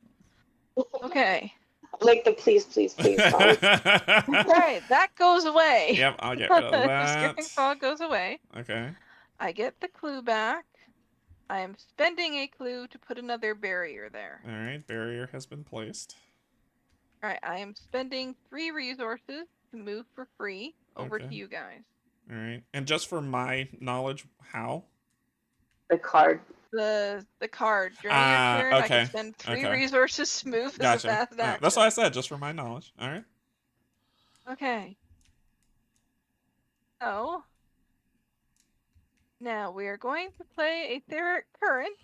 Okay. I like the please, please, please song. Alright, that goes away. Yep, I'll get rid of that. Skipping fog goes away. Okay. I get the clue back. I am spending a clue to put another barrier there. Alright, barrier has been placed. Alright, I am spending 3 resources to move for free over to you guys. Alright, and just for my knowledge, how? The card. The card. During your turn, okay. I can spend 3 resources to move as a fast action. That's what I said, just for my knowledge. Alright. Okay. So, now we are going to play a Theric Current.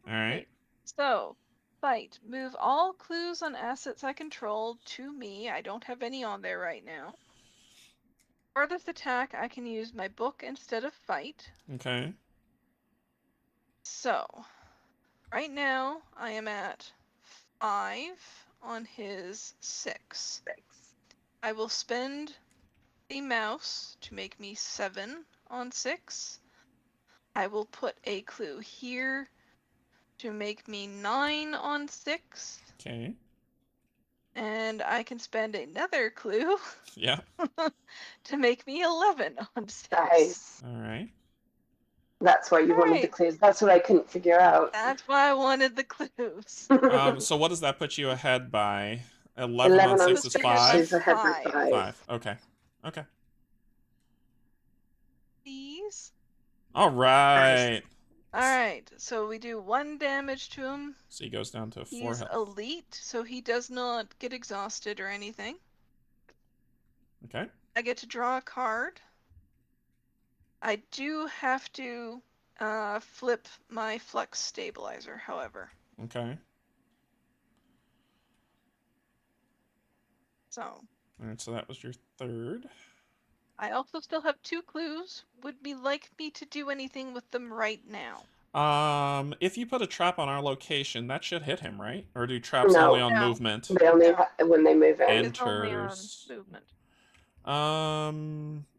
Alright. So, fight. Move all clues on assets I control to me. I don't have any on there right now. For this attack, I can use my book instead of fight. Okay. So, right now, I am at 5 on his 6. I will spend a mouse to make me 7 on 6. I will put a clue here to make me 9 on 6. Okay. And I can spend another clue. Yeah. to make me 11 on 6. Nice. Alright. That's why you wanted the clues. That's what I couldn't figure out. That's why I wanted the clues. So what does that put you ahead by? 11 on 6 is 5? She's ahead by 5. Okay. Okay. Please. Alright. Alright, so we do 1 damage to him. So he goes down to 4 He's health. elite, so he does not get exhausted or anything. Okay. I get to draw a card. I do have to flip my flux stabilizer, however. Okay. So. Alright, so that was your 3rd. I also still have 2 clues. Would be like me to do anything with them right now? If you put a trap on our location, that should hit him, right? Or do traps only on movement? They only when they move in. Enters.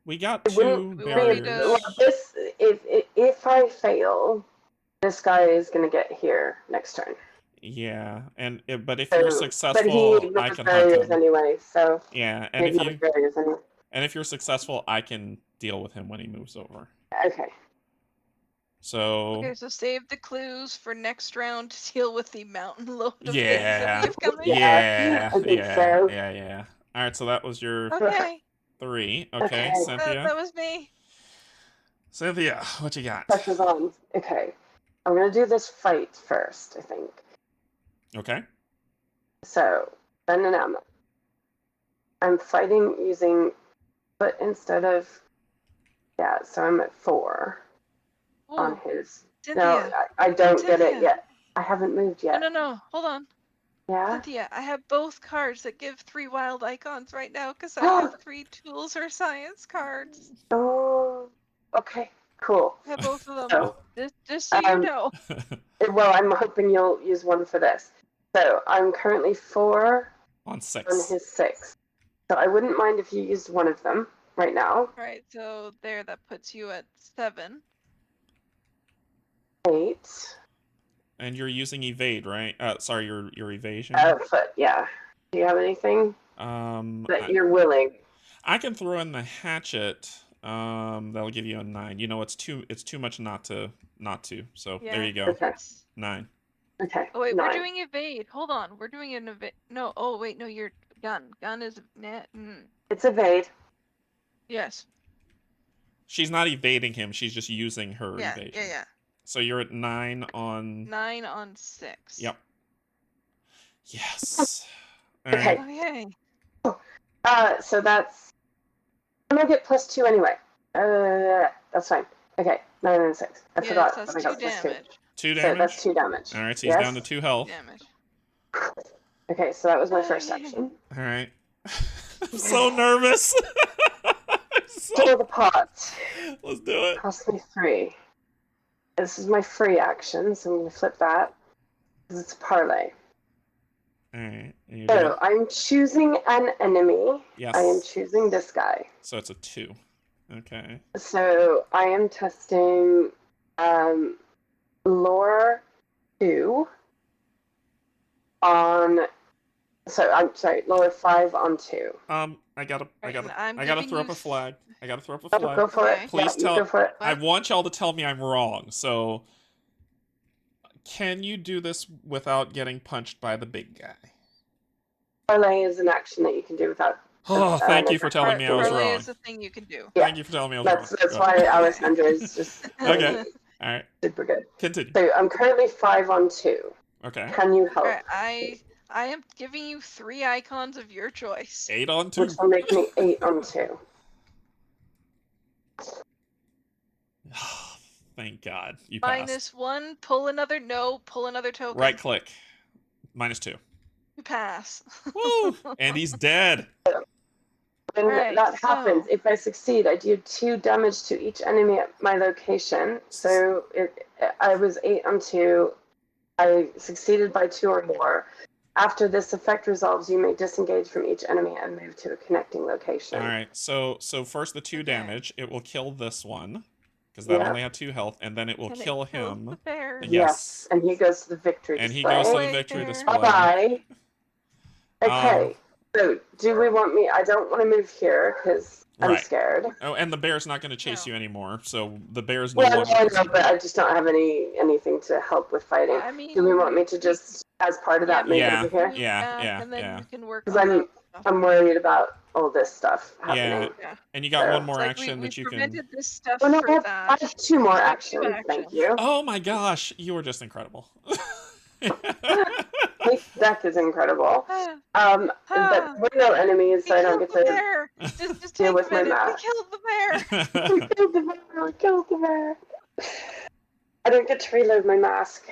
We got It 2 barriers. Well, if I fail, this guy is gonna get here next turn. Yeah, but if So, you're but he successful, I ignores can hunt barriers him. anyway, so Yeah, he ignores barriers anyway. and if you're successful, I can deal with him when he moves over. Okay. So Okay, so save the clues for next round to deal with the mountain load of things yeah, that we have coming. yeah, I think yeah, so. yeah, yeah. All right, so that was your Okay, 3. Okay, Okay. Cynthia. that was me. Cynthia, what you got? Pressure's on. Okay. I'm gonna do this fight first, I think. Okay. So, Ben and Emma. I'm fighting using, but instead of, yeah, so I'm at 4 on Ooh, his. Cynthia. No, I don't get it Cynthia. yet. I haven't moved yet. No. Hold on. Yeah? Cynthia, I have both cards that give 3 wild icons right now because I have 3 tools or science cards. Oh, okay, cool. I have both of them. So, just so you know. well, I'm hoping you'll use one for this. So I'm currently 4 on 6. on his 6. So I wouldn't mind if you used one of them right now. All right, so that puts you at 7. 8. And you're using evade, right? Sorry, your evasion. But yeah. Do you have anything that you're willing? I can throw in the hatchet. That'll give you a 9. You know, it's too much not to. So Yeah. there you go. Okay. 9. Okay. Oh wait, 9. we're doing evade. Hold on, we're doing an evade. No. Oh wait, no, your gun. Gun is It's evade. Yes. She's not evading him. She's just using her evasion. Yeah. So you're at 9 on. 9 on 6. Yep. Yes. All Okay. right. Okay. So that's. I'm gonna get +2 anyway. That's fine. Okay. 9 and 6. I forgot. That's I got 2 damage. 2 damage. So that's 2 damage. All right. So he's down to 2 health. Damage. Okay. So that was my first action. All right. I'm so nervous. Stir the pot. Let's do it. Cost me 3. This is my free action, so I'm going to flip that because it's a parlay. All right. So I'm choosing an enemy. Yes. I am choosing this guy. So it's a 2. Okay. So I am testing lore 2 on. So I'm sorry, lore 5 on 2. I gotta throw up a flag. Go for it. Please go for it. I want y'all to tell me I'm wrong. So, can you do this without getting punched by the big guy? Parlay is an action that you can do without. Oh, thank you for telling me I was parlay wrong. is a thing you can do. Yeah. Thank you for telling me I was wrong. That's why Alessandra is just Okay. All right. super good. Continue. So I'm currently 5 on 2. Okay. Can you help? Right, I am giving you 3 icons of your choice. 8 on 2. Which will make me 8 on 2. Thank God you passed. -1. Pull another. No. Pull another token. Right click. -2. You pass. Woo! And he's dead. When Right, that happens, if I succeed, I do 2 damage to each enemy at my location. So I was 8 on 2. I succeeded by 2 or more. After this effect resolves, you may disengage from each enemy and move to a connecting location. All right. So first the 2 damage. It will kill this one because that only had 2 health, and then it will kill him. The bear. Yes, and he goes to the victory And display. he goes to the victory display. Bye. Okay. So do we want me? I don't want to move here because I'm scared. Oh, and the bear's not going to chase you anymore. So the bear's no Well, longer. I know, but I just don't have anything to help with fighting. I mean, do we want me to just, as part of that, move over here? And then you can work. Because I'm worried about all this stuff happening. Yeah. And you got one more action that you can. Prevented this stuff Oh no, for I have 2 more actions. Thank you. Oh my gosh, you were just incredible. This deck is incredible. But we're no enemies, so I don't get to just deal take with a my minute. mask. We killed the bear. We killed the bear. I don't get to reload my mask.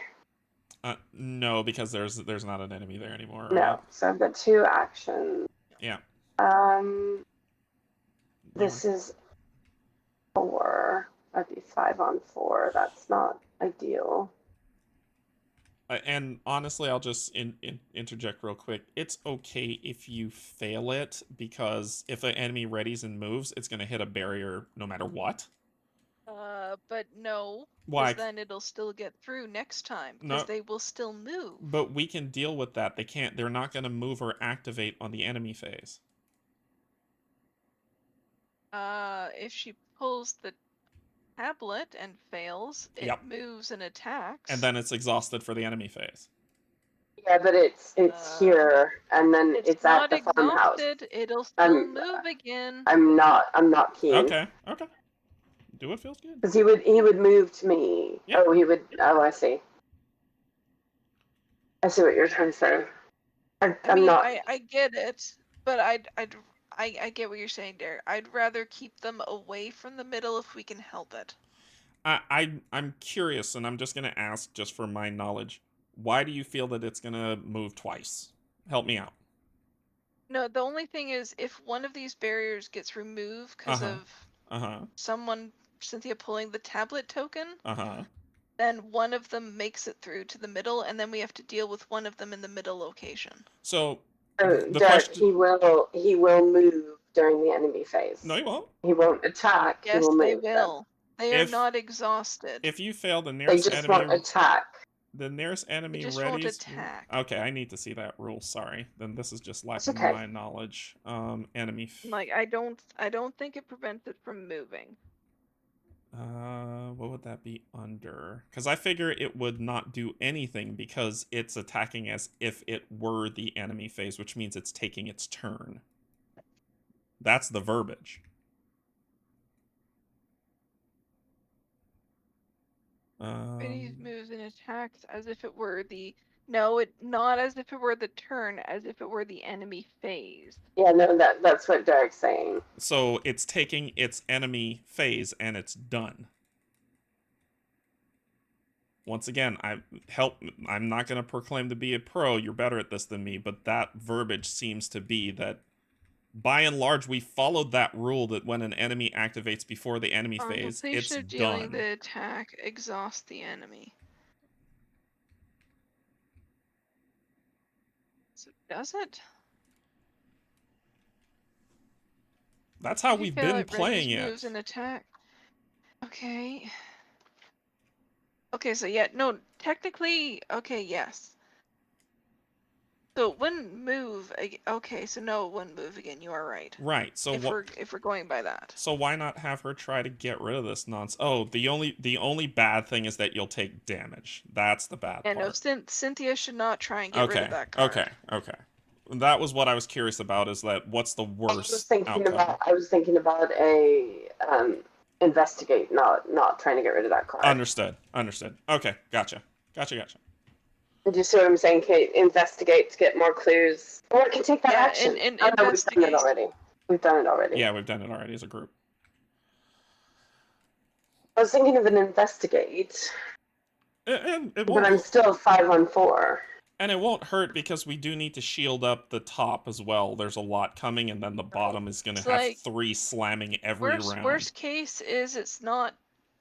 No, because there's not an enemy there anymore. No, so I've got 2 actions. Yeah. This is 4. That'd be 5 on 4. That's not ideal. And honestly, I'll just interject real quick. It's okay if you fail it, because if an enemy readies and moves, it's going to hit a barrier no matter what. But no. Why? Because then it'll still get through next time. No. Because they will still move. But we can deal with that. They can't. They're not going to move or activate on the enemy phase. If she pulls the tablet and fails, it moves and attacks. And then it's exhausted for the enemy phase. Yeah, but it's here, and then it's at the farmhouse. It'll still move again. I'm not keen. Okay. Do what feels good. Because he would move to me. Yep. Oh, I see. I see what you're trying to say. I get it, but I get what you're saying, Derek. I'd rather keep them away from the middle if we can help it. I'm curious, and I'm just gonna ask, just for my knowledge, why do you feel that it's gonna move twice? Help me out. No, the only thing is, if one of these barriers gets removed because of someone, Cynthia, pulling the tablet token, then one of them makes it through to the middle, and then we have to deal with one of them in the middle location. So he will move during the enemy phase. No, he won't. He won't attack. Yes, they will. Them. They are not exhausted. If you fail the nearest enemy, won't attack. The nearest enemy won't attack. Okay, I need to see that rule. Sorry, then this is just lacking my knowledge. Enemy. I don't think it prevents it from moving. What would that be under? Because I figure it would not do anything because it's attacking as if it were the enemy phase, which means it's taking its turn. That's the verbiage. It moves and attacks as if it were the not as if it were the turn, as if it were the enemy phase. Yeah, no, that's what Derek's saying. So it's taking its enemy phase and it's done. Once again, I'm not going to proclaim to be a pro. You're better at this than me, but that verbiage seems to be that, by and large, we followed that rule that when an enemy activates before the enemy phase, it's done. Dealing the attack, exhaust the enemy. So does it? That's how we've been playing it. Moves and attack. Okay. Okay, so yeah, no, technically, okay, yes. So it wouldn't move. Okay, so no, it wouldn't move again. You are right. Right. So if we're going by that. So why not have her try to get rid of this nonsense? Oh, the only bad thing is that you'll take damage. That's the bad part. No, Cynthia should not try and get rid of that card. Okay. That was what I was curious about. Is that what's the worst outcome? I was thinking about a investigate, not trying to get rid of that card. Understood. Okay, gotcha. Did you see what I'm saying, Kate? Investigate to get more clues. Or I can take that action. We've done it already. Yeah, we've done it already as a group. I was thinking of an investigate. But I'm still 5 on 4. And it won't hurt because we do need to shield up the top as well. There's a lot coming, and then the bottom is going to have 3 slamming every round. Worst case is it's not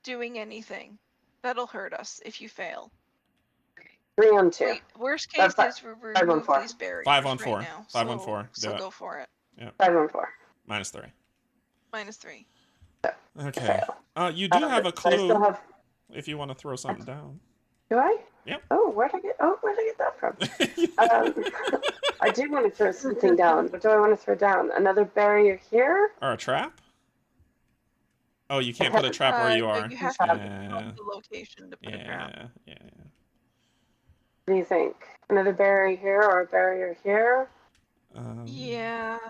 doing anything. That'll hurt us if you fail. 3 on 2. Wait, worst case is we remove these barriers 5 on 4. Right now. 5 on 4. So go for it. Yeah. 5 on 4. -3. -3. Okay. You do have a clue if you want to throw something down. Do I? Yep. Oh, where'd I get that from? I do want to throw something down. What do I want to throw down? Another barrier here? Or a trap? Oh, you can't put a trap where you are. You have to have the location to put a trap. Yeah. What do you think? Another barrier here or a barrier here? Yeah,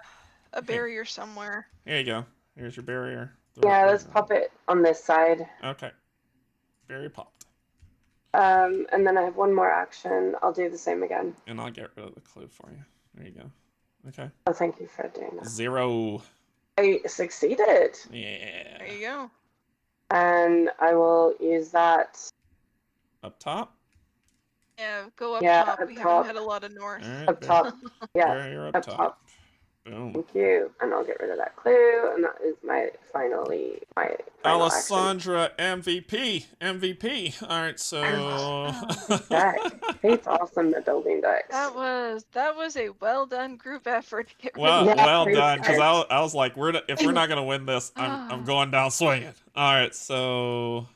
a barrier somewhere. Here you go. Here's your barrier. Let's pop it on this side. Okay. Barrier popped. And then I have one more action. I'll do the same again. And I'll get rid of the clue for you. There you go. Okay. Oh, thank you for doing that. 0. I succeeded. Yeah. There you go. And I will use that. Up top? Yeah, go up top. We haven't had a lot of north. Right, up top. Yeah. Barrier up top. Boom. Thank you. And I'll get rid of that clue, and that is my final action. Alessandra MVP. MVP. All right, so Big deck. Kate's awesome at building decks. That was a well done group effort to get rid well, of well Kate's done. Because cards. I was like, if we're not gonna win this, I'm going down swinging. All right, so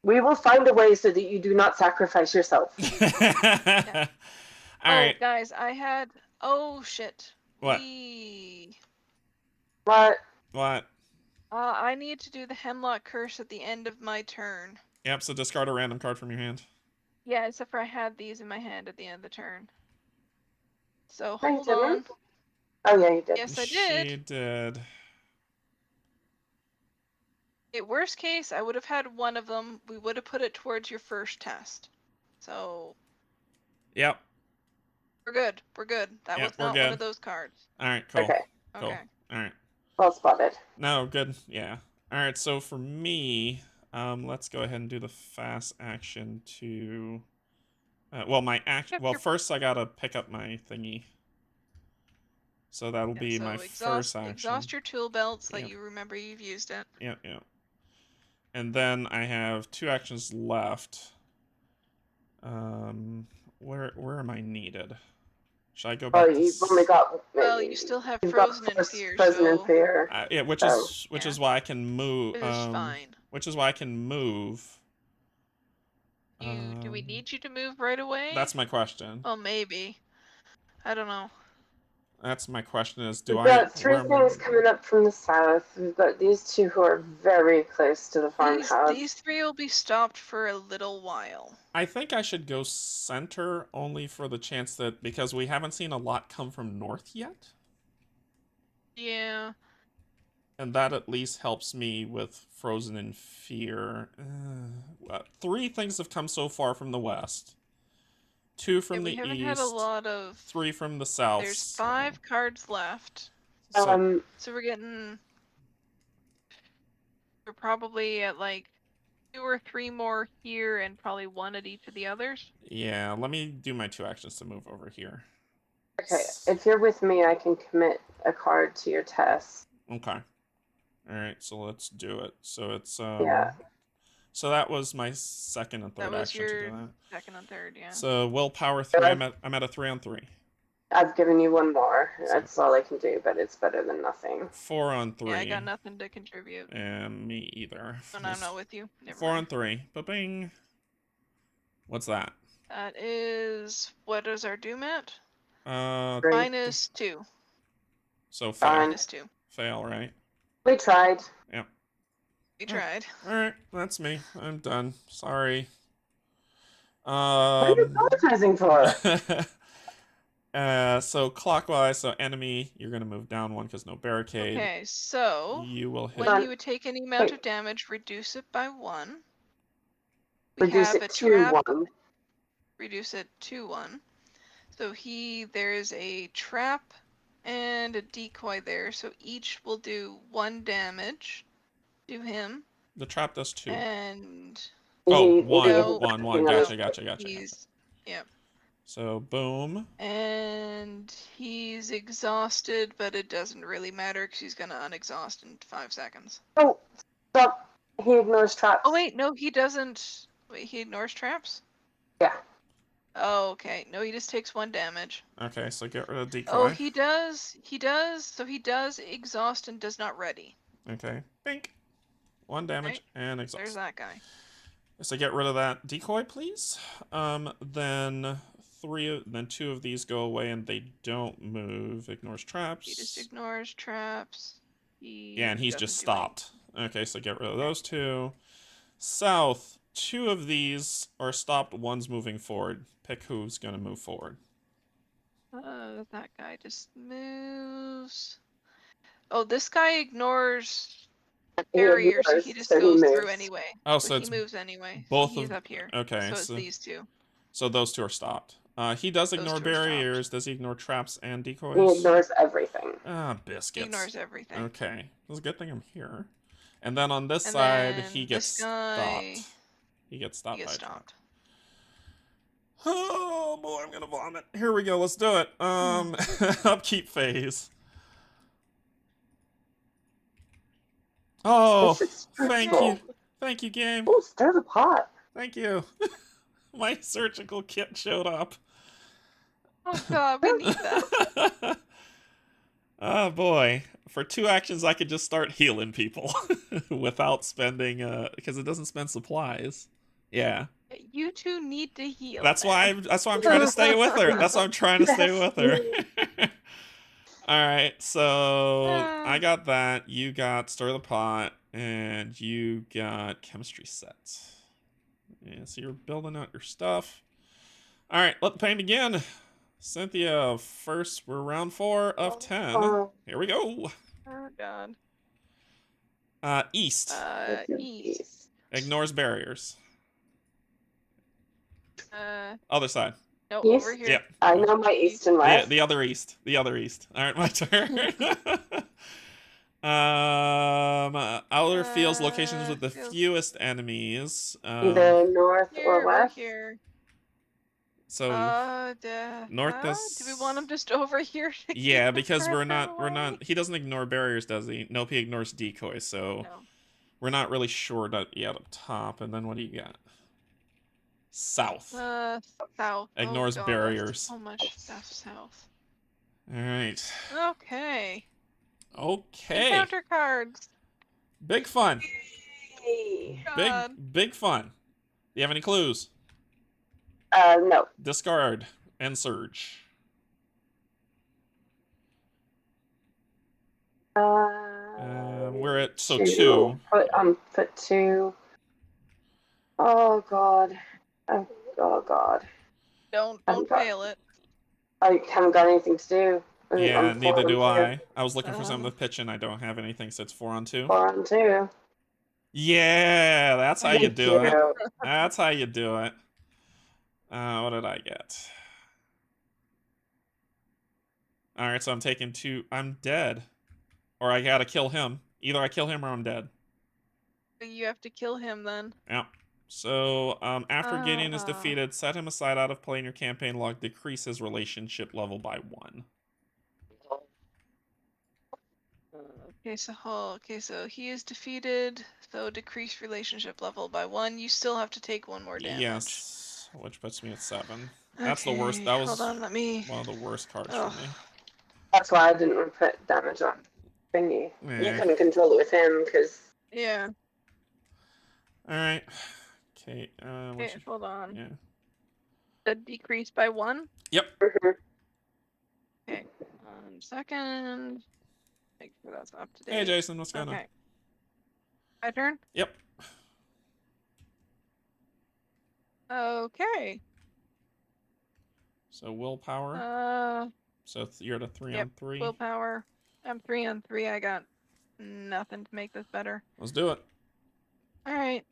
we will find a way so that you do not sacrifice yourself. Yeah. All right. Guys, I had. Oh shit. What? What? I need to do the Hemlock Curse at the end of my turn. Yep. So discard a random card from your hand. Yeah, except for I had these in my hand at the end of the turn. So No, you hold on. didn't? Oh yeah, you did. Yes, I did. She did. Worst case, I would have had one of them. We would have put it towards your first test. So. Yep. We're good. We're good. That was not one of those cards. All right. Cool. Okay. Cool. Okay. All right. Well spotted. No, good. Yeah. All right. So for me, let's go ahead and do the fast action to. Well, my action. Well, first I gotta pick up my thingy. So that'll be my first action. Exhaust your tool belt so that you remember you've used it. Yep. Yep. And then I have 2 actions left. Where am I needed? Should I go back? Oh, you've only got. Well, you still have Frozen in Fear. Frozen in Fear. Yeah, which is why I can move. Fine. Which is why I can move. Do we need you to move right away? That's my question. Oh, maybe. I don't know. That's my question is, We've got 3 things coming up from the south. We've got these 2 who are very close to the farmhouse. These 3 will be stopped for a little while. I think I should go center only for the chance that, because we haven't seen a lot come from north yet. Yeah. And that at least helps me with Frozen in Fear. 3 things have come so far from the west. 2 from the east. We haven't had a lot of. 3 from the south. There's 5 cards left. So we're getting. We're probably at like 2 or 3 more here, and probably 1 at each of the others. Yeah, let me do my 2 actions to move over here. Okay, if you're with me, I can commit a card to your test. Okay. All right, so let's do it. So it's yeah. So that was my second and third action to do that. Second and third, yeah. So willpower 3. I'm at a 3 on 3. I've given you 1 more. That's all I can do, but it's better than nothing. 4 on 3. Yeah, I got nothing to contribute. And me either. And I'm not with you. Never 4 mind. on 3. Ba-bing. What's that? That is, what is our doom at? -2. So fail. -2. Fail, right? We tried. Yep. We tried. Alright, that's me. I'm done. Sorry. What are you apologizing for? So clockwise, so enemy, you're gonna move down 1 because no barricade. Okay, so you will hit. When you would take any amount of damage, reduce it by 1. Reduce it to 1. Reduce it to 1. So there's a trap and a decoy there, so each will do 1 damage to him. The trap does 2. And one. Gotcha. Yep. So boom. And he's exhausted, but it doesn't really matter because he's gonna unexhaust in 5 seconds. Oh, stop! He ignores traps. Oh wait, no, he doesn't. Wait, he ignores traps? Yeah. Oh, okay. No, he just takes 1 damage. Okay, so get rid of decoy. Oh, he does. So he does exhaust and does not ready. Okay. Bink. 1 damage and exhaust. There's that guy. So get rid of that decoy, please. Then 2 of these go away and they don't move. Ignores traps. He just ignores traps. And he's just stopped. Okay, so get rid of those 2. South, 2 of these are stopped. 1's moving forward. Pick who's gonna move forward. That guy just moves. Oh, this guy ignores barriers, so he just goes through anyway. Oh, so he moves anyway. Both he's up here. Okay, so it's these 2. So those 2 are stopped. He does ignore barriers. Does he ignore traps and decoys? He ignores everything. Ah, biscuits. He ignores everything. Okay, it's a good thing I'm here. And then on this side, he gets stopped. He gets stopped by a trap. Oh boy, I'm gonna vomit. Here we go. Let's do it. Upkeep phase. Oh, thank you, game. Oh, stir the pot. Thank you. My surgical kit showed up. Oh god, we need that. Oh boy. For 2 actions, I could just start healing people without spending, because it doesn't spend supplies. Yeah. You two need to heal. That's why I'm trying to stay with her. That's why I'm trying to stay with her. Alright, so I got that. You got Stir the Pot, and you got Chemistry Set. Yeah, so you're building out your stuff. Alright, let the pain begin. Cynthia, first, we're round 4 of 10. Here we go. Oh god. East. East. Ignores barriers. Other side. No, East? over here. Yep. I know my east and west. The other east. The other east. Alright, my turn. Outer fields, locations with the fewest enemies. Either north or west. Here. So north is. Do we want him just over here? Yeah, because we're not. He doesn't ignore barriers, does he? Nope, he ignores decoys. So we're not really sure yet up top. And then what do you got? South. South. Ignores barriers. So much stuff south. All right. Okay. Okay. Encounter cards. Big fun. God. Big fun. Do you have any clues? No. Discard and surge. We're at 2. Put 2. Oh god. Oh god. Don't fail it. I haven't got anything to do. Yeah, neither do I. I was looking for something to pitch and I don't have anything, so it's 4 on 2. 4 on 2. Yeah, that's how you do it. That's how you do it. What did I get? Alright, so I'm taking 2. I'm dead. Or I gotta kill him. Either I kill him or I'm dead. You have to kill him then. Yeah. So, after Gideon is defeated, set him aside out of play in your campaign log. Decrease his relationship level by 1. So he is defeated. So decrease relationship level by 1. You still have to take 1 more damage. Yes, which puts me at 7. That's the worst. That was hold on, let me... one of the worst cards for me. That's why I didn't put damage on thingy. Yeah. You couldn't control it with him because. Yeah. All right. Okay. Okay, hold on. Yeah. The decrease by 1. Yep. Okay. 1 second. Make sure that's up to date. Hey, Jason, what's going on? My turn? Yep. Okay. So willpower. So you're at a 3 on 3. Willpower. I'm 3 on 3. I got nothing to make this better. Let's do it. All right.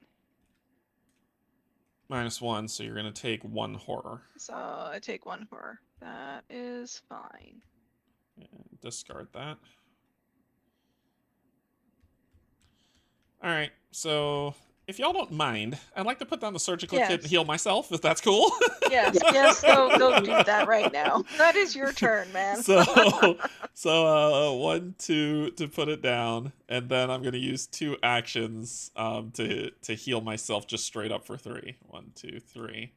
-1, so you're gonna take 1 horror. So I take 1 horror. That is fine. And discard that. All right. So if y'all don't mind, I'd like to put down the surgical kit and heal myself, if that's cool. Yes, go do that right now. That is your turn, man. So 1, 2 to put it down, and then I'm gonna use 2 actions to heal myself just straight up for 3. 1, 2, 3.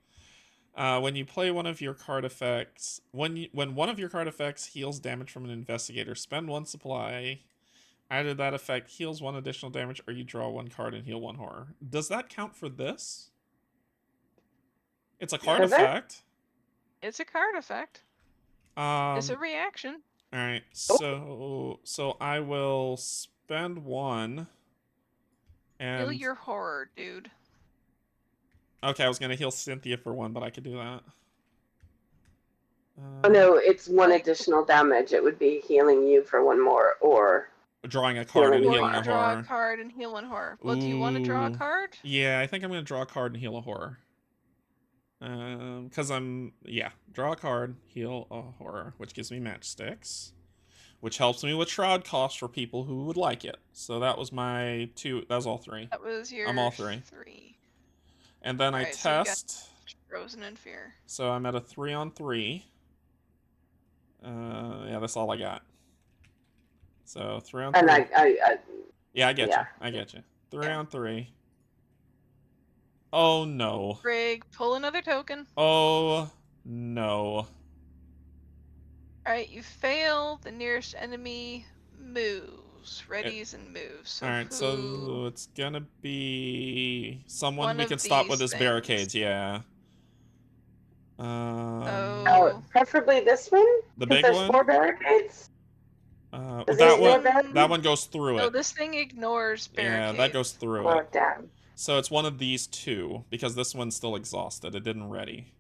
When you play one of your card effects, when one of your card effects heals damage from an investigator, spend 1 supply. Either that effect heals 1 additional damage, or you draw 1 card and heal 1 horror. Does that count for this? It's a card effect. It's a card effect. It's a reaction. All right, so I will spend 1. And Heal your horror, dude. Okay, I was gonna heal Cynthia for 1, but I could do that. Oh no, it's 1 additional damage. It would be healing you for 1 more, or drawing a card and healing a horror. Draw a card and heal 1 horror. Well, do you want to draw a card? Yeah, I think I'm gonna draw a card and heal a horror. Because draw a card, heal a horror, which gives me matchsticks, which helps me with shroud costs for people who would like it. So that was my 2. That was all 3. That was your. I'm all 3. And then I test. frozen in fear. So I'm at a 3-on-3. Yeah, that's all I got. So 3-on-3. And yeah, I get yeah. you. I get you. 3-on-3. Oh no. Greg, pull another token. Oh no. Alright, you fail. The nearest enemy moves. Readies and moves. So Alright, so it's gonna be someone one we of can stop with these his barricades, yeah. Oh. Preferably this one? The 'Cause big there's one? 4 barricades? That one goes through it. Oh, this thing ignores barricades. Yeah, that goes through Oh, it. damn. So it's one of these two, because this one's still exhausted. It didn't ready.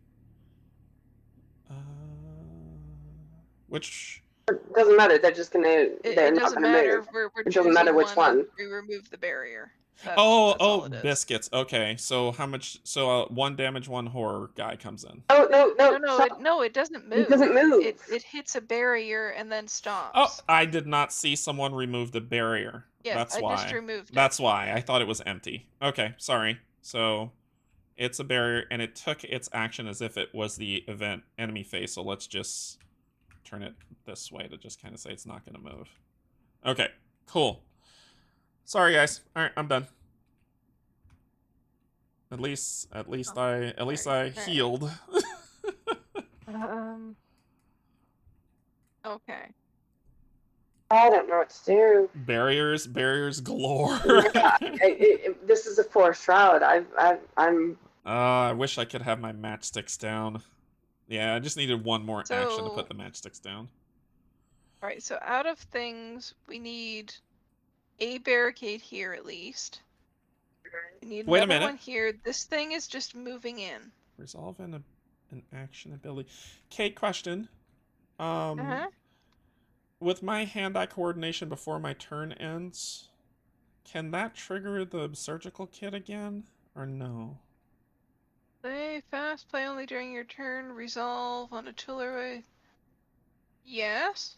Which... It doesn't matter. They're just gonna. They're it not doesn't gonna matter move. if we're It doesn't matter which one. We remove the barrier. That's oh, all it is. biscuits. Okay, so how much? So 1 damage, 1 horror guy comes in. Oh no! No, it doesn't move. It doesn't move. It hits a barrier and then stops. Oh, I did not see someone remove the barrier. Yes, That's I why. just removed it. That's why. I thought it was empty. Okay, sorry. So it's a barrier, and it took its action as if it was the event enemy phase. So let's just turn it this way to just kind of say it's not going to move. Okay, cool. Sorry, guys. All right, I'm done. At least I healed. Okay. I don't know what to do. Barriers galore. Yeah, this is a 4 shroud. I'm. I wish I could have my matchsticks down. Yeah, I just needed one more action to put the matchsticks down. All right, so out of things, we need a barricade here at least. We need Wait a another minute. one here. This thing is just moving in. Resolve an action ability. Kate, question. With my hand-eye coordination before my turn ends, can that trigger the surgical kit again, or no? Play fast, play only during your turn, resolve on a tool or way. Yes?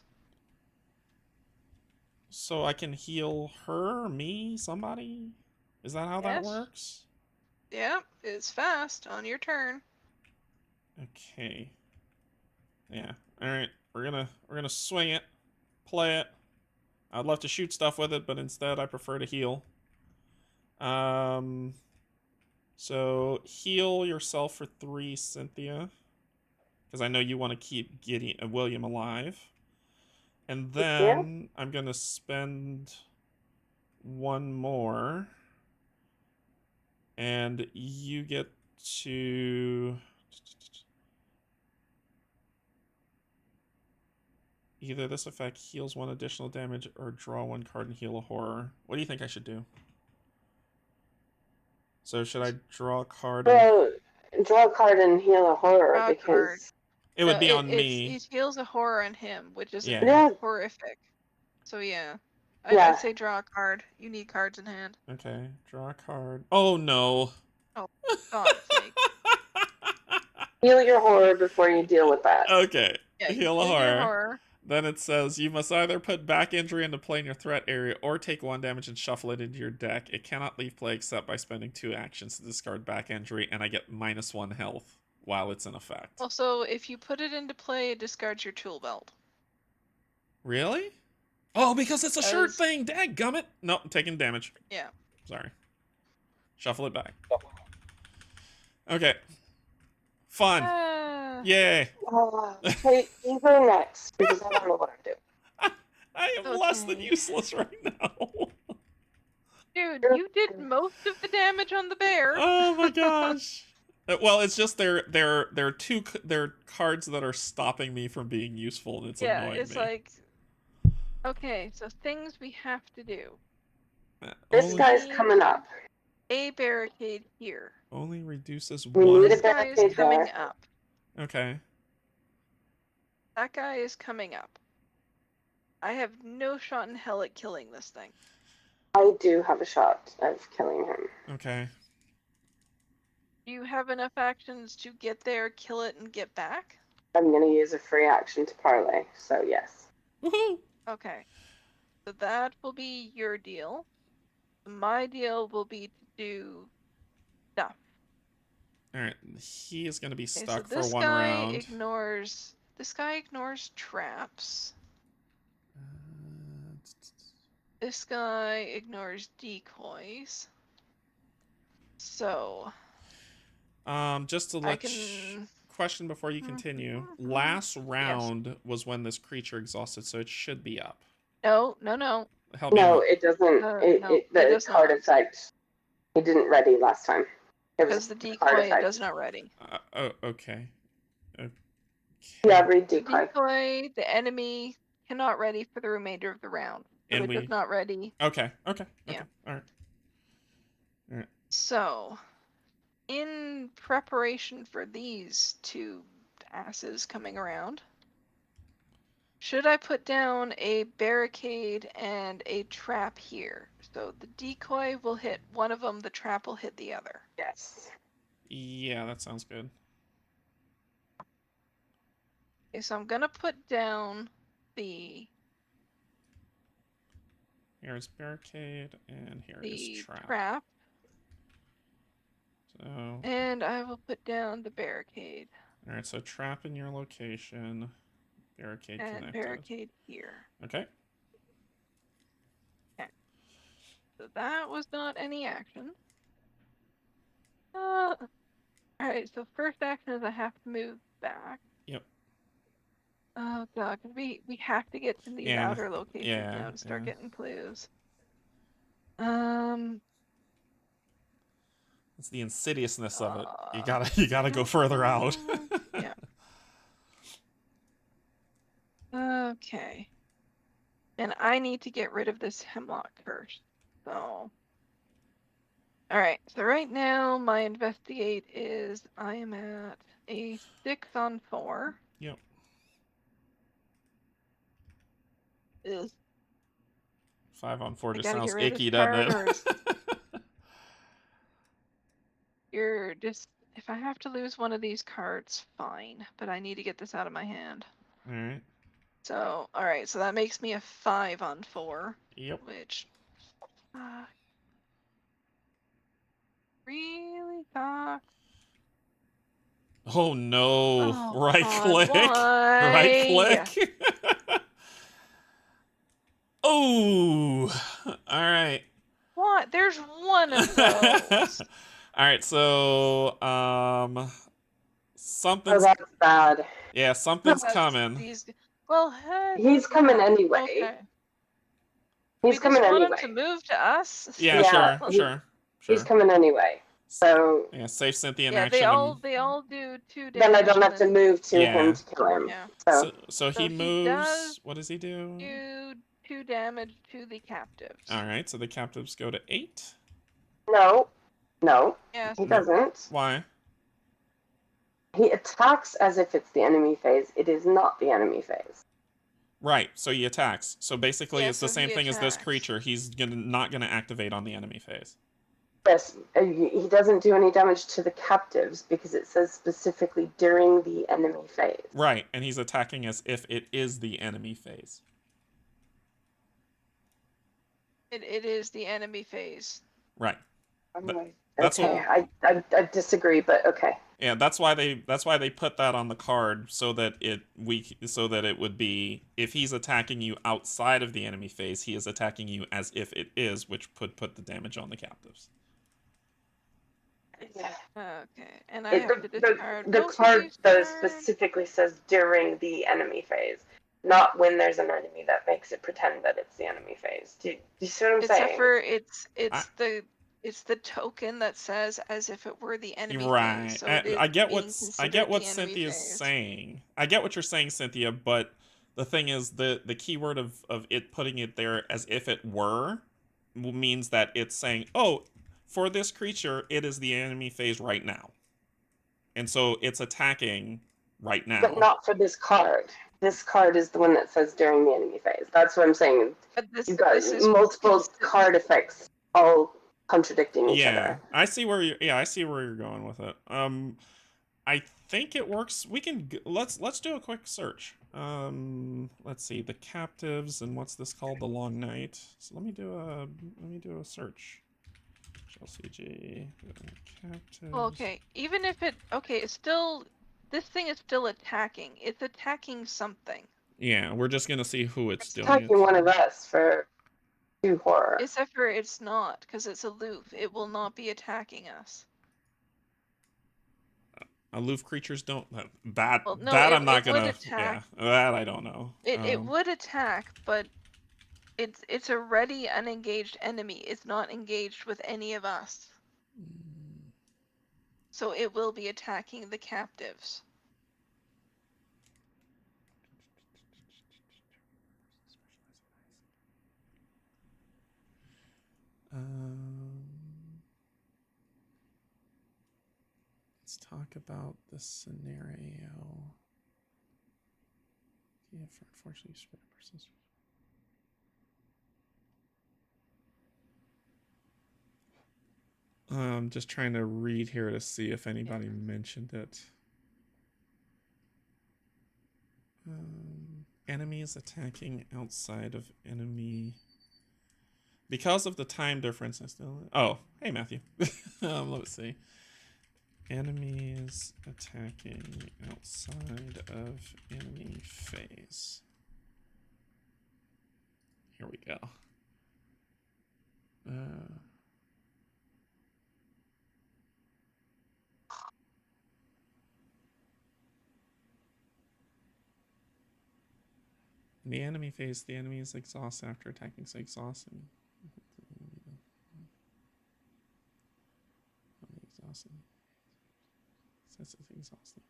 So I can heal her, me, somebody? Is that how that works? Yeah, it's fast on your turn. Okay. Yeah. Alright, we're gonna swing it. Play it. I'd love to shoot stuff with it, but instead I prefer to heal. So heal yourself for 3, Cynthia, because I know you want to keep William alive. And then I'm gonna spend 1 more, and you get to either this effect heals 1 additional damage or draw 1 card and heal a horror. What do you think I should do? So should I draw a card? Well, draw a card and heal a horror because it would be on me. It heals a horror on him, which is horrific. So yeah. I'd say draw a card. You need cards in hand. Okay, draw a card. Oh no. Oh, God's sake. Heal your horror before you deal with that. Okay, yeah, heal a horror. Then it says you must either put back injury into play in your threat area or take 1 damage and shuffle it into your deck. It cannot leave play except by spending 2 actions to discard back injury, and I get -1 health while it's in effect. Also, if you put it into play, it discards your tool belt. Really? Oh, because it's a shirt thing! Dadgummit! Nope, I'm taking damage. Yeah. Sorry. Shuffle it back. Okay. Fun. Yay. Okay, you go next, because I don't know what I'm doing. I am less than useless right now. Dude, you did most of the damage on the bear. Oh my gosh. Well, it's just they're cards that are stopping me from being useful, and it's annoying me. Yeah, it's like... Okay, so things we have to do. This guy's coming up. A barricade here. Only reduces we 1. Need a this guy is coming up. Okay. That guy is coming up. I have no shot in hell at killing this thing. I do have a shot of killing him. Okay. Do you have enough actions to get there, kill it, and get back? I'm going to use a free action to parlay, so yes. Woohoo! Okay. So that will be your deal. My deal will be to do stuff. All right, he is going to be Okay, stuck so for one round. This guy ignores traps. This guy ignores decoys. So just to I let can question before you continue. Last round was when this creature exhausted, so it should be up. No. Help me No, out. it doesn't. No, The it does card not. effect. It didn't ready last time. It was Because the card decoy effect. does not ready. Oh, okay. Yeah, read The decoy. decoy, the enemy cannot ready for the remainder of the round. So And it does not ready. Okay. Yeah. All right. So, in preparation for these two asses coming around, should I put down a barricade and a trap here? So the decoy will hit one of them, the trap will hit the other. Yes. Yeah, that sounds good. Okay, so I'm gonna put down the Here's barricade, and here is trap. So. And I will put down the barricade. All right, so trap in your location, barricade and connected. Barricade here. Okay. Okay. So that was not any action. Alright, so first action is I have to move back. Yep. Oh god, because we have to get to these outer locations now to start getting clues. It's the insidiousness of it. You gotta go further out. Yeah. Okay. And I need to get rid of this hemlock first. So. Alright, so right now my investigate is I am at a 6 on 4. Yep. Ugh. 5 on 4 just sounds icky, doesn't it? You're just, if I have to lose one of these cards, fine. But I need to get this out of my hand. Alright. So, alright, so that makes me a 5 on 4. Yep. Which, really sucks. Oh no! Oh, right click. Why? Right click. Oh. All right. What? There's one of those. All right. So something's. Oh, that's bad. Yeah, something's coming. Well, hey, he's coming anyway. Okay. He's coming anyway. Want him to move to us? Yeah, sure. He's coming anyway. So yeah, save Cynthia in yeah, action. they all do 2 damage. Then I don't have to move to him to kill him. Yeah. So he moves. What does he do? Do 2 damage to the captives. All right, so the captives go to 8. No. Yes. He doesn't. Why? He attacks as if it's the enemy phase. It is not the enemy phase. Right. So he attacks. So basically, it's the so same thing as this attacks. creature. He's not gonna activate on the enemy phase. Yes, he doesn't do any damage to the captives because it says specifically during the enemy phase. Right, and he's attacking as if it is the enemy phase. It is the enemy phase. Right. That's okay. I disagree, but okay. Yeah, that's why they put that on the card so that it would be, if he's attacking you outside of the enemy phase, he is attacking you as if it is, which would put the damage on the captives. Yeah. Okay, and I have to discard the card specifically says during the enemy phase, not when there's an enemy that makes it pretend that it's the enemy phase. Do you see what I'm saying? Except for it's the token that says as if it were the enemy phase. So I get what Cynthia's saying. I get what you're saying, Cynthia, but the thing is the keyword of it putting it there as if it were means that it's saying, oh, for this creature, it is the enemy phase right now. And so it's attacking right now. But not for this card. This card is the one that says during the enemy phase. That's what I'm saying. You've got multiple card effects all contradicting each other. I see where you're going with it. I think it works. We can let's do a quick search. Let's see the captives and what's this called, the long night. So let me do a search. LCG. Captives. Well, okay. Even if it... Okay, it's still... This thing is still attacking. It's attacking something. Yeah, we're just gonna see who it's doing. Attacking one of us for 2 horror. Except for it's not, because it's aloof. It will not be attacking us. Aloof creatures don't... Well, no, that I'm not gonna... attack. Yeah, that I don't know. It would attack, but it's a ready, unengaged enemy. It's not engaged with any of us. So it will be attacking the captives. Let's talk about the scenario. Yeah, for unfortunately spread persistence. I'm just trying to read here to see if anybody mentioned it. Enemies attacking outside of enemy. Because of the time difference, I still... Oh, hey, Matthew. Let's see. Enemies attacking outside of enemy phase. Here we go. In the enemy phase, the enemy is exhausted after attacking, so exhausting. Exhausting. Says it's exhausting.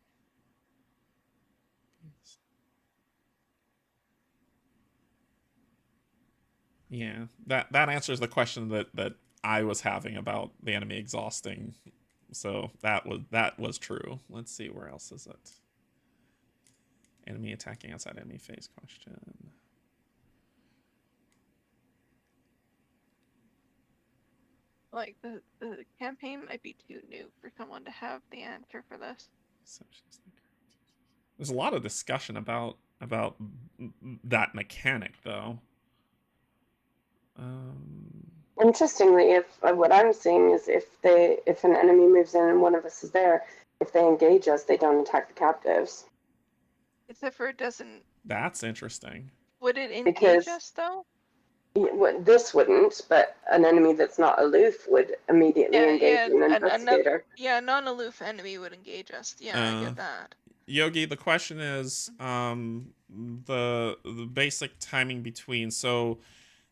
Yeah, that answers the question that I was having about the enemy exhausting. So that was true. Let's see, where else is it? Enemy attacking outside enemy phase question. Like, the campaign might be too new for someone to have the answer for this. There's a lot of discussion about that mechanic, though. Interestingly, if what I'm seeing is if an enemy moves in and one of us is there, if they engage us, they don't attack the captives. Except for it doesn't... That's interesting. Would it engage us, though? This wouldn't, but an enemy that's not aloof would immediately engage an investigator. A non-aloof enemy would engage us. Yeah, I get that. Yogi, the question is the basic timing between... So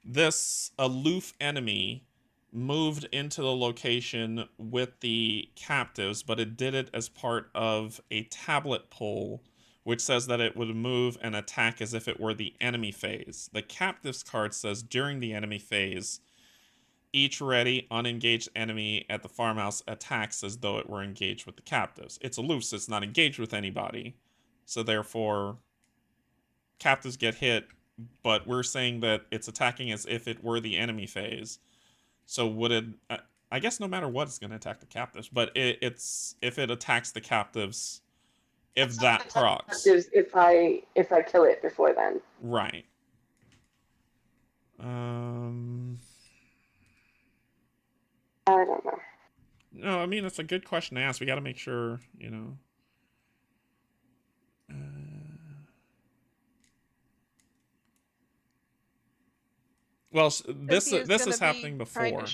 this aloof enemy moved into the location with the captives, but it did it as part of a tablet pull, which says that it would move and attack as if it were the enemy phase. The captives card says during the enemy phase, each ready, unengaged enemy at the farmhouse attacks as though it were engaged with the captives. It's aloof, so it's not engaged with anybody. So therefore, captives get hit, but we're saying that it's attacking as if it were the enemy phase. So would it... I guess no matter what, it's going to attack the captives. But if it attacks the captives... If that procs. If I kill it before then. Right. I don't know. No, I mean, it's a good question to ask. We got to make sure, you know. Well, this is happening before.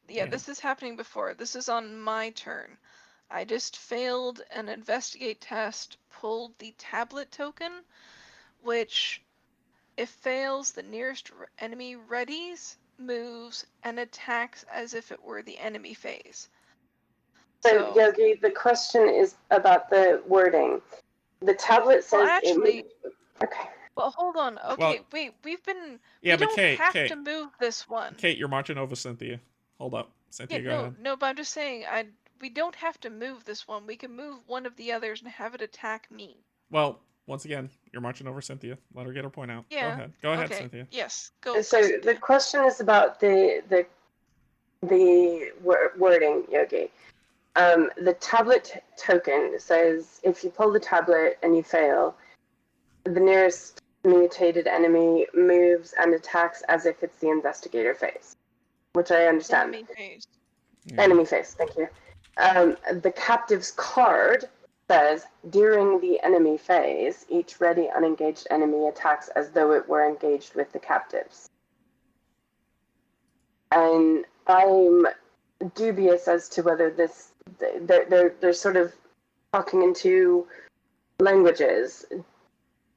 Yeah, this is happening before. This is on my turn. I just failed an investigate test, pulled the tablet token, which, if fails, the nearest enemy readies, moves, and attacks as if it were the enemy phase. So Yogi, the question is about the wording. The tablet says... Well, actually... Okay. Well, hold on. Okay, well, wait. We've been... Yeah, we but don't have to move this one. Kate, you're marching over Cynthia. Hold up. Cynthia, go ahead. No, but I'm just saying, we don't have to move this one. We can move one of the others and have it attack me. Well, once again, you're marching over Cynthia. Let her get her point out. Yeah. Go ahead, okay. Cynthia. Yes, go. So the question is about the wording, Yogi. The tablet token says if you pull the tablet and you fail, the nearest mutated enemy moves and attacks as if it's the investigator phase, which I understand. Enemy phase. Yeah. Enemy phase, thank you. The captive's card says, during the enemy phase, each ready unengaged enemy attacks as though it were engaged with the captives. And I'm dubious as to whether this, they're sort of talking into languages.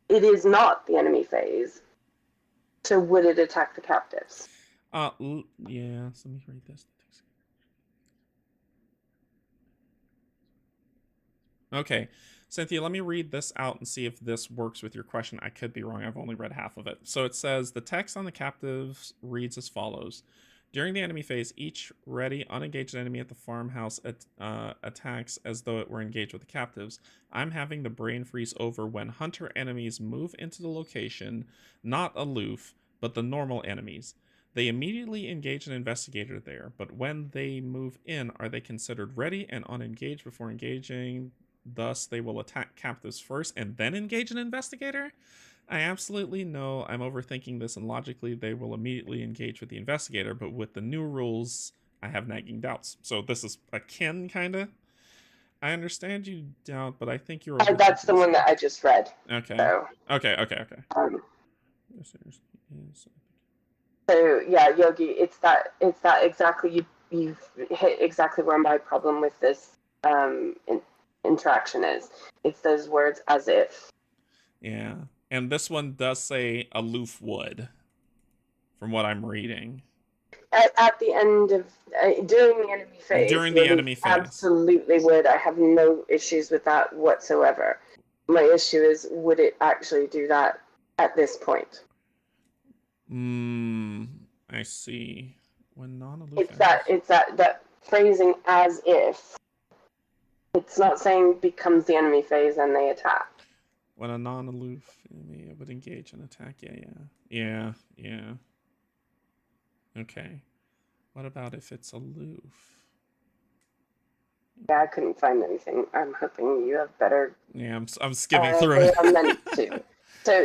It is not the enemy phase, so would it attack the captives? Yeah, so let me read this. Okay, Cynthia, let me read this out and see if this works with your question. I could be wrong. I've only read half of it. So it says, the text on the captives reads as follows. During the enemy phase, each ready, unengaged enemy at the farmhouse attacks as though it were engaged with the captives. I'm having the brain freeze over when hunter enemies move into the location, not aloof, but the normal enemies. They immediately engage an investigator there, but when they move in, are they considered ready and unengaged before engaging? Thus, they will attack captives first and then engage an investigator? I absolutely know I'm overthinking this, and logically they will immediately engage with the investigator, but with the new rules, I have nagging doubts. So this is akin, kind of. I understand you doubt, but I think you're overthinking. That's the one that I just read. Okay. So, Okay. So yeah, Yogi, it's that exactly. You've hit exactly where my problem with this interaction is. It's those words as if. Yeah, and this one does say aloof would, from what I'm reading. At the end of during the enemy phase. During the enemy phase, absolutely would. I have no issues with that whatsoever. My issue is, would it actually do that at this point? I see. When non-aloof. It's that phrasing as if. It's not saying becomes the enemy phase and they attack. When a non-aloof enemy would engage an attack, yeah. Okay. What about if it's aloof? Yeah, I couldn't find anything. I'm hoping you have better. Yeah, I'm skimming through it. They are meant to.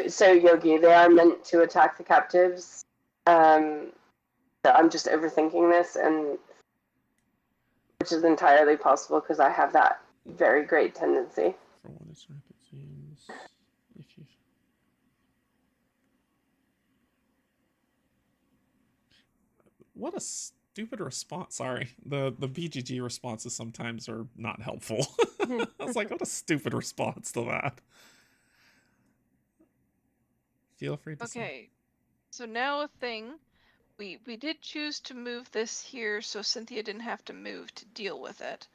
So Yogi, they are meant to attack the captives. So I'm just overthinking this, and which is entirely possible because I have that very great tendency. For what it's worth, it seems if you. What a stupid response. Sorry, the BGG responses sometimes are not helpful. I was like, what a stupid response to that. Feel free to say. Okay, so now a thing. We did choose to move this here so Cynthia didn't have to move to deal with it.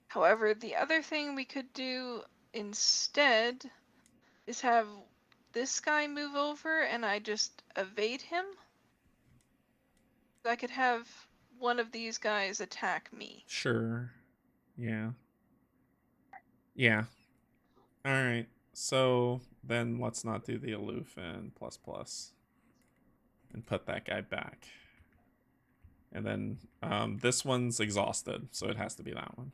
However, the other thing we could do instead is have this guy move over and I just evade him. I could have one of these guys attack me. Sure. Yeah. Alright, so then let's not do the aloof and ++. And put that guy back. And then this one's exhausted, so it has to be that one.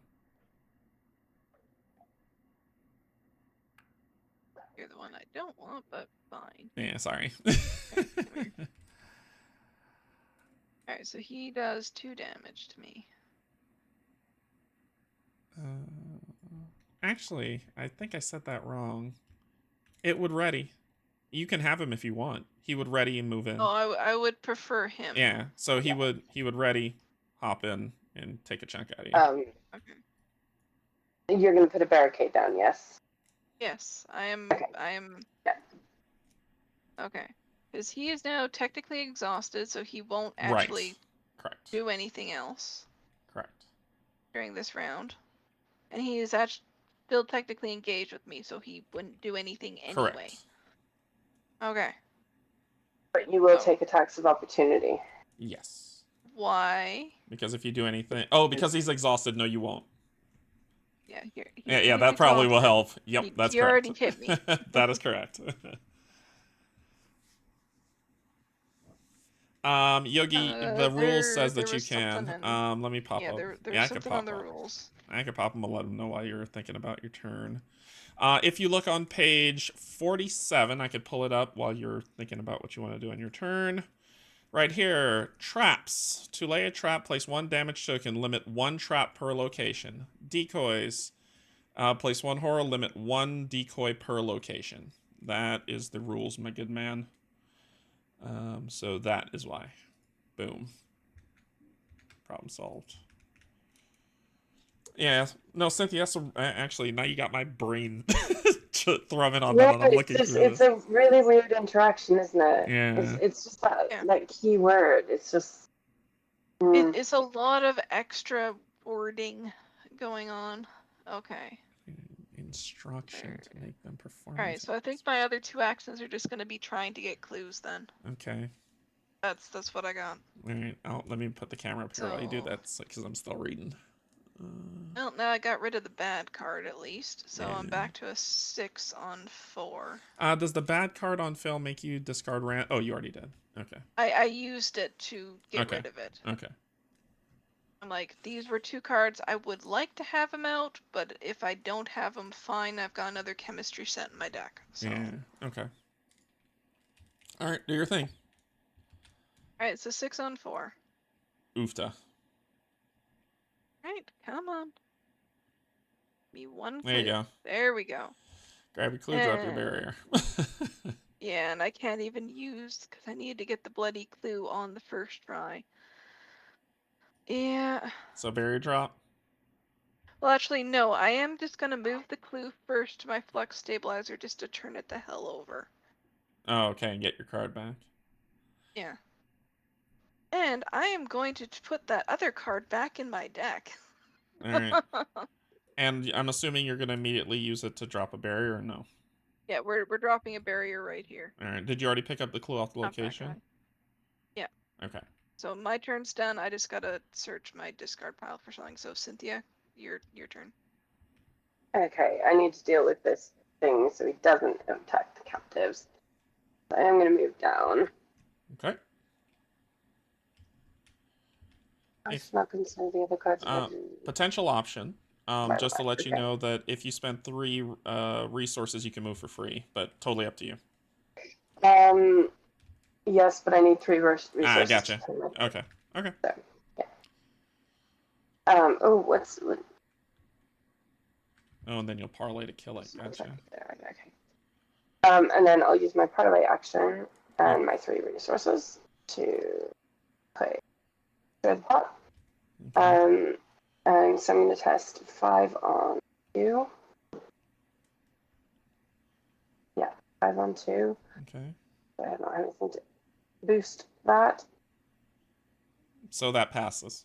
You're the one I don't want, but fine. Yeah, sorry. Alright, so he does 2 damage to me. Actually, I think I said that wrong. It would ready. You can have him if you want. He would ready and move in. Oh, I would prefer him. Yeah, so he would ready, hop in, and take a chunk out of you. Okay. You're gonna put a barricade down, yes? Yes, I am. Okay. I am. Yeah. Okay, because he is now technically exhausted, so he won't actually Correct. do anything else. Correct. During this round, and he is actually still technically engaged with me, so he wouldn't do anything anyway. Correct. Okay. But you will take attacks of opportunity. Yes. Why? Because if you do anything... because he's exhausted. No, you won't. Yeah, here. Yeah, that probably will help. Yep, that's correct. He already hit me. That is correct. Yogi, the rules says that you can. Let me pop up. There's something on the rules. I could pop them and let them know while you're thinking about your turn. If you look on page 47, I could pull it up while you're thinking about what you want to do on your turn. Right here, traps. To lay a trap, place 1 damage token, limit 1 trap per location. Decoys. Place 1 horror, limit 1 decoy per location. That is the rules, my good man. So that is why. Boom. Problem solved. Yeah, no, Cynthia, so actually, now you got my brain thrumming on that, and I'm looking through it's this. a really weird interaction, isn't it? Yeah. It's just that key word. It's just... It's a lot of extra wording going on. Okay. Instruction to make them perform. Alright, so I think my other 2 actions are just going to be trying to get clues then. Okay. That's what I got. Alright, let me put the camera up here while you do that, because I'm still reading. Well, now I got rid of the bad card at least, so I'm back to a 6 on 4. Does the bad card on fail make you discard Oh, you already did. Okay. I used it to get rid of it. Okay. I'm like, these were 2 cards. I would like to have them out, but if I don't have them, fine. I've got another chemistry set in my deck. So. Yeah, okay. Alright, do your thing. Alright, so 6 on 4. Oofta. Right, come on. Me 1 clue. There you go. There we go. Grab your clue, drop your barrier. Yeah, and I can't even use, because I need to get the bloody clue on the first try. Yeah. So barrier drop? Well, actually, no. I am just going to move the clue first to my flux stabilizer just to turn it the hell over. Oh, okay, and get your card back. Yeah. And I am going to put that other card back in my deck. Alright. And I'm assuming you're going to immediately use it to drop a barrier, or no? Yeah, we're dropping a barrier right here. Alright, did you already pick up the clue off the location? Yeah. Okay. So my turn's done. I just gotta search my discard pile for something. So Cynthia, your turn. Okay, I need to deal with this thing so he doesn't attack the captives. I am going to move down. Okay. I'm not concerned the other cards. Potential option. Just to let you know that if you spend 3 resources, you can move for free, but totally up to you. Yes, but I need 3 resources. Ah, gotcha. Okay. Okay. So, yeah. Oh, Oh, and then you'll parlay to kill it. Gotcha. Okay. And then I'll use my parlay action and my 3 resources to play through the pot. Okay. And so I'm going to test 5 on 2. Yeah, 5 on 2. Okay. I don't have anything to boost that. So that passes.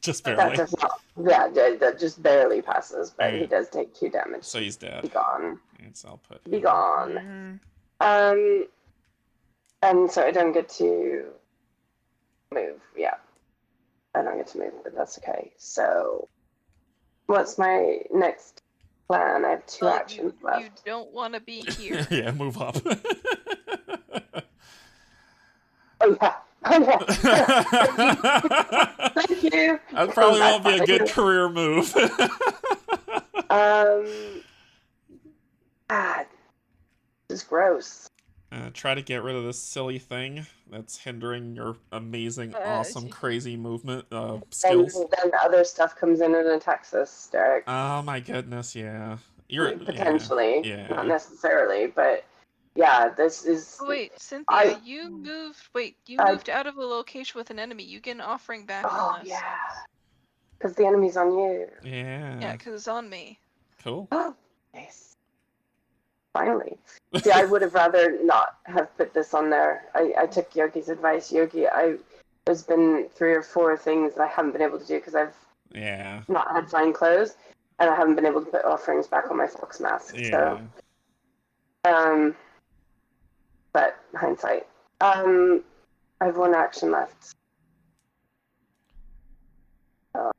Just barely. That does not. Yeah, that just barely passes, but he does take 2 damage. So he's dead. Be gone. And so I'll put. Be gone. And so I don't get to move. Yeah. I don't get to move, but that's okay. So, what's my next plan? I have 2 actions left. You don't want to be here. Yeah, move up. Oh, yeah. Thank you. That probably won't be a good career move. This is gross. Try to get rid of this silly thing that's hindering your amazing, awesome, crazy movement skills. Then other stuff comes in and attacks us, Derek. Oh my goodness, yeah. Potentially, yeah. Not necessarily, but yeah, this is... Oh, wait, Cynthia, you moved out of a location with an enemy. You get an offering back on this. Yeah. Because the enemy's on you. Yeah. Yeah, because it's on me. Cool. Oh, nice. Finally. See, I would have rather not have put this on there. I took Yogi's advice. Yogi, there's been 3 or 4 things that I haven't been able to do because I've not had fine clothes, and I haven't been able to put offerings back on my fox mask. Yeah. So, but hindsight. I have 1 action left. Oh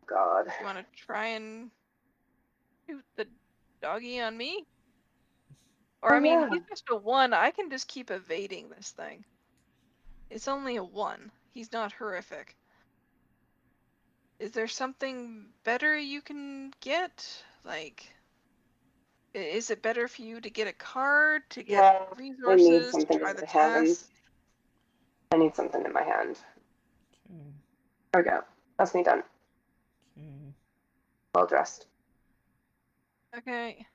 God. You want to try and shoot the doggy on me? Or, he's just a 1. I can just keep evading this thing. It's only a 1. He's not horrific. Is there something better you can get? Like, is it better for you to get a card, to get resources, to try the task? I need something in my hand. Okay. There we go. That's me done. Okay. Well dressed. Okay.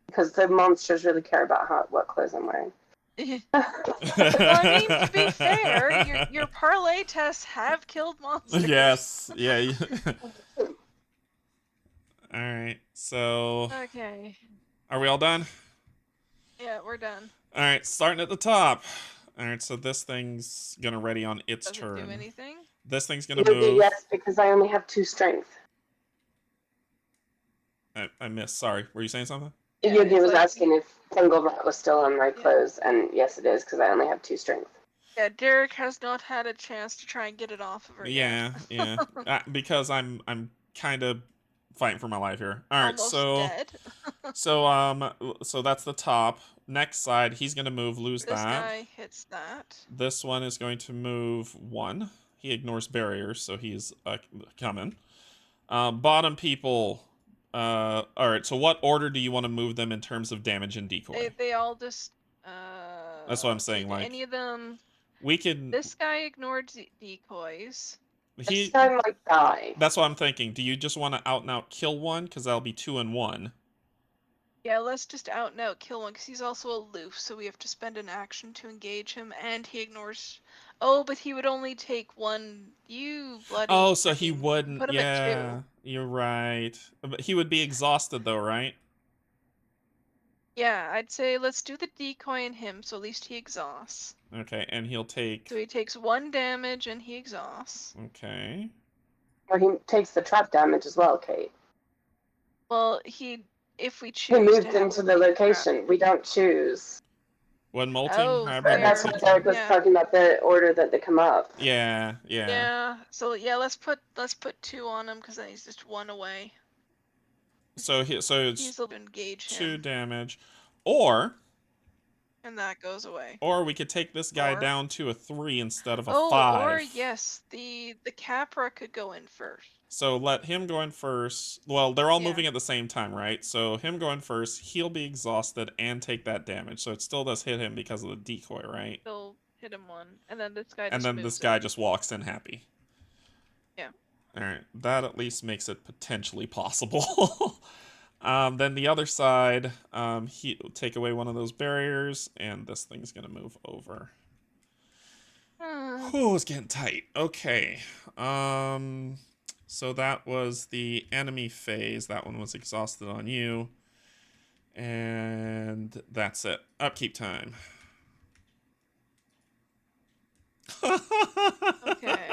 Because the monsters really care about what clothes I'm wearing. Well, I mean, to be fair, your parlay tests have killed monsters. Yes. Yeah. All right. So. Okay. Are we all done? Yeah, we're done. All right. Starting at the top. All right. So this thing's gonna ready on its Does turn. it do anything? This thing's gonna You'll do move. yes, because I only have 2 strength. I missed. Sorry. Were you saying something? Yeah, Yogi was asking if fungal rot was still on my clothes, and yes, it is, because I only have 2 strength. Yeah, Derek has not had a chance to try and get it off of her Yeah, yet. yeah. Because I'm kind of fighting for my life here. All right, Almost so dead. so that's the top. Next side, he's gonna move, lose This that. guy hits that. This one is going to move 1. He ignores barriers, so he's coming. Bottom people. All right. So what order do you want to move them in terms of damage and decoy? They all just. That's what I'm saying. Like any of them. we can. This guy ignored decoys. This guy might die. That's what I'm thinking. Do you just want to out and out kill one? Because that'll be 2 and 1. Yeah, let's just out and out kill one because he's also aloof, so we have to spend an action to engage him, and he ignores. Oh, but he would only take 1. You bloody. Oh, so he wouldn't. Put him Yeah, at 2. you're right. But he would be exhausted though, right? Yeah, I'd say let's do the decoy in him, so at least he exhausts. Okay, and he'll take. So he takes 1 damage and he exhausts. Okay. Or he takes the trap damage as well, Kate. Well, if we choose. He moved into the location. We don't choose. When molting hybrid. That's what Derek was talking about, the order that they come up. Yeah, yeah. Yeah. So yeah, let's put 2 on him because then he's just 1 away. So it's easily engage 2 him. damage, or. And that goes away. Or we could take this guy down to a 3 instead of a 5. Or yes, the Capra could go in first. So let him go in first. Well, they're all moving at the same time, right? So him going first, he'll be exhausted and take that damage. So it still does hit him because of the decoy, right? Still hit him 1, and then this guy. And then this guy just walks in happy. Yeah. All right, that at least makes it potentially possible. Then the other side, he'll take away one of those barriers, and this thing's gonna move over. Oh, it's getting tight. Okay. So that was the enemy phase. That one was exhausted on you. And that's it. Upkeep time. Okay.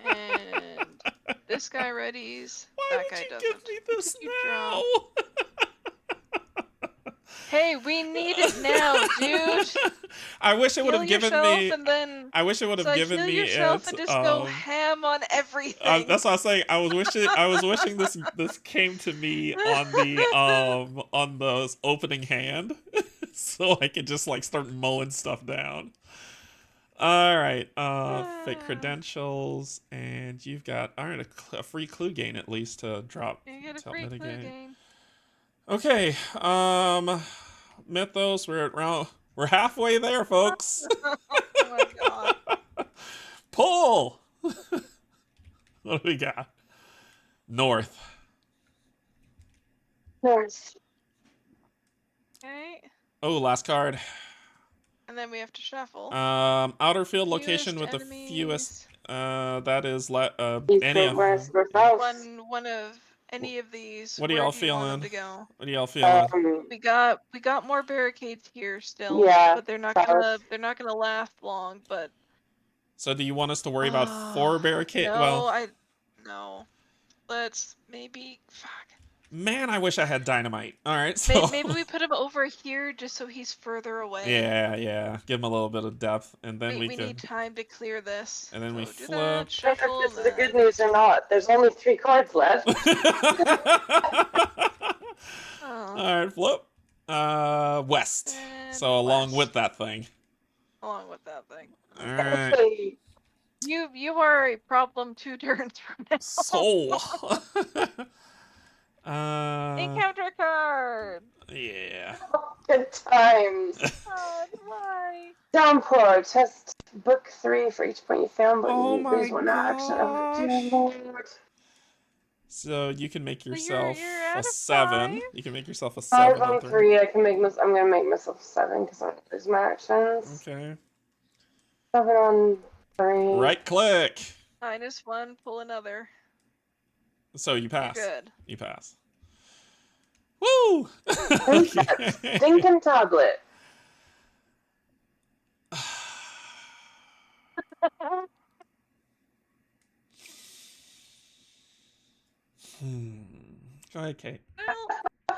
And this guy readies. Why that guy would you doesn't. give me this now? Hey, we need it now, dude. I wish it would have given me. And then, I wish it would have given me yourself it. And just go ham on everything. That's what I was saying. I was wishing this came to me on the opening hand, so I could just like start mowing stuff down. All right, fake credentials, and you've got a free clue gain at least to drop. You get a free clue gain. Okay, Mythos, we're halfway there, folks. Oh my god. Pull! What do we got? North. North. Okay. Oh, last card. And then we have to shuffle. Outer field location with enemies. the fewest. That is any of one of any of these. What are y'all feeling? To go? What are y'all feeling? We got more barricades here still. Yeah, but they're not gonna last long. But so, do you want us to worry about 4 barricades? No, no. Let's maybe. Fuck. Man, I wish I had dynamite. All right, so maybe we put him over here just so he's further away. Yeah. Give him a little bit of depth, and then we need time to clear this. And then we flip. If this is the good news or not. There's only 3 cards left. Oh. All right, flip. West. And so along west. with that thing. Along with that thing. All right. You are a problem 2 turns from now. Soul. Encounter card. Yeah. Good times. God, why? Downpour. Test book 3 for each point you found, but Oh you my lose 1 action. Oh, dear Lord. So you can make Well, yourself you're at a a 7. 5. You can make yourself a 5 7 on 3. I can make I'm gonna make myself 7 because I lose my actions. Okay. 7 on 3. Right click. -1. Pull another. So you pass. You're good. You pass. Woo! Who's that stinking tablet? Go ahead, Kate. Well,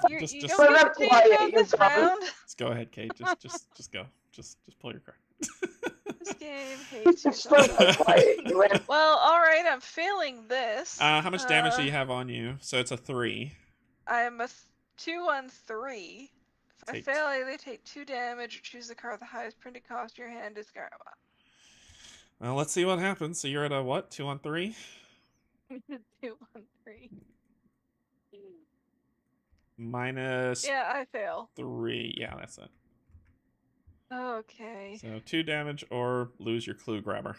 you Just don't get to change on this round. Just go ahead, Kate. Just go. Just pull your card. This game hates you so much. Well, alright, I'm failing this. How much damage do you have on you? So it's a 3. I am a 2 on 3. If I fail, I either take 2 damage or choose the card with the highest printed cost in your hand. Discard. Well, let's see what happens. So you're at a what? 2 on 3? 2 on 3. Minus. Yeah, I fail. 3. Yeah, that's it. Okay. So 2 damage or lose your clue grabber.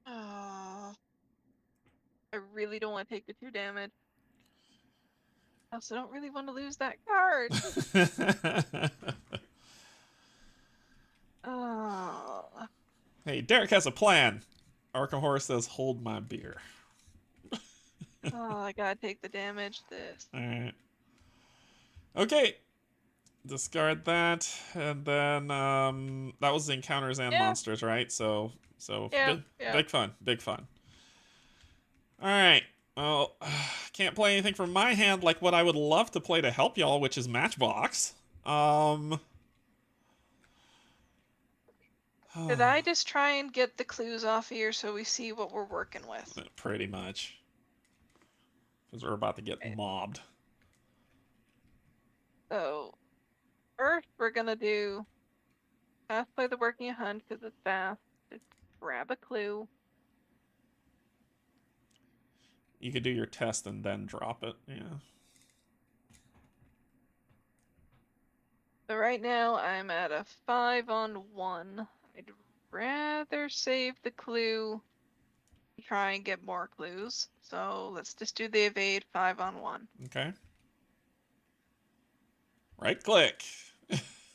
Oh, I really don't want to take the 2 damage. I also don't really want to lose that card. Oh. Hey, Derek has a plan. Arkham Horror says, hold my beer. Oh, I gotta take the damage. This. Alright. Okay. Discard that. And then, that was the encounters and monsters, right? So yeah, big fun. Big fun. Alright. Well, can't play anything from my hand like what I would love to play to help y'all, which is Matchbox. Did I just try and get the clues off here so we see what we're working with? Pretty much. Because we're about to get mobbed. So, first we're gonna do fast play the working a hunt because it's fast. Just grab a clue. You could do your test and then drop it, yeah. So right now I'm at a 5 on 1. I'd rather save the clue, try and get more clues. So let's just do the evade 5 on 1. Okay. Right click.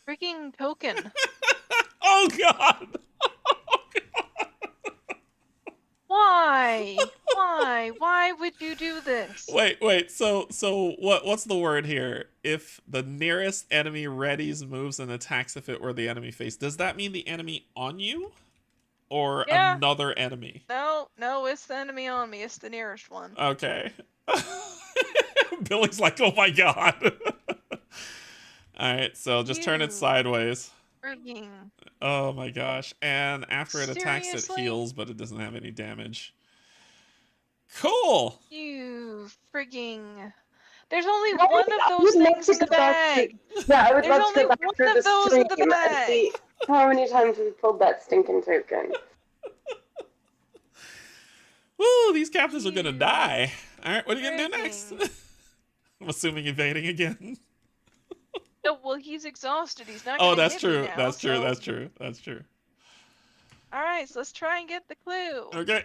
Freaking token. Oh god! Why? Why? Why would you do this? Wait. So what's the word here? If the nearest enemy readies, moves, and attacks if it were the enemy face, does that mean the enemy on you? Or another enemy? No, it's the enemy on me. It's the nearest one. Okay. Billy's like, oh my god. Alright, so just turn it sideways. Frigging. Oh my gosh. And after it attacks, it Seriously? heals, but it doesn't have any damage. Cool! You frigging. There's only one of those things in the bag. Yeah, I would There's love to go only back through one of the those stream in the and bag. see how many times we pulled that stinking token. Woo, these captives are gonna die. Alright, what are you gonna do next? I'm assuming evading again. No, well, he's exhausted. He's not Oh, gonna that's hit true. me now, That's true. so... That's true. That's true. Alright, so let's try and get the clue. Okay.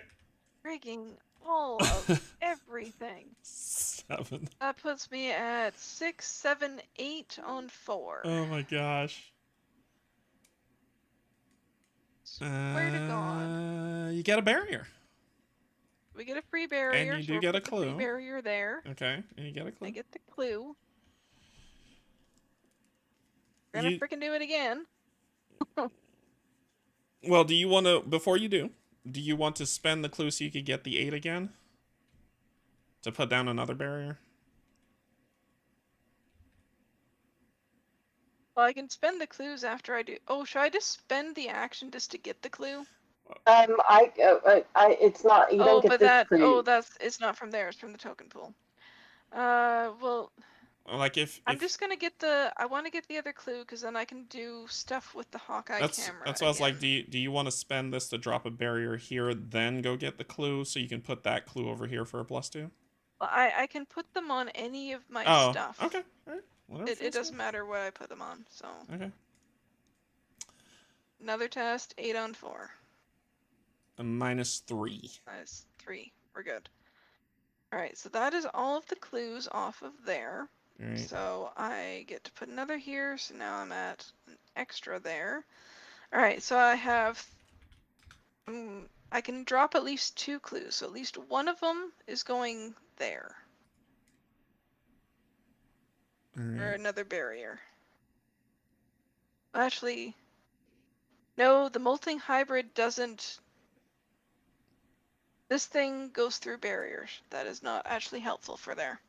Frigging all of everything. 7. That puts me at 6, 7, 8 on 4. Oh my gosh. Where to God? You get a barrier. We get a free barrier. And you so do get a put the free clue. barrier there. Okay, and you get a clue. I get the clue. We're gonna freaking do it again. Well, do you want to, before you do you want to spend the clue so you could get the 8 again? To put down another barrier? Well, I can spend the clues after I do. Oh, should I just spend the action just to get the clue? It's not. You don't get this clue. It's not from there. It's from the token pool. Well, Like if I'm just gonna get the. I want to get the other clue because then I can do stuff with the Hawkeye camera. That's what I was like. Do you want to spend this to drop a barrier here, then go get the clue, so you can put that clue over here for a +2? Well, I can put them on any of my stuff. Okay. All right. Whatever. It doesn't matter what I put them on. So. Okay. Another test. 8 on 4. A -3. -3. We're good. All right. So that is all of the clues off of there. Right. So I get to put another here, so now I'm at an extra there. Alright, so I have... I can drop at least 2 clues, so at least one of them is going there. Or another barrier. Actually, no, the molting hybrid doesn't... This thing goes through barriers. That is not actually helpful for there.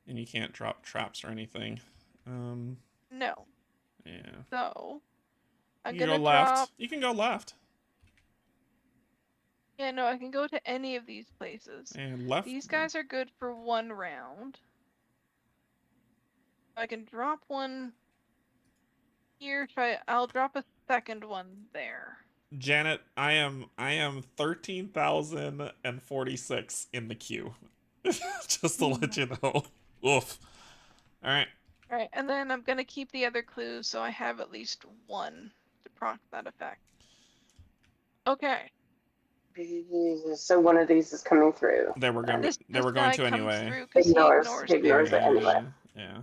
And you can't drop traps or anything. No. Yeah. So, I'm You gonna can go left. drop... You can go left. Yeah, no, I can go to any of these places. And left. These guys are good for 1 round. I can drop one here. I'll drop a second one there. Janet, I am 13,046 in the queue. Just to let you know. Oof. Alright. Alright, and then I'm gonna keep the other clues so I have at least 1 to proc that effect. Okay. So one of these is coming through. They were going to anyway. He ignores it anyway. Yeah.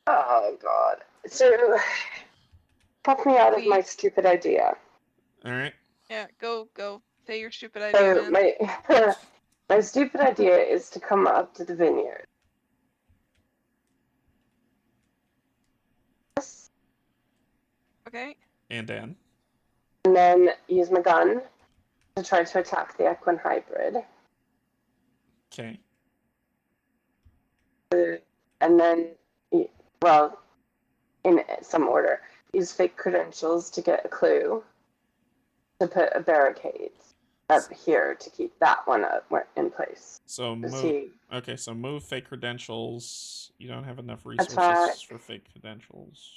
Oh god. So pop me out of my stupid idea. Alright. Yeah, go. Say your stupid idea. So my stupid idea is to come up to the vineyard. Okay. And Dan. And then use my gun to try to attack the equine hybrid. Okay. And then, well, in some order, use fake credentials to get a clue to put a barricade up here to keep that one up in place. So move. Okay, so move fake credentials. You don't have enough resources for fake credentials.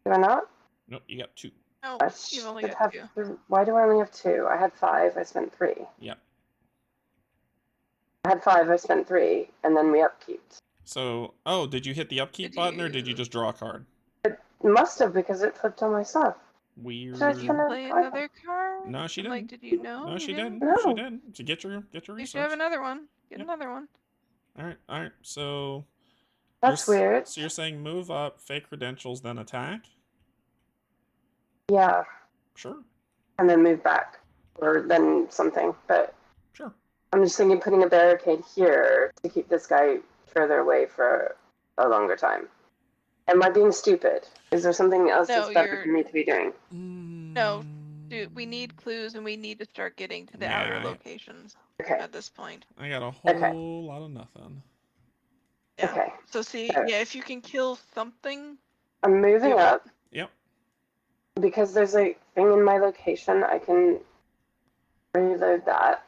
Do I not? Nope, you got 2. Oh, you've only got 2. Why do I only have 2? I had 5, I spent 3. Yep. I had 5, I spent 3, and then we upkeeped. So, did you hit the upkeep button or did you just draw a card? It must have, because it flipped on my stuff. Weird. Did you play another card? No, she didn't. Like, did you know? No, she didn't. No. She didn't. So get your research. You should have another one. Get another one. Alright, so... That's weird. So you're saying move up, fake credentials, then attack? Yeah. Sure. And then move back. Or then something, but... Sure. I'm just thinking putting a barricade here to keep this guy further away for a longer time. Am I being stupid? Is there something else that's better for me to be doing? No. Dude, we need clues and we need to start getting to the outer locations at this point. I got a whole lot of nothing. Yeah. Okay. So see, if you can kill something... I'm moving up. Yep. Because there's a thing in my location, I can reload that.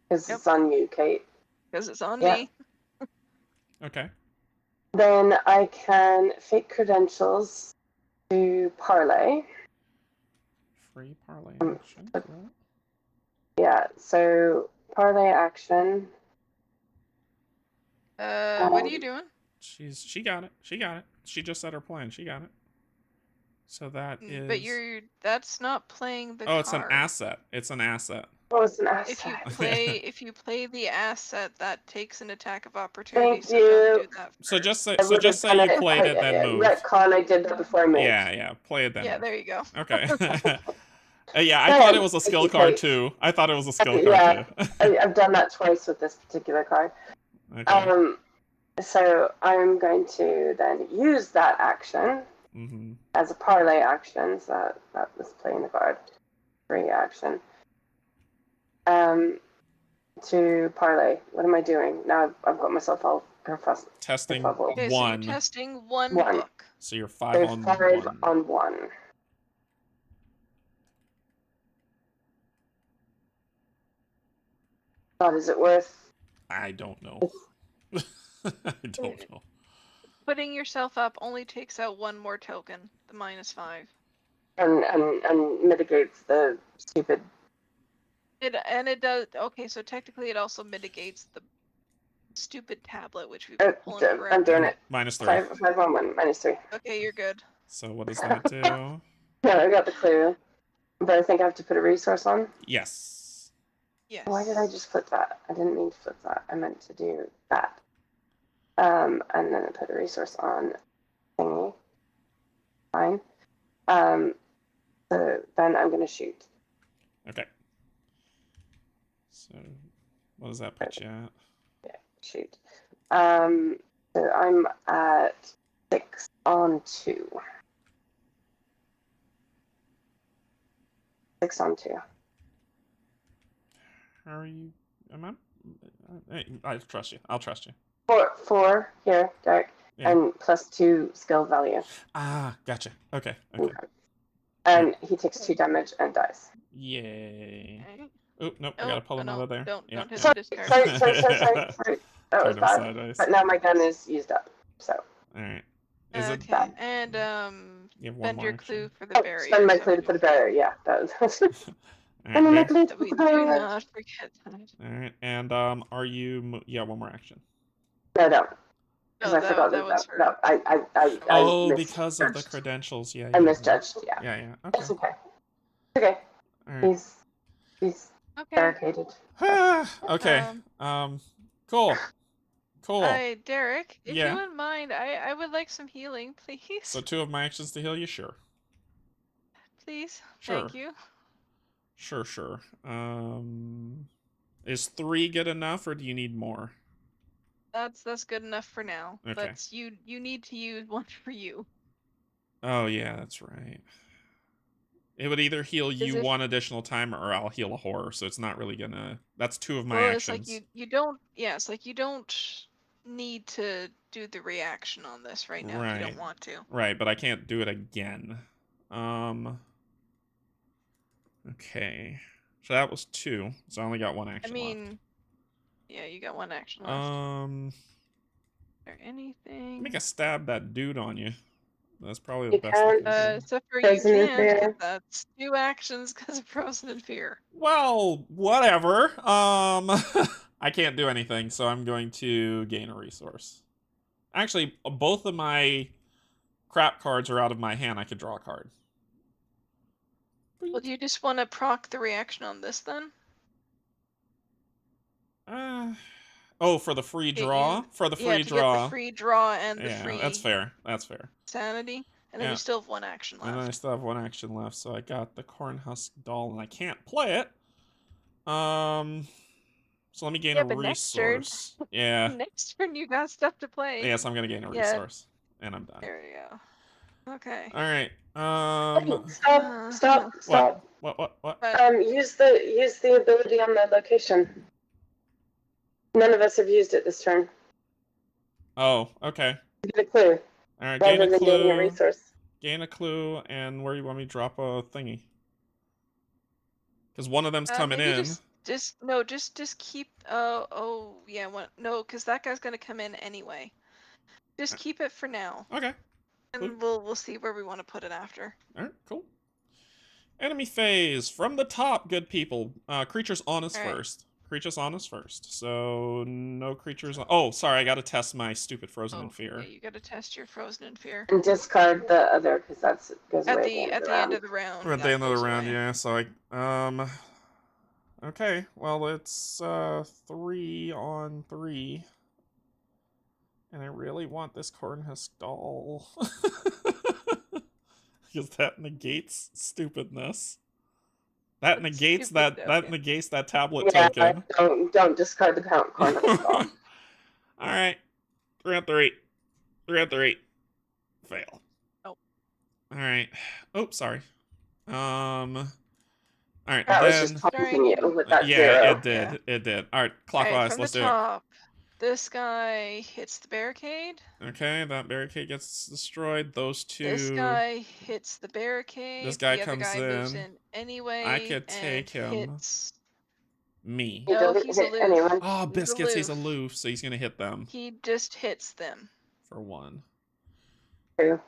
Because it's on you, Kate. Because it's on me. Okay. Then I can fake credentials to parlay. Free parlay action. Cool. Yeah, so parlay action. What are you doing? She got it. She got it. She just said her plan. She got it. So that is... But that's not playing the card. It's an asset. It's an asset. Oh, it's an asset. If you play the asset, that takes an attack of opportunity. Thank you. Don't do that first. So just say you played it, then move. Retcon, I did that before I moved. Yeah, play it then. Yeah, there you go. Okay. Yeah, I thought it was a skill card too. I've done that twice with this particular card. Okay. So I'm going to then use that action as a parlay action. So that was playing the card. Free action. To parlay. What am I doing? Now I've got myself all confessed. Testing one. So you're testing one book. So you're 5 on 1. 5 on 1. God, is it worth? I don't know. I don't know. Putting yourself up only takes out one more token, the -5. And mitigates the stupid. It does. Okay, so technically it also mitigates the stupid tablet, which we've been pulling forever. I'm doing it. -3. 5 on 1, -3. Okay, you're good. So what does that do? Yeah, I got the clue. But I think I have to put a resource on. Yes. Yes. Why did I just flip that? I didn't mean to flip that. I meant to do that. And then I put a resource on thingy. Fine. So then I'm going to shoot. Okay. So what does that put you at? Yeah, shoot. So I'm at 6 on 2. 6 on 2. How are you? I trust you. I'll trust you. 4 here, Derek, Yeah. and +2 skill value. Ah, gotcha. Okay. Okay. And he takes 2 damage and dies. Yay. Okay. Oh, nope. I gotta pull him out of there. Don't hit the Sorry. discard. That was bad. Sideways. But now my gun is used up. So. All right. Is it? bad? And You have one spend more your action. clue for the barrier. Spend my clue to put a barrier. Yeah, that was. All And then my right, clue to We put the do barrier. not forget that. all right. And are you? Yeah, one more action. No, don't. Because No, I forgot that was her. No, I Oh, misjudged. because of the credentials. Yeah. I yeah, misjudged. Yeah. Yeah. Yeah. Okay. It's okay. Okay. All right. He's Okay. barricaded. Okay. Cool. Cool. Derek, if Yeah. you wouldn't mind, I would like some healing, please. So 2 of my actions to heal you. Sure. Please. Sure. Thank you. Sure. Is 3 good enough, or do you need more? That's good enough for now. Okay. But you need to use one for you. Oh yeah, that's right. It would either heal you 1 additional time, or I'll heal a horror. So it's not really gonna. That's 2 of my actions. It's like you don't. Yeah, it's like you don't need to do the reaction on this right now if you don't want to. Right, but I can't do it again. Okay. So that was 2. So I only got 1 action left. Yeah, you got 1 action left. Is there anything? Make a stab that dude on you. That's probably the best I can do. Except for Frozen you in can't, fear. 'cause that's 2 actions because of Frozen in Fear. Well, whatever. I can't do anything, so I'm going to gain a resource. Actually, both of my crap cards are out of my hand. I could draw a card. Well, do you just want to proc the reaction on this then? Oh, for the free draw? For the free draw. Get the free draw and the free. Yeah, that's fair. That's fair. Sanity. And then you still have 1 action left. And then I still have 1 action left, so I got the Cornhusk Doll, and I can't play it. So let me gain a resource. Yeah. Next turn you got stuff to play. Yes, I'm gonna gain a resource, and I'm done. There we go. Okay. All right. Stop. What? Use the ability on the location. None of us have used it this turn. Oh, okay. Get a clue. All right, Rather gain a than clue. getting a resource. Gain a clue, and where you want me to drop a thingy? Because one of them's coming in. Just keep. Oh yeah. No, because that guy's gonna come in anyway. Just keep it for now. Okay. And we'll see where we want to put it after. All right, cool. Enemy phase from the top, good people. Creatures on us first. Creatures on us first. So no creatures on. Oh, sorry, I gotta test my stupid Frozen in Fear. Yeah, you gotta test your Frozen in Fear. And discard the other because that's goes at away the end of the round. Or at the end of the round, yeah. So I okay, well it's 3 on 3. And I really want this Cornhusk Doll. Because that negates stupidness. That negates that tablet token. Don't discard the Cornhusk Doll. Alright. 3 on 3. 3 on 3. Fail. Oh. Alright. Oh, sorry. Alright, That was just taunting you with that 0. Yeah, it did. It did. Alright, clockwise, let's do it. This guy hits the barricade. Okay, that barricade gets destroyed. Those 2. This guy hits the barricade. This guy the comes other guy in. moves in anyway. I could take him. Me. No, he's aloof. Anyone? Oh, He's Biscuits, he's aloof. aloof, so he's gonna hit them. He just hits them. For 1. 2.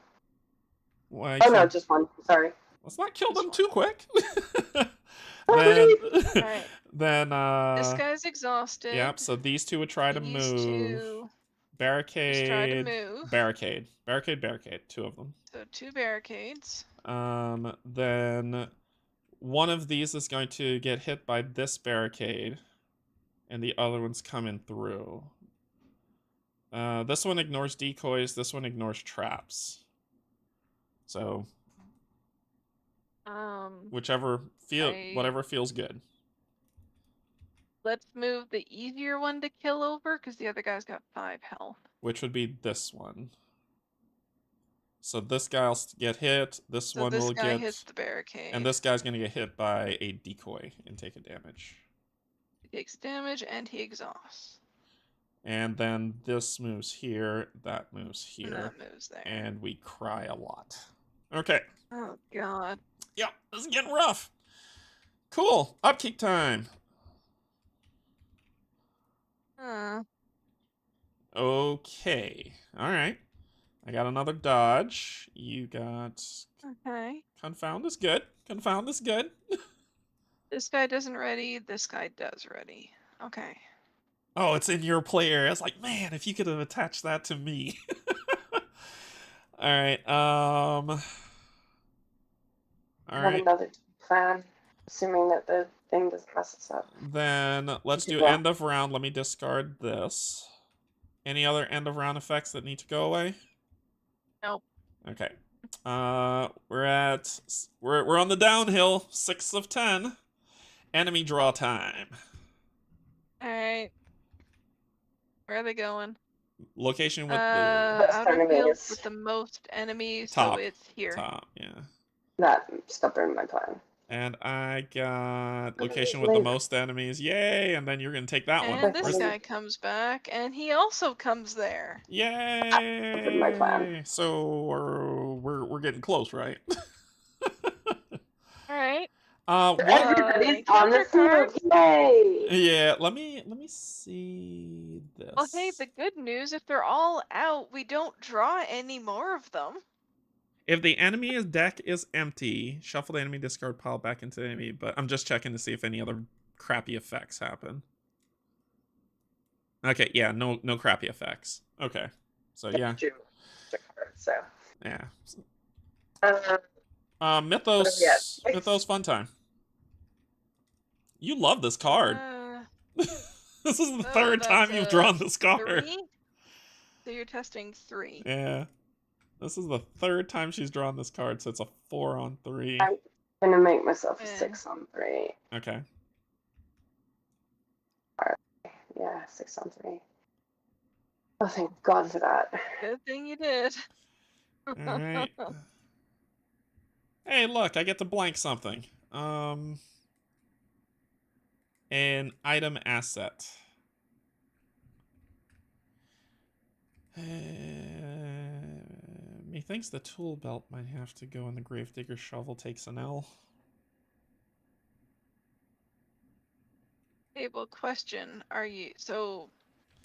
Why Oh no, just 1. Sorry. Let's not kill Just them 1. too quick. Sorry. Alright. Then This guy's exhausted. Yep, so these two would try to These move. two Barricade. just try to move. Barricade. Barricade. 2 of them. So 2 barricades. Then one of these is going to get hit by this barricade, and the other one's coming through. This one ignores decoys. This one ignores traps. So whatever feels good. Let's move the easier one to kill over, because the other guy's got 5 health. Which would be this one. So this guy'll get hit. This one will guy get hits the barricade. And this guy's gonna get hit by a decoy and take a damage. He takes damage and he exhausts. And then this moves here, that moves here. And that moves there. And we cry a lot. Okay. Oh god. Yep, this is getting rough. Cool. Upkeep time. Okay. Alright. I got another dodge. You got... Okay. Confound is good. Confound is good. This guy doesn't ready. This guy does ready. Okay. Oh, it's in your play area. It's like, man, if you could have attached that to me. Alright, I have another plan, assuming that the thing doesn't mess us up. Then let's do end of round. Let me discard this. Any other end of round effects that need to go away? Nope. Okay. We're on the downhill. 6 of 10. Enemy draw time. Alright. Where are they going? Location with the outer field with the most enemies, top, so it's here. Top, yeah. That stubborn my plan. And I got location with the most enemies. Yay! And then you're gonna take that one. And this guy comes back, and he also comes there. Yay! My plan. So we're getting close, right? All right. Everybody's on the field. Yay! Yeah. Let me see this. Well, hey, the good news, if they're all out, we don't draw any more of them. If the enemy's deck is empty, shuffle the enemy discard pile back into the enemy. But I'm just checking to see if any other crappy effects happen. Okay, yeah, no crappy effects. Okay, so yeah. So yeah. Mythos. Mythos fun time. You love this card. This is the third time you've drawn this card. 3? So you're testing 3. Yeah. This is the third time she's drawn this card, so it's a 4 on 3. I'm gonna make myself a 6 on 3. Okay. Yeah, 6 on 3. Oh, thank God for that. Good thing you did. Alright. Hey, look, I get to blank something. An item asset. Methinks the tool belt might have to go in the gravedigger shovel takes an L. Table question: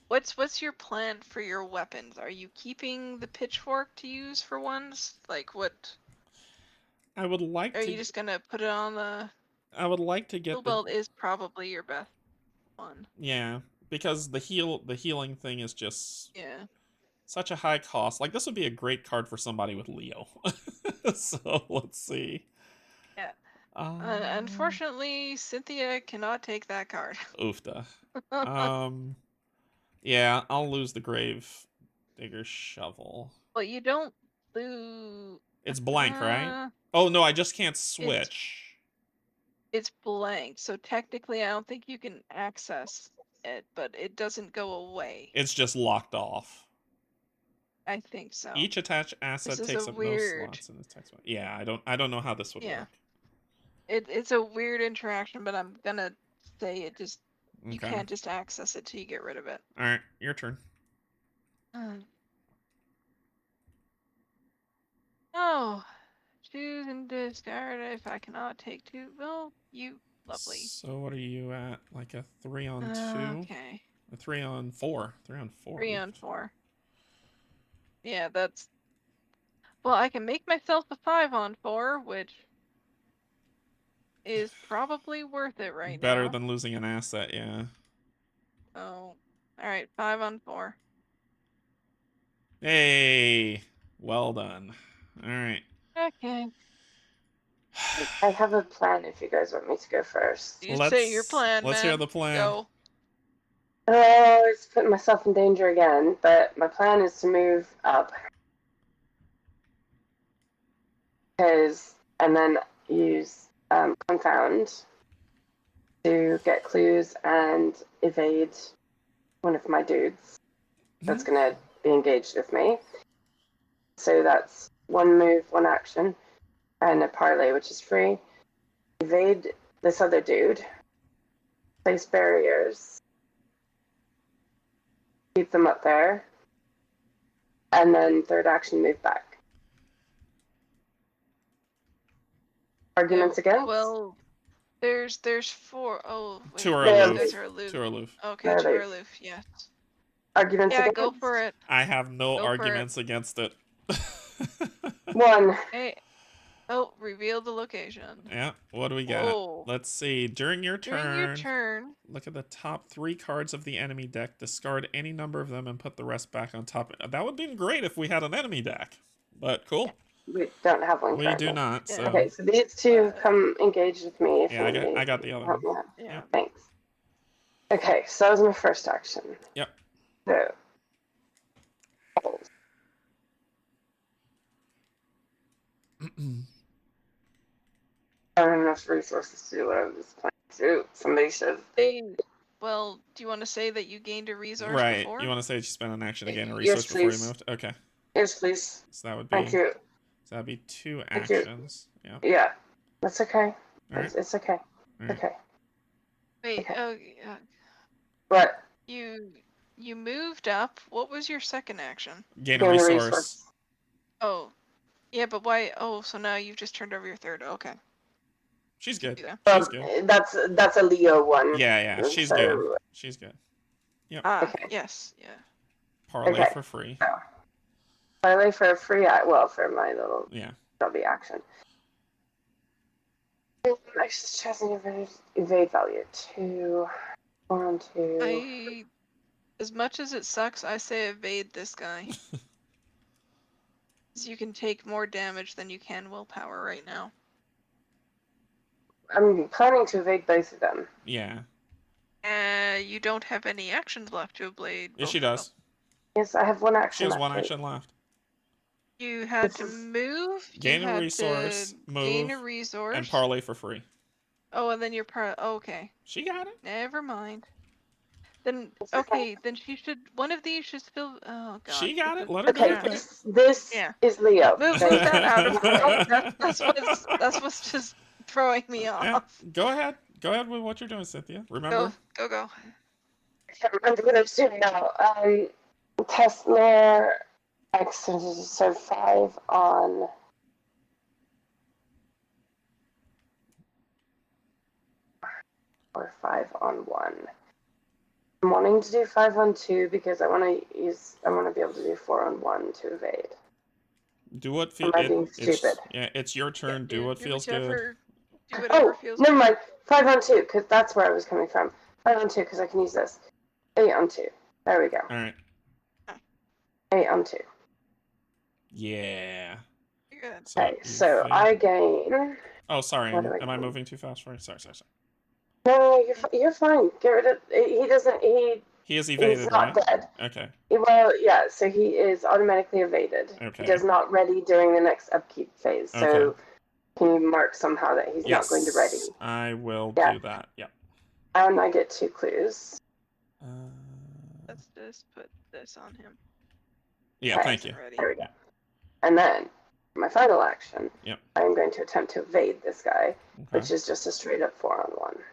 what's your plan for your weapons? Are you keeping the pitchfork to use for ones? Like what? I would like. Are you just gonna put it on the? I would like to get tool belt is probably your best one. Yeah, because the healing thing is just such a high cost. Like this would be a great card for somebody with Leo. So let's see. Yeah. Unfortunately, Cynthia cannot take that card. Oofda. Yeah, I'll lose the grave digger shovel. Well, you don't lose. It's blank, right? Oh no, I just can't switch. It's blank, so technically I don't think you can access it, but it doesn't go away. It's just locked off. I think so. Each attached asset takes up no slots in the text. Yeah, I don't know how this would work. It's a weird interaction, but I'm gonna say it just you can't just access it till you get rid of it. All right, your turn. Oh, choose and discard if I cannot take 2. Well, you Lovely. So what are you at? Like a 3 on 2? Okay. A 3 on 4. 3 on 4. 3 on 4. Yeah, that's... Well, I can make myself a 5 on 4, which is probably worth it right now. Better than losing an asset, yeah. Oh, alright, 5 on 4. Hey! Well done. Alright. Okay. I have a plan if you guys want me to go first. You say your plan, Let's man. hear the plan. Go. Oh, it's putting myself in danger again, but my plan is to move up. And then use confound to get clues and evade one of my dudes that's going to be engaged with me. So that's 1 move, 1 action, and a parlay, which is free. Evade this other dude. Place barriers. Keep them up there. And then 3rd action, move back. Arguments against? Well, there's 4. Oh, wait. 2 are Yeah, aloof. Those are aloof. 2 are aloof. Okay, They're 2 are aloof. aloof, yes. Arguments Yeah, against? go for it. I have no Go for arguments against it. 1. Hey. Oh, reveal the location. Yeah, what do we got? Whoa. Let's see. During your turn, look at the top 3 cards of the enemy deck, discard any number of them, and put the rest back on top. That would be great if we had an enemy deck, but cool. We don't have one We currently. do not, so... Okay, so these 2 come engage with me. If yeah, I got the other one. Yeah. Thanks. Okay, so that was my first action. Yep. So... I don't have enough resources to do what I was planning to do. Somebody should. Well, do you want to say that you gained a resource Right. before? You want to say that you spent an action to gain a Yes, resource before you please. moved? Okay. Yes, please. So that would be... Thank you. So that'd be 2 Thank you. actions. Yeah. Yeah, that's okay. All right. It's okay. All right. Okay. Wait, Okay. oh, What? you moved up. What was your second action? Gain a resource. Oh, yeah, but why? Oh, so now you've just turned over your 3rd. Okay. She's good. Yeah. She's good. That's a Leo one. Yeah, she's So- good. She's good. Yep. Ah, Okay. yes, yeah. Parlay Okay. for free. So, finally, for a free, for my little Yeah. W action. I just chose an evade value. 2, 4 on 2. As much as it sucks, I say evade this guy. You can take more damage than you can willpower right now. I'm planning to evade both of them. Yeah. You don't have any actions left to evade. Yes, both she of them. does. Yes, I have 1 action. She has left. 1 action left. You had This to is- move. Gain you a had resource, to move, gain a resource, and parlay for free. Oh, and then your okay. She got it. Never mind. Then It's okay. okay, then she should. One of these should still. Oh god. She got it. Let her Okay, do her thing. this Yeah. is Leo. Move that out of my. That's what's just throwing me off. Yeah. Go ahead. Go ahead with what you're doing, Cynthia. Remember? Go. I can't remember what I was doing now. Test layer X, so 5 on. Or 5 on 1. I'm wanting to do 5 on 2 because I want to be able to do 4 on 1 to evade. Do what feels Am I being stupid? Yeah, it's your turn. Do what feels good. Do whatever feels Never good. mind. 5 on 2, because that's where I was coming from. 5 on 2, because I can use this. 8 on 2. There we go. All right. 8 on 2. Yeah. You're good. Okay, you so fail. I gain. Oh, sorry. What do I Am I do? moving too fast for you? Sorry. No, you're fine. Get rid of. He doesn't. He is He's evaded, not right? dead. Okay. Well, yeah. So he is automatically evaded. Okay. He does not ready during the next upkeep phase. So Okay. can you mark somehow that he's not going to ready? I will Yeah. do that. Yep. And I get 2 clues. Let's just put this on him. Yeah, Okay. thank you. Ready. There we go. And then my final action. Yep. I am going to attempt to evade this guy, Okay. which is just a straight up 4 on 1.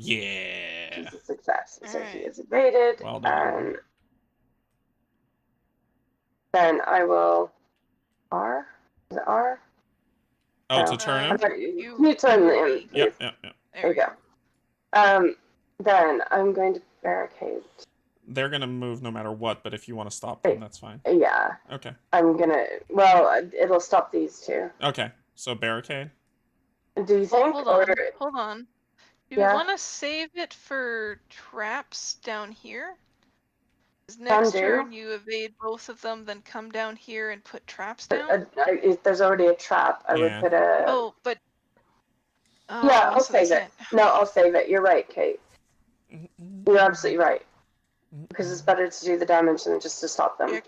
Yeah. It's a success. So he Alright. is evaded. Well done. And then I will R? Is it R? Oh, to turn him? Can you turn him? Yep. There you go. Then I'm going to barricade. They're going to move no matter what, but if you want to stop them, that's fine. Yeah. Okay. I'm going to... Well, it'll stop these two. Okay. So barricade? Do you think? Hold on. Do we want to save it for traps down here? Next turn you evade both of them, then come down here and put traps down? If there's already a trap, I would put a... Oh, but... yeah, I'll save it. No, I'll save it. You're right, Kate. You're absolutely right. Because it's better to do the damage than just to stop them. Yeah,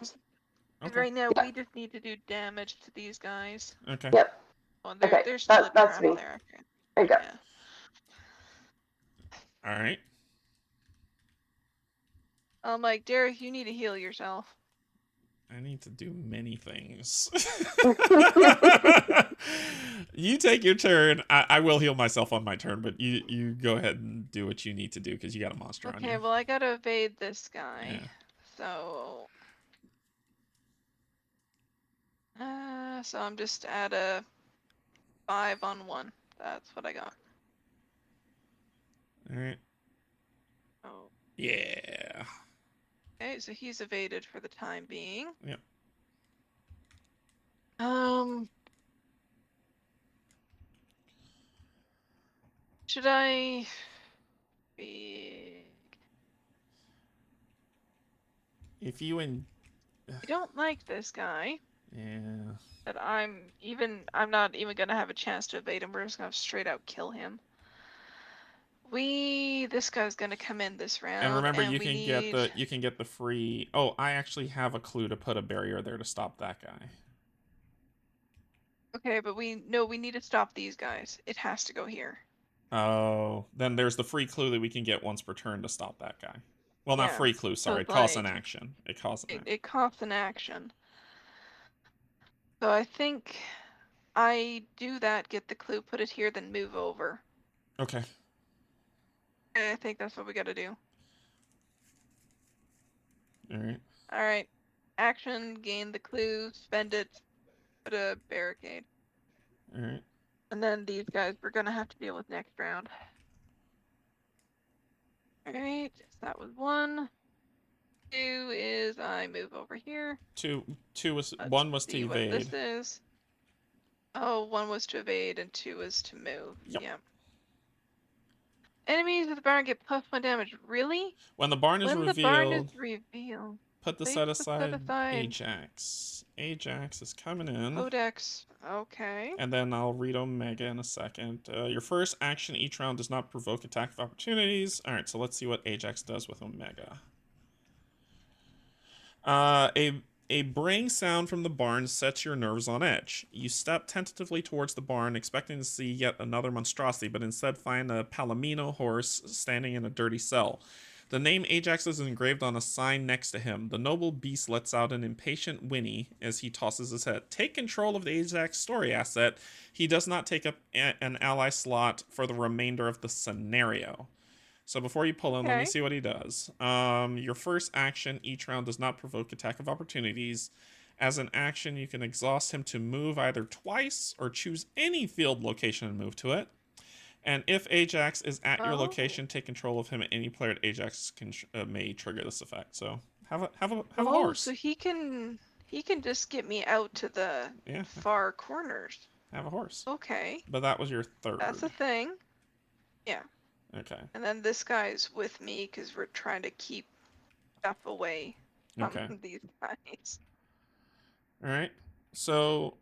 right now we just need to do damage to these guys. Okay. Yep. Oh, there's still a trap me. there. Okay. There you go. Yeah. Alright. Like, Derek, you need to heal yourself. I need to do many things. You take your turn. I will heal myself on my turn, but you go ahead and do what you need to do because you got a monster on you. Okay, well, I gotta evade this guy. Yeah. So I'm just at a 5 on 1. That's what I got. Alright. Oh. Yeah. Okay, so he's evaded for the time being. Yep. Should I be... If you and... I don't like this guy. Yeah. That I'm not even gonna have a chance to evade him. We're just gonna straight out kill him. This guy's gonna come in this round. And remember, you can get the free... Oh, I actually have a clue to put a barrier there to stop that guy. Okay, but we need to stop these guys. It has to go here. Oh, then there's the free clue that we can get once per turn to stop that guy. Well, not free clue, sorry. It costs an action. It costs an action. So I think I do that, get the clue, put it here, then move over. Okay. I think that's what we gotta do. Alright. Alright. Action, gain the clue, spend it, put a barricade. Alright. And then these guys we're gonna have to deal with next round. Alright, so that was 1. 2 is I move over here. One was to evade. What this is. Oh, 1 was to evade and 2 was to move. Yep. Yeah. Enemies of the barn get +1 damage. Really? When the barn is revealed. Put the set aside Ajax. Ajax is coming in. Codex. Okay. And then I'll read Omega in a second. Your first action each round does not provoke attack of opportunities. Alright, so let's see what Ajax does with Omega. A braying sound from the barn sets your nerves on edge. You step tentatively towards the barn, expecting to see yet another monstrosity, but instead find a Palomino horse standing in a dirty cell. The name Ajax is engraved on a sign next to him. The noble beast lets out an impatient whinny as he tosses his head. Take control of the Ajax story asset. He does not take up an ally slot for the remainder of the scenario. So before you pull in, let me see what he does. Your first action each round does not provoke attack of opportunities. As an action, you can exhaust him to move either twice or choose any field location and move to it. And if Ajax is at your location, take control of him. Any player at Ajax may trigger this effect. So have a horse. So he can just get me out to the far corners. Have a horse. Okay. But that was your third. That's a thing. Yeah. Okay. And then this guy's with me because we're trying to keep stuff away from these guys. All right. So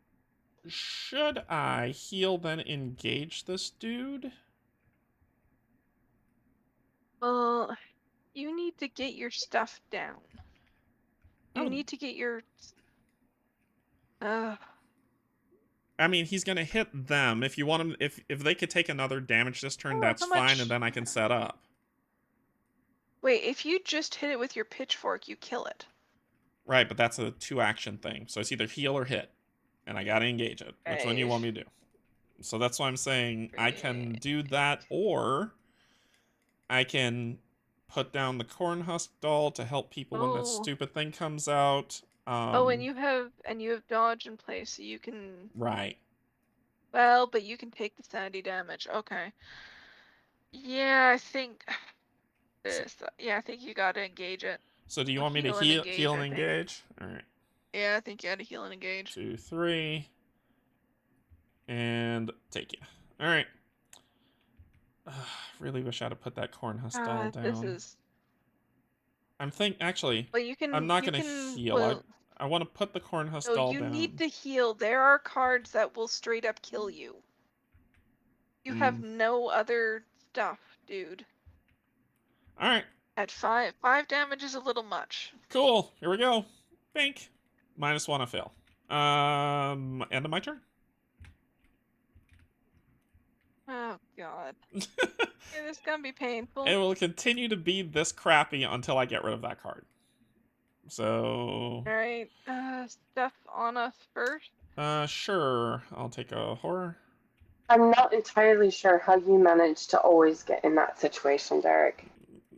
should I heal then engage this dude? Well, you need to get your stuff down. You need to get your... I mean, he's gonna hit them. If you want him, if they could take another damage this turn, that's fine, and then I can set up. Wait, if you just hit it with your pitchfork, you kill it. Right, but that's a 2-action thing, so it's either heal or hit, and I gotta engage it. Which one you want me to do? So that's why I'm saying I can do that, or I can put down the corn husk doll to help people when that stupid thing comes out. And you have dodge in place, so you can. Right. Well, but you can take the sandy damage. Okay. Yeah, I think this. Yeah, I think you gotta engage it. So do you want me to heal and I think. engage? All right. Yeah, I think you gotta heal and engage. 2, 3, and take you. All right. Really wish I'd have put that corn husk doll down. This is. Actually, Well, you can. I'm not you gonna can, heal. Well, I want to put the corn husk no, doll you down. need to heal. There are cards that will straight up kill you. You have no other stuff, dude. All right. At 5 damage is a little much. Cool. Here we go. Bink. -1, I fail. End of my turn. Oh god. Yeah, this is gonna be painful. It will continue to be this crappy until I get rid of that card. So. Alright, stuff on us first. Sure. I'll take a horror. I'm not entirely sure how you manage to always get in that situation, Derek.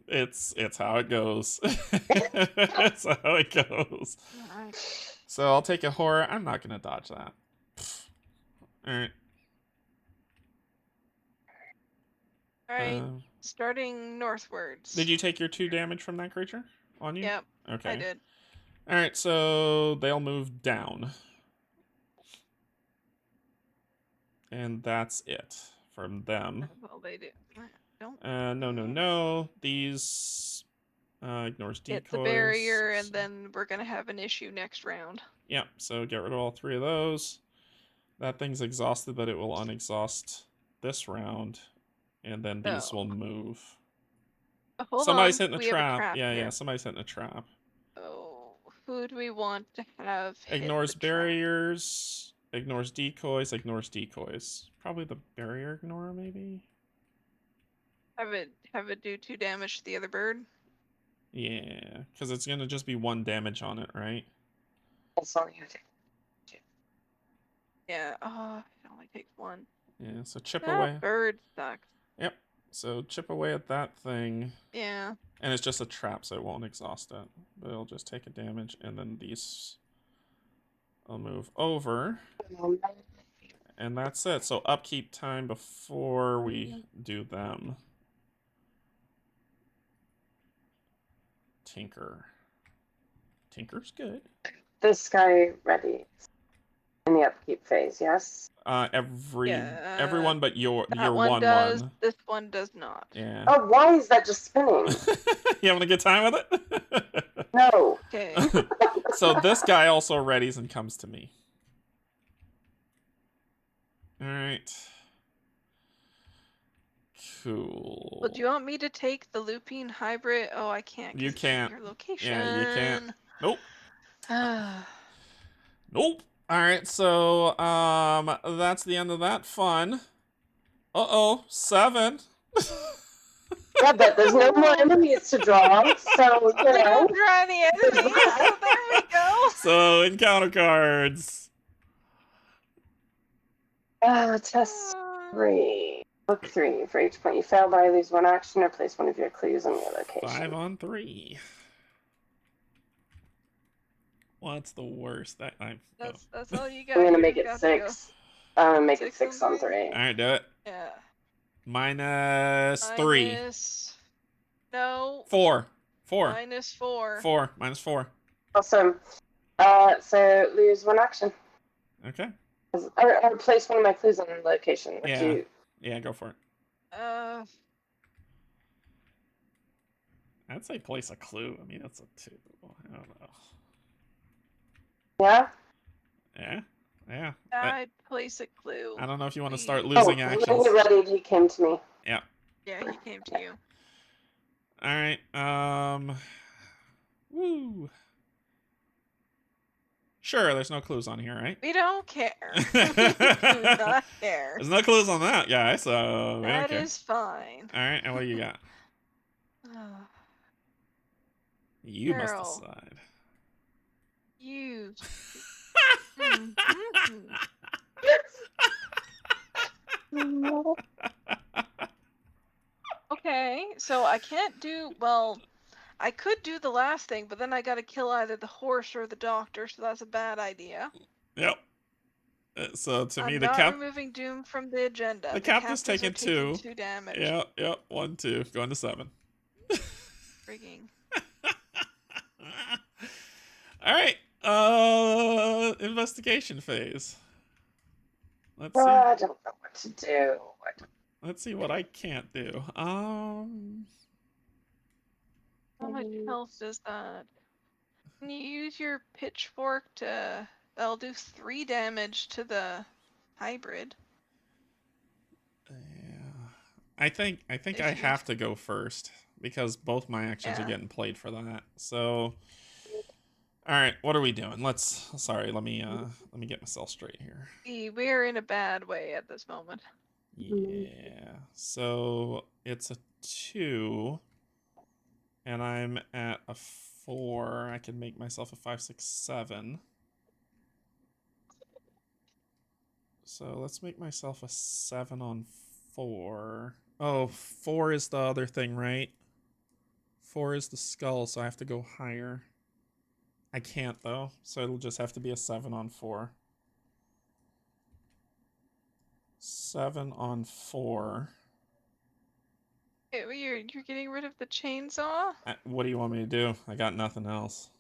It's how it goes. It's how it goes. So I'll take a horror. I'm not gonna dodge that. Alright. Alright, starting northwards. Did you take your 2 damage from that creature on you? Yep. Okay. I did. Alright, so they'll move down. And that's it from them. Well, they do. Don't. No. These ignores decoys. Hit the barrier, and then we're gonna have an issue next round. Yep, so get rid of all 3 of those. That thing's exhausted, but it will unexhaust this round. And then these will move. Somebody's hitting a trap. Yeah, somebody's hitting a trap. Oh, who do we want to have hit Ignores the barriers, ignores decoys, ignores decoys. Probably the barrier ignorer, maybe? Have it do 2 damage to the other bird? Yeah, because it's going to just be 1 damage on it, right? That's all you take. Yeah, it only takes 1. Yeah, so chip away. That bird sucks. Yep, so chip away at that thing. Yeah. And it's just a trap, so it won't exhaust it. But it'll just take a damage, and then these will move over. And that's it. So upkeep time before we do them. Tinker. Tinker's good. This guy ready in the upkeep phase, yes? Everyone but your one 1/1. This one does not. Yeah. Oh, why is that just spinning? You having a good time with it? No. Okay. So this guy also readies and comes to me. Alright. Cool. Well, do you want me to take the lupine hybrid? Oh, I can't. You can't. Your location. Yeah, you can't. Nope. Nope. Alright, so that's the end of that fun. Uh-oh, 7. Yeah, but there's no more enemies to draw, so, you know. Don't draw any enemies, so there we go. So, encounter cards. Test 3. Book 3. For each point you fail by, lose 1 action or place one of your clues on your location. 5 on 3. What's the worst? That's all you got. I'm gonna make it 6. I'm gonna make it 6 on 3. Alright, do it. Yeah. -3. No. 4. -4. 4. -4. Awesome. So lose 1 action. Okay. Or place one of my clues on the location. Yeah, go for it. I'd say place a clue. I mean, that's a 2. I don't know. Yeah? Yeah. I'd place a clue. I don't know if you want to start losing actions. When he readied, he came to me. Yeah. Yeah, he came to you. Alright, woo. Sure, there's no clues on here, right? We don't care. We do not care. There's no clues on that guy, so we don't care. That is fine. Alright, and what do you got? You must decide. You. Okay, so I can't do, well, I could do the last thing, but then I gotta kill either the horse or the doctor, so that's a bad idea. Yep. So to me, I'm the not removing Doom from the agenda. the The captive's captives are taking taking 2. 2 damage. Yep, 1, 2, going to 7. Frigging. All right, investigation phase. Let's see. I don't know what to do. Let's see what I can't do. How much health does that? Can you use your pitchfork to... That'll do 3 damage to the hybrid. Yeah. I think If I you- have to go first because both my actions are getting played for that. So, all right, what are we doing? Let me get myself straight here. We're in a bad way at this moment. Yeah. So it's a 2, and I'm at a 4. I can make myself a 5, 6, 7. So let's make myself a 7 on 4. Oh, 4 is the other thing, right? 4 is the skull, so I have to go higher. I can't, though, so it'll just have to be a 7 on 4. 7 on 4. You're getting rid of the chainsaw? What do you want me to do? I got nothing else.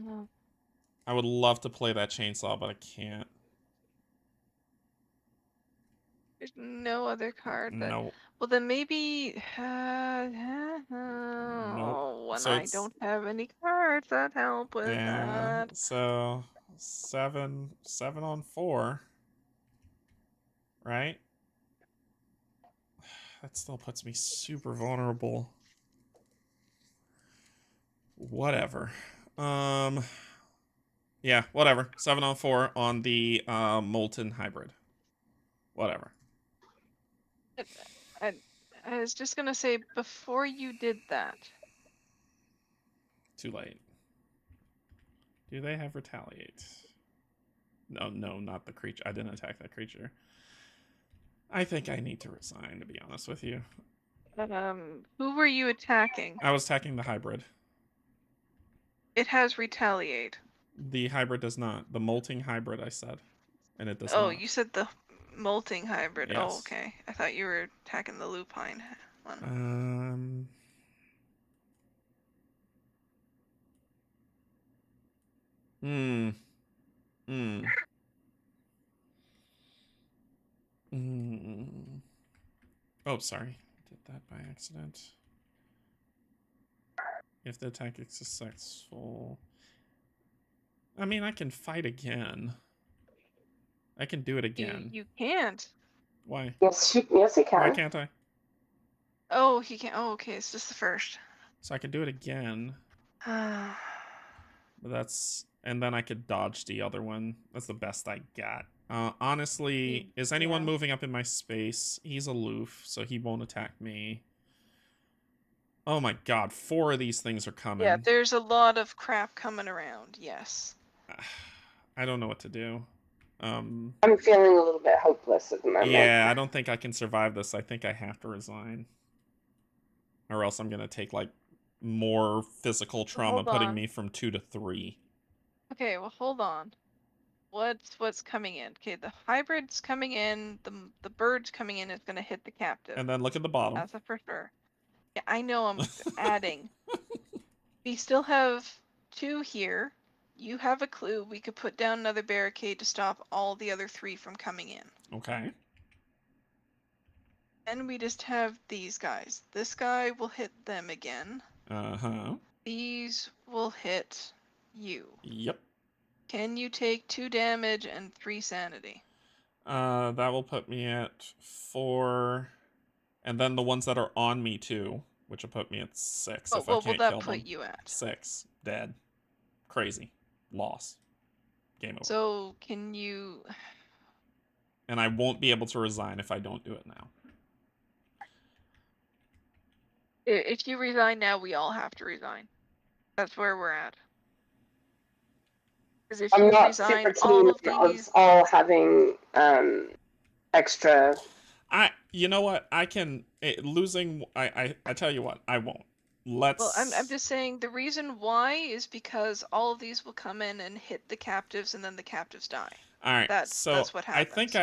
Oh. I would love to play that chainsaw, but I can't. There's no other card that... No. Well, then maybe... Nope. When So I don't have any cards that help with yeah, that. so 7 on 4. Right? That still puts me super vulnerable. Whatever. Yeah, whatever. 7 on 4 on the molten hybrid. Whatever. I was just gonna say, before you did that... Too late. Do they have retaliate? No, not the creature. I didn't attack that creature. I think I need to resign, to be honest with you. Who were you attacking? I was attacking the hybrid. It has retaliate. The hybrid does not. The molting hybrid, I said. And it does not. Oh, you said the molting hybrid. Yes. Oh, okay. I thought you were attacking the lupine one. Oh, sorry. I did that by accident. If the attack is successful... I mean, I can fight again. I can do it again. You can't. Why? Yes, you can. Why can't I? Oh, he can't. Oh, okay. It's just the first. So I can do it again. But that's... And then I could dodge the other one. That's the best I got. Honestly, is anyone moving up in my space? He's aloof, so he won't attack me. Oh my god, 4 of these things are coming. Yeah, there's a lot of crap coming around, yes. I don't know what to do. I'm feeling a little bit hopeless at the moment. Yeah, I don't think I can survive this. I think I have to resign. Or else I'm going to take, like, more physical trauma, putting me from 2 to 3. Okay, well, hold on. What's coming in? Okay, the hybrid's coming in, the bird's coming in, is going to hit the captive. And then look at the bottom. That's for sure. Yeah, I know, I'm adding. We still have 2 here. You have a clue. We could put down another barricade to stop all the other 3 from coming in. Okay. Then we just have these guys. This guy will hit them again. Uh-huh. These will hit you. Yep. Can you take 2 damage and 3 sanity? That will put me at 4... And then the ones that are on me, too, which will put me at 6 if I can't kill them. What will that put you at? 6. Dead. Crazy. Loss. Game over. So, can you... And I won't be able to resign if I don't do it now. If you resign now, we all have to resign. That's where we're at. Because if I'm you not resign, super all keen of these... of all having extra... You know what? I can... losing... I tell you what. I won't. Let's... Well, I'm just saying the reason why is because all of these will come in and hit the captives and then the captives die. All right, that's what happens. I think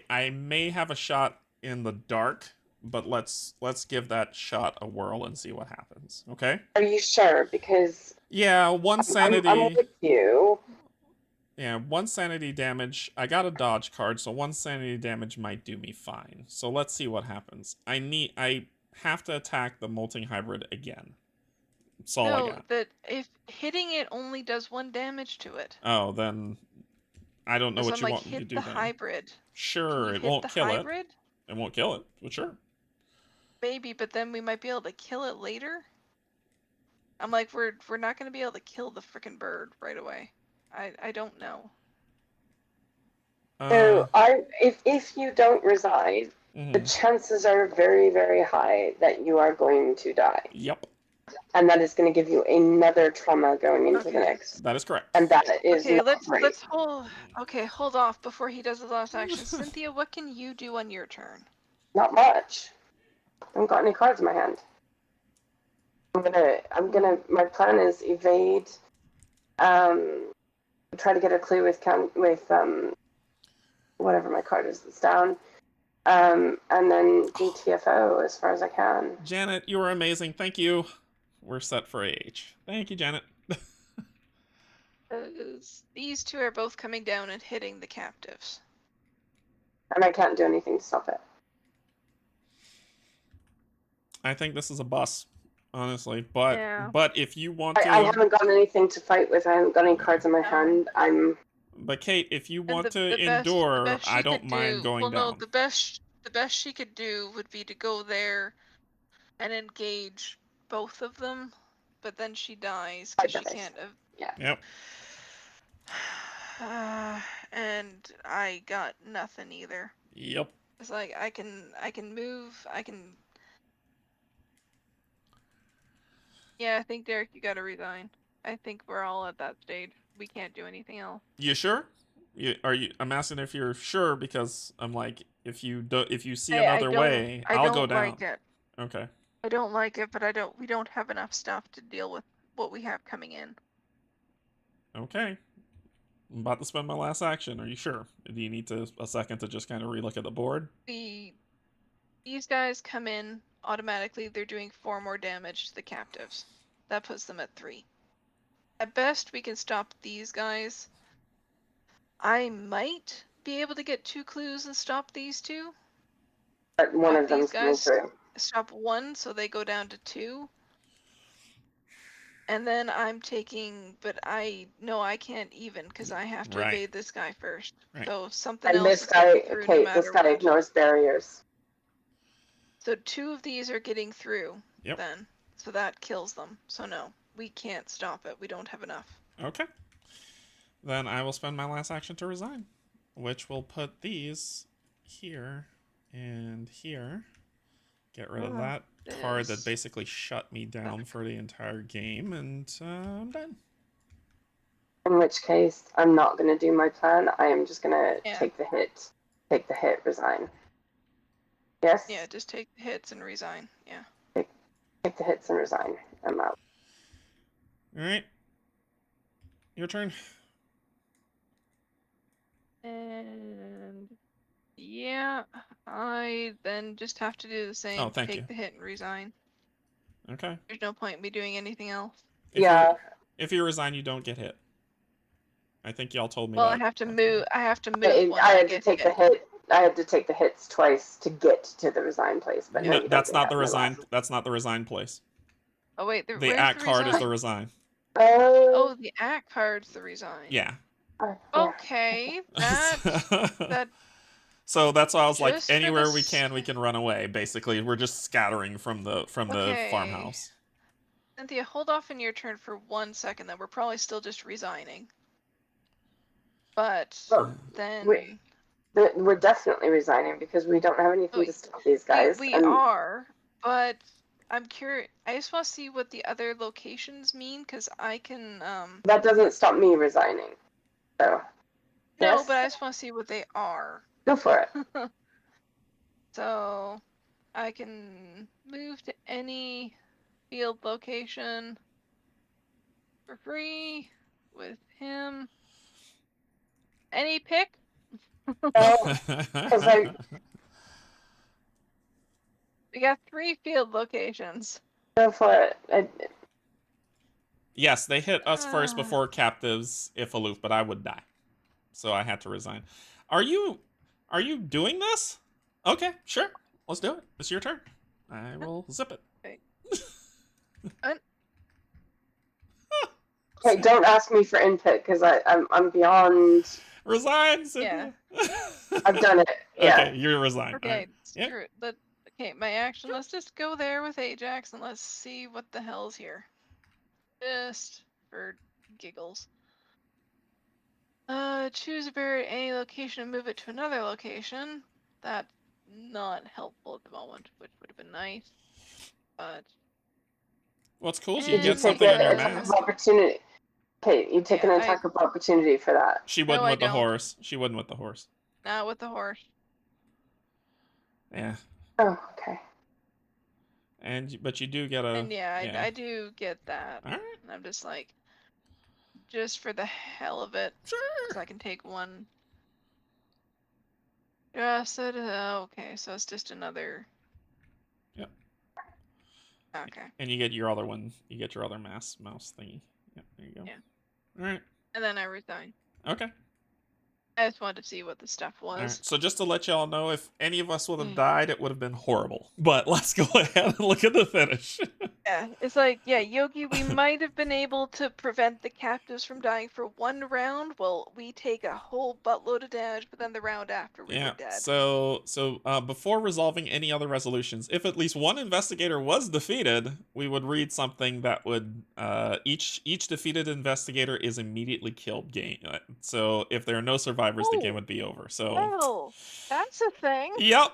I may have a shot in the dark, but let's give that shot a whirl and see what happens. Okay? Are you sure? Because yeah, one sanity. I'm with you. Yeah, 1 sanity damage. I got a dodge card, so 1 sanity damage might do me fine. So let's see what happens. I have to attack the molting hybrid again. That's all I got. that if hitting it only does 1 damage to it. Oh, then I don't know what you want me to do hit then. the hybrid. Sure, it won't kill it. It won't kill it, but sure. Maybe, but then we might be able to kill it later. I'm like, we're not gonna be able to kill the frickin' bird right away. I don't know. So if you don't resign, the chances are very, very high that you are going to die. Yep. And that is going to give you another trauma going into the next. That is correct. And that is let's hold off before he does his last action. Cynthia, what can you do on your turn? Not much. I haven't got any cards in my hand. My plan is evade, try to get a clue with whatever my card is that's down, and then do TFO as far as I can. Janet, you were amazing. Thank you. We're set for AH. Thank you, Janet. These two are both coming down and hitting the captives. And I can't do anything to stop it. I think this is a bus, honestly. But if you want to... I haven't got anything to fight with. I haven't got any cards in my hand. But Kate, if you want to endure, I don't mind going down. No, the best she could do would be to go there and engage both of them, but then she dies because she can't. Yeah. Yep. And I got nothing either. Yep. It's like I can move. Yeah, I think Derek, you gotta resign. I think we're all at that stage. We can't do anything else. You sure? I'm asking if you're sure because I'm like, if you see another way, I'll go down. I don't like it. Okay. I don't like it, but we don't have enough stuff to deal with what we have coming in. Okay. I'm about to spend my last action. Are you sure? Do you need a second to just kind of relook at the board? These guys come in automatically. They're doing 4 more damage to the captives. That puts them at 3. At best, we can stop these guys. I might be able to get 2 clues and stop these 2. But one of them's coming through. Stop 1, so they go down to 2. And then I'm taking, but I can't even because I have to evade this guy first. Right. So something else. This guy ignores barriers. So 2 of these are getting through. Yep. Then, so that kills them. So no, we can't stop it. We don't have enough. Okay. Then I will spend my last action to resign, which will put these here and here. Get rid of that card that basically shut me down for the entire game, and I'm done. In which case, I'm not going to do my plan. I am just going to take the hit, resign. Yes? Yeah, just take the hits and resign. Yeah. Take the hits and resign. I'm out. Alright. Your turn. And... yeah, I then just have to do the same. Oh, thank you. Take the hit and resign. Okay. There's no point in me doing anything else. If you resign, you don't get hit. I think y'all told me that. Well, I have to move. I had to take the hit. I had to take the hits twice to get to the resign place, but no, that's not the resign. That's not the resign place. Oh wait, the act card is the resign. Oh, the act card's the resign. Yeah. Okay, that. So that's why I was like, anywhere we can run away. Basically, we're just scattering from the farmhouse. Cynthia, hold off in your turn for 1 second. Then we're probably still just resigning. But then we're definitely resigning because we don't have anything to stop these guys. We are, but I'm curious. I just want to see what the other locations mean because I can. That doesn't stop me resigning. So. No, yes. But I just want to see what they are. Go for it. So, I can move to any field location for free with him. Any pick? Because We got 3 field locations. go for it. Yes, they hit us first before captives if aloof, but I would die. So I had to resign. Are you doing this? Okay, sure. Let's do it. It's your turn. I will zip it. Okay, don't ask me for input because I'm beyond. Resign. Yeah. I've done it. Yeah. Okay, you're resigned. Okay, Right. screw it. Okay, my action. Let's just go there with Ajax and let's see what the hell's here. Just for giggles. Choose a berry at any location and move it to another location. That's not helpful at the moment, which would have been nice. But what's cool is you get take something in your attack mask. of opportunity. Okay, you take an attack of opportunity for that. She wouldn't with the horse. She wouldn't with the horse. Not with the horse. Yeah. Oh, okay. But you do get a. And I do get that. All right. And I'm just like, just for the hell of it, sure. Because I can take one. Okay, so it's just another. Yep. Okay. And you get your other one. You get your other mouse thingy. Yep. There you go. Yeah. All right. And then I resign. Okay. I just wanted to see what the stuff was. Right. So just to let y'all know, if any of us would have died, it would have been horrible. But let's go ahead and look at the finish. Yeah, it's like, Yogi, we might have been able to prevent the captives from dying for 1 round. Well, we take a whole buttload of damage, but then the round after we were dead. So before resolving any other resolutions, if at least one investigator was defeated, we would read something that would each defeated investigator is immediately killed. So if there are no survivors, the game would be over. So oh, that's a thing. Yep.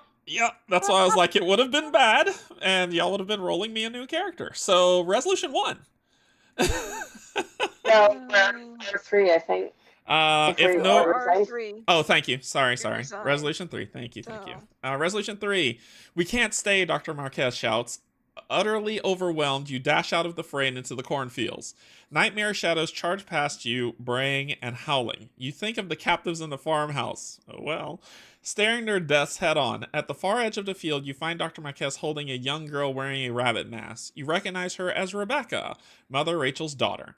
That's why I was like, it would have been bad, and y'all would have been rolling me a new character. So resolution 1. No, we're 3, I think. If no, R3. Oh, thank you. Sorry. Resolution 3. Thank you. Resolution 3. We can't stay, Dr. Marquez shouts. Utterly overwhelmed, you dash out of the fray and into the cornfields. Nightmare shadows charge past you, braying and howling. You think of the captives in the farmhouse. Oh well. Staring their deaths head on. At the far edge of the field, you find Dr. Marquez holding a young girl wearing a rabbit mask. You recognize her as Rebecca, Mother Rachel's daughter.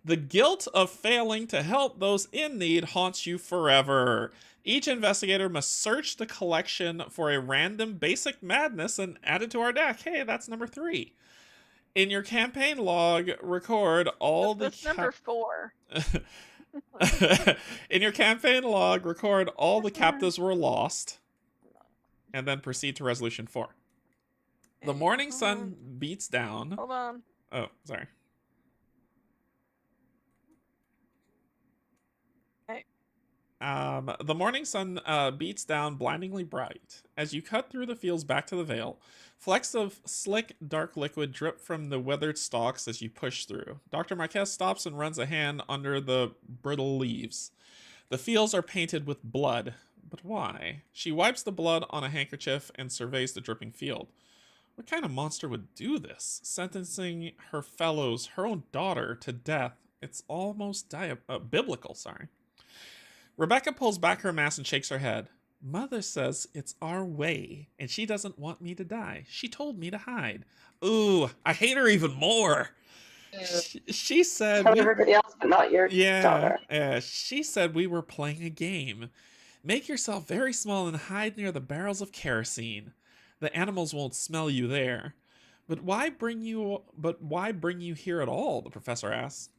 The guilt of failing to help those in need haunts you forever. Each investigator must search the collection for a random basic madness and add it to our deck. Hey, that's number 3. In your campaign log, record all that's number 4. In your campaign log, record all the captives were lost, and then proceed to resolution 4. The morning sun beats down. Hold on. Oh, sorry. The morning sun beats down blindingly bright. As you cut through the fields back to the Vale, flecks of slick, dark liquid drip from the weathered stalks as you push through. Dr. Marquez stops and runs a hand under the brittle leaves. The fields are painted with blood. But why? She wipes the blood on a handkerchief and surveys the dripping field. What kind of monster would do this? Sentencing her fellows, her own daughter, to death. It's almost biblical, sorry. Rebecca pulls back her mask and shakes her head. Mother says it's our way, and she doesn't want me to die. She told me to hide. Ooh, I hate her even more. She said... Tell everybody else, but not your daughter. Yeah, she said we were playing a game. Make yourself very small and hide near the barrels of kerosene. The animals won't smell you there. But why bring you here at all? The professor asks.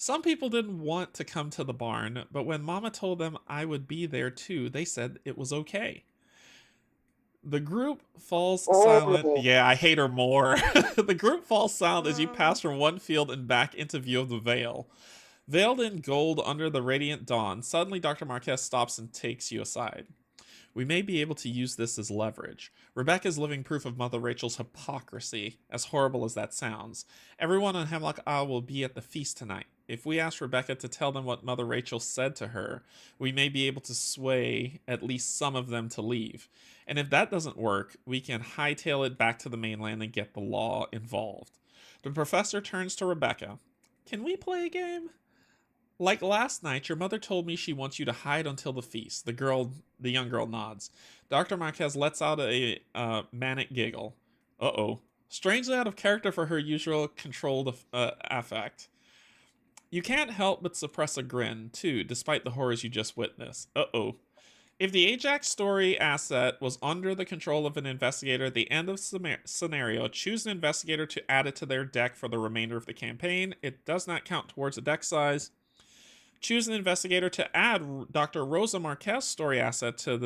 Some people didn't want to come to the barn, but when Mama told them I would be there too, they said it was okay. The group falls silent. Yeah, I hate her more. The group falls silent as you pass from one field and back into view of the Vale. Veiled in gold under the radiant dawn, suddenly Dr. Marquez stops and takes you aside. We may be able to use this as leverage. Rebecca is living proof of Mother Rachel's hypocrisy, as horrible as that sounds. Everyone on Hemlock Isle will be at the feast tonight. If we ask Rebecca to tell them what Mother Rachel said to her, we may be able to sway at least some of them to leave. And if that doesn't work, we can hightail it back to the mainland and get the law involved. The professor turns to Rebecca. Can we play a game? Like last night, your mother told me she wants you to hide until the feast. The young girl nods. Dr. Marquez lets out a manic giggle. Uh-oh. Strangely out of character for her usual controlled affect. You can't help but suppress a grin, too, despite the horrors you just witnessed. Uh-oh. If the Ajax story asset was under the control of an investigator at the end of scenario, choose an investigator to add it to their deck for the remainder of the campaign. It does not count towards the deck size. Choose an investigator to add Dr. Rosa Marquez story asset to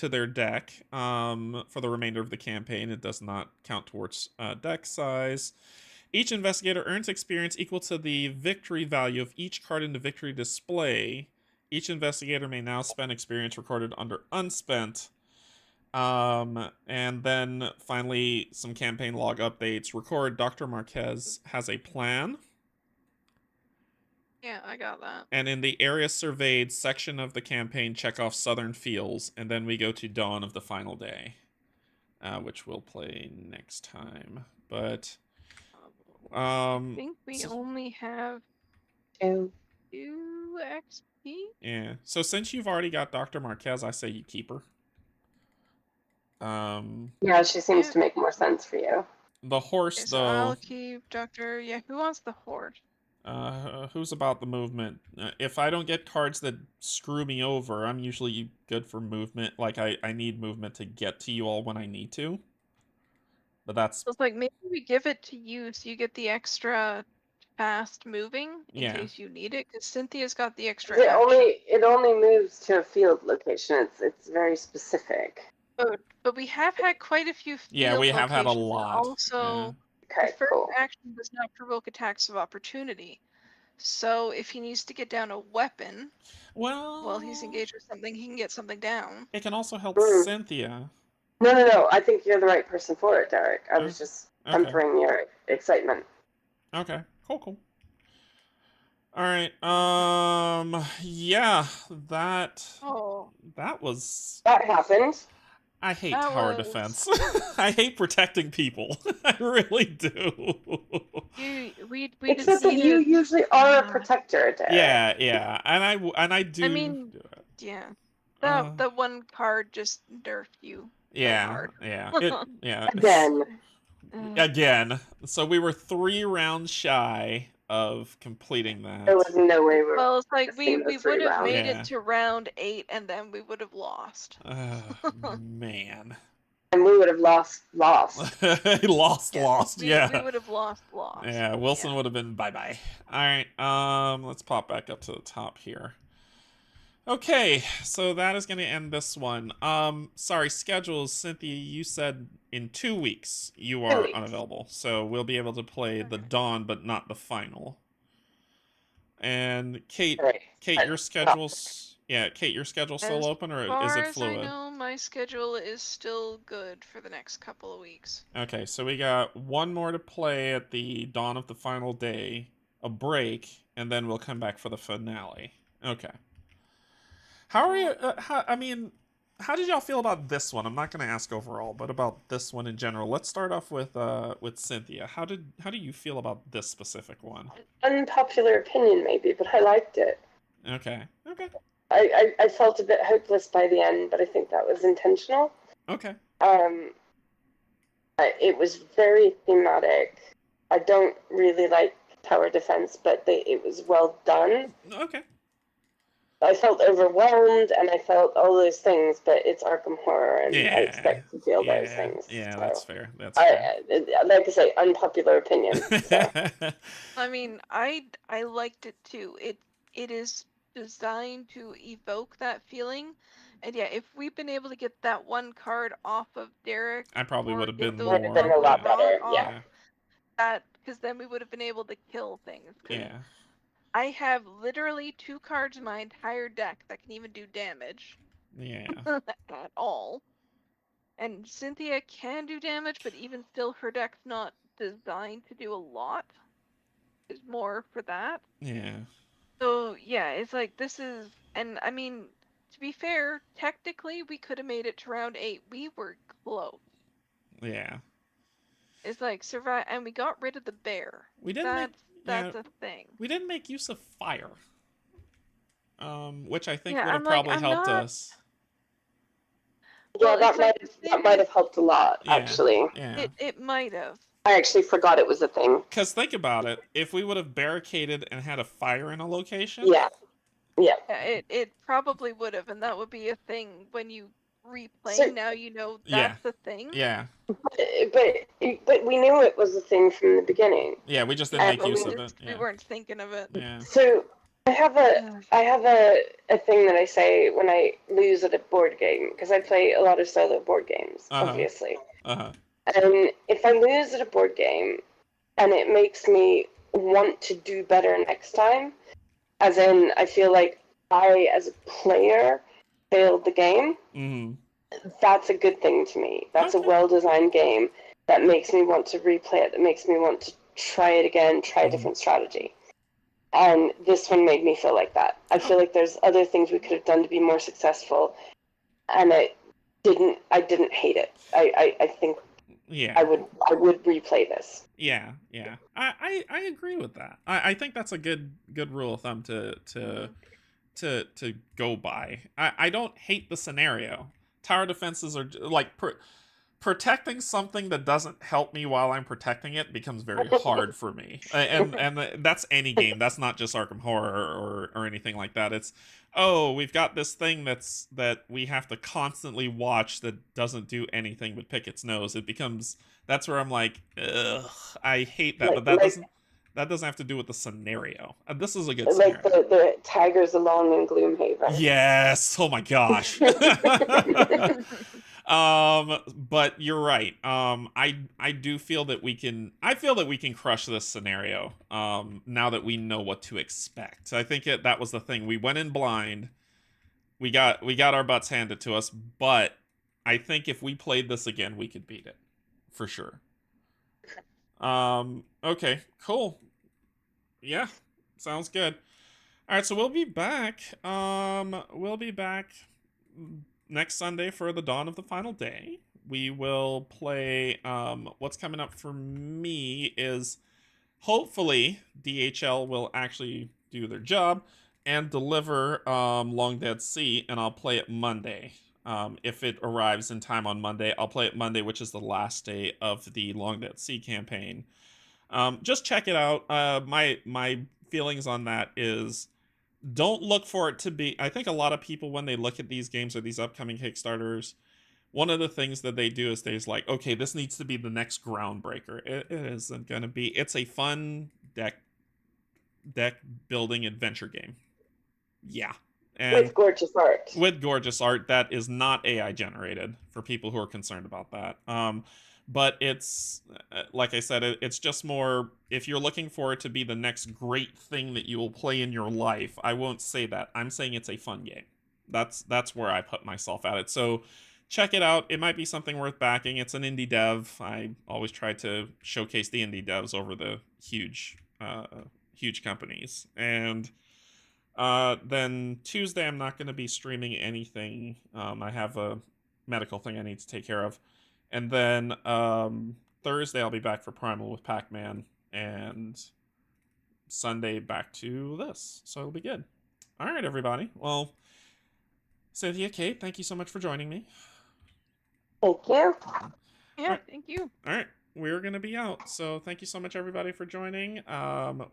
their deck for the remainder of the campaign. It does not count towards deck size. Each investigator earns experience equal to the victory value of each card in the victory display. Each investigator may now spend experience recorded under unspent. And then finally, some campaign log updates. Record Dr. Marquez has a plan. Yeah, I got that. And in the area surveyed section of the campaign, check off Southern Fields. And then we go to Dawn of the Final Day, which we'll play next time. But I think we only have 2 XP. Yeah. So since you've already got Dr. Marquez, I say you keep her. Yeah, she seems to make more sense for you. The horse, Okay, so though. I'll keep Dr. Yeah, who wants the horse? Who's about the movement? If I don't get cards that screw me over, I'm usually good for movement. Like, I need movement to get to you all when I need to. But that's... So it's like, maybe we give it to you so you get the extra fast moving in case you need it, because Cynthia's got the extra action. It only moves to a field location. It's very specific. But we have had quite a few field Yeah, we have had a locations, lot. and also, Okay, the first cool. action does not provoke attacks of opportunity. So if he needs to get down a weapon, while he's engaged with something, he can get something down. It can also help Cynthia. No. I think you're the right person for it, Derek. I was just tempering your excitement. Okay, cool. All right. Yeah, that was... That happened. I hate tower defense. I hate protecting people. I really do. Except that you usually are a protector, Derek. Yeah, and I do. I mean, yeah, that one card just nerfed you. Yeah. Again. So we were 3 rounds shy of completing that. There was no way we were. Well, it's like we would have made it to round 8, and then we would have lost. Man. And we would have lost. lost. Yeah. We would have lost. Yeah, Wilson would have been bye-bye. All right, let's pop back up to the top here. Okay, so that is going to end this one. Sorry, schedules. Cynthia, you said in 2 weeks you are unavailable. So we'll be able to play the Dawn, but not the final. And Kate, your schedule's... Yeah, Kate, your schedule's still open, or is it fluid? As I know, my schedule is still good for the next couple of weeks. Okay, so we got 1 more to play at the Dawn of the Final Day, a break, and then we'll come back for the finale. Okay. How are you? How did y'all feel about this one? I'm not going to ask overall, but about this one in general. Let's start off with Cynthia. How do you feel about this specific one? Unpopular opinion, maybe, but I liked it. Okay. I felt a bit hopeless by the end, but I think that was intentional. Okay. It was very thematic. I don't really like tower defense, but it was well done. Okay. I felt overwhelmed, and I felt all those things, but it's Arkham Horror, and I expect to feel those things. Yeah, so that's fair. That's fair. Like I say, unpopular opinion. So. I mean, I liked it too. It is designed to evoke that feeling, and yeah, if we've been able to get that one card off of Derek, I probably would have been more. Would have been a lot better. Yeah. That, because then we would have been able to kill things. Yeah. I have literally 2 cards in my entire deck that can even do damage. Yeah. At all. And Cynthia can do damage, but even still, her deck's not designed to do a lot. It's more for that. Yeah. So, yeah, it's like, this is... And, I mean, to be fair, technically, we could have made it to round 8. We were close. Yeah. It's like, survive... And we got rid of the bear. We didn't That's a thing. We didn't make use of fire. which I think Yeah, would have I'm like, probably I'm helped not- us. Yeah, Well, it's like the that thing might is- have helped a lot, Yeah, actually. Yeah. It might have. I actually forgot it was a thing. Because think about it. If we would have barricaded and had a fire in a location. Yeah. Yeah. Yeah, it probably would have, and that would be a thing when you replay. So- Now you know Yeah. that's the thing. Yeah. But we knew it was a thing from the beginning. Yeah, we just didn't make use of it. We Yeah. weren't thinking of it. Yeah. So I have a thing that I say when I lose at a board game, because I play a lot of solo board games, obviously. Uh-huh. And if I lose at a board game and it makes me want to do better next time, as in I feel like I, as a player, failed the game, that's a good thing to me. That's a well-designed game that makes me want to replay it, that makes me want to try it again, try a different strategy. And this one made me feel like that. I feel like there's other things we could have done to be more successful, and I didn't hate it. I think I would replay this. Yeah. I agree with that. I think that's a good rule of thumb to go by. I don't hate the scenario. Tower defenses are like protecting something that doesn't help me while I'm protecting it becomes very hard for me. And that's any game. That's not just Arkham Horror or anything like that. It's, oh, we've got this thing that we have to constantly watch that doesn't do anything but pick its nose. It becomes, that's where I'm like, ugh, I hate that. But that doesn't have to do with the scenario. This is a good scenario. Like the Tigers Along in Gloomhaven. Yes. Oh my gosh. But you're right. I do feel that we can. I feel that we can crush this scenario. Now that we know what to expect. I think that was the thing. We went in blind. We got our butts handed to us. But I think if we played this again, we could beat it, for sure. Okay. Cool. Yeah. Sounds good. All right. So we'll be back. We'll be back next Sunday for the dawn of the final day. We will play, what's coming up for me is hopefully DHL will actually do their job and deliver Long Dead Sea, and I'll play it Monday. If it arrives in time on Monday, I'll play it Monday, which is the last day of the Long Dead Sea campaign. Just check it out. My feelings on that is, don't look for it to be... I think a lot of people, when they look at these games or these upcoming Kickstarters, one of the things that they do is they're like, okay, this needs to be the next groundbreaker. It isn't going to be. It's a fun deck building adventure game. Yeah. And with gorgeous art. With gorgeous art that is not AI generated, for people who are concerned about that. But it's, like I said, it's just more, if you're looking for it to be the next great thing that you will play in your life, I won't say that. I'm saying it's a fun game. That's where I put myself at it. So check it out. It might be something worth backing. It's an indie dev. I always try to showcase the indie devs over the huge companies. And then Tuesday, I'm not going to be streaming anything. I have a medical thing I need to take care of. And then Thursday, I'll be back for Primal with Pac-Man. And Sunday, back to this. So it'll be good. All right, everybody. Well, Cynthia, Kate, thank you so much for joining me. Thank you. Yeah, thank you. All right. We're going to be out. So thank you so much, everybody, for joining.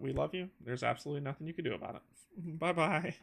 We love you. There's absolutely nothing you can do about it. Bye-bye.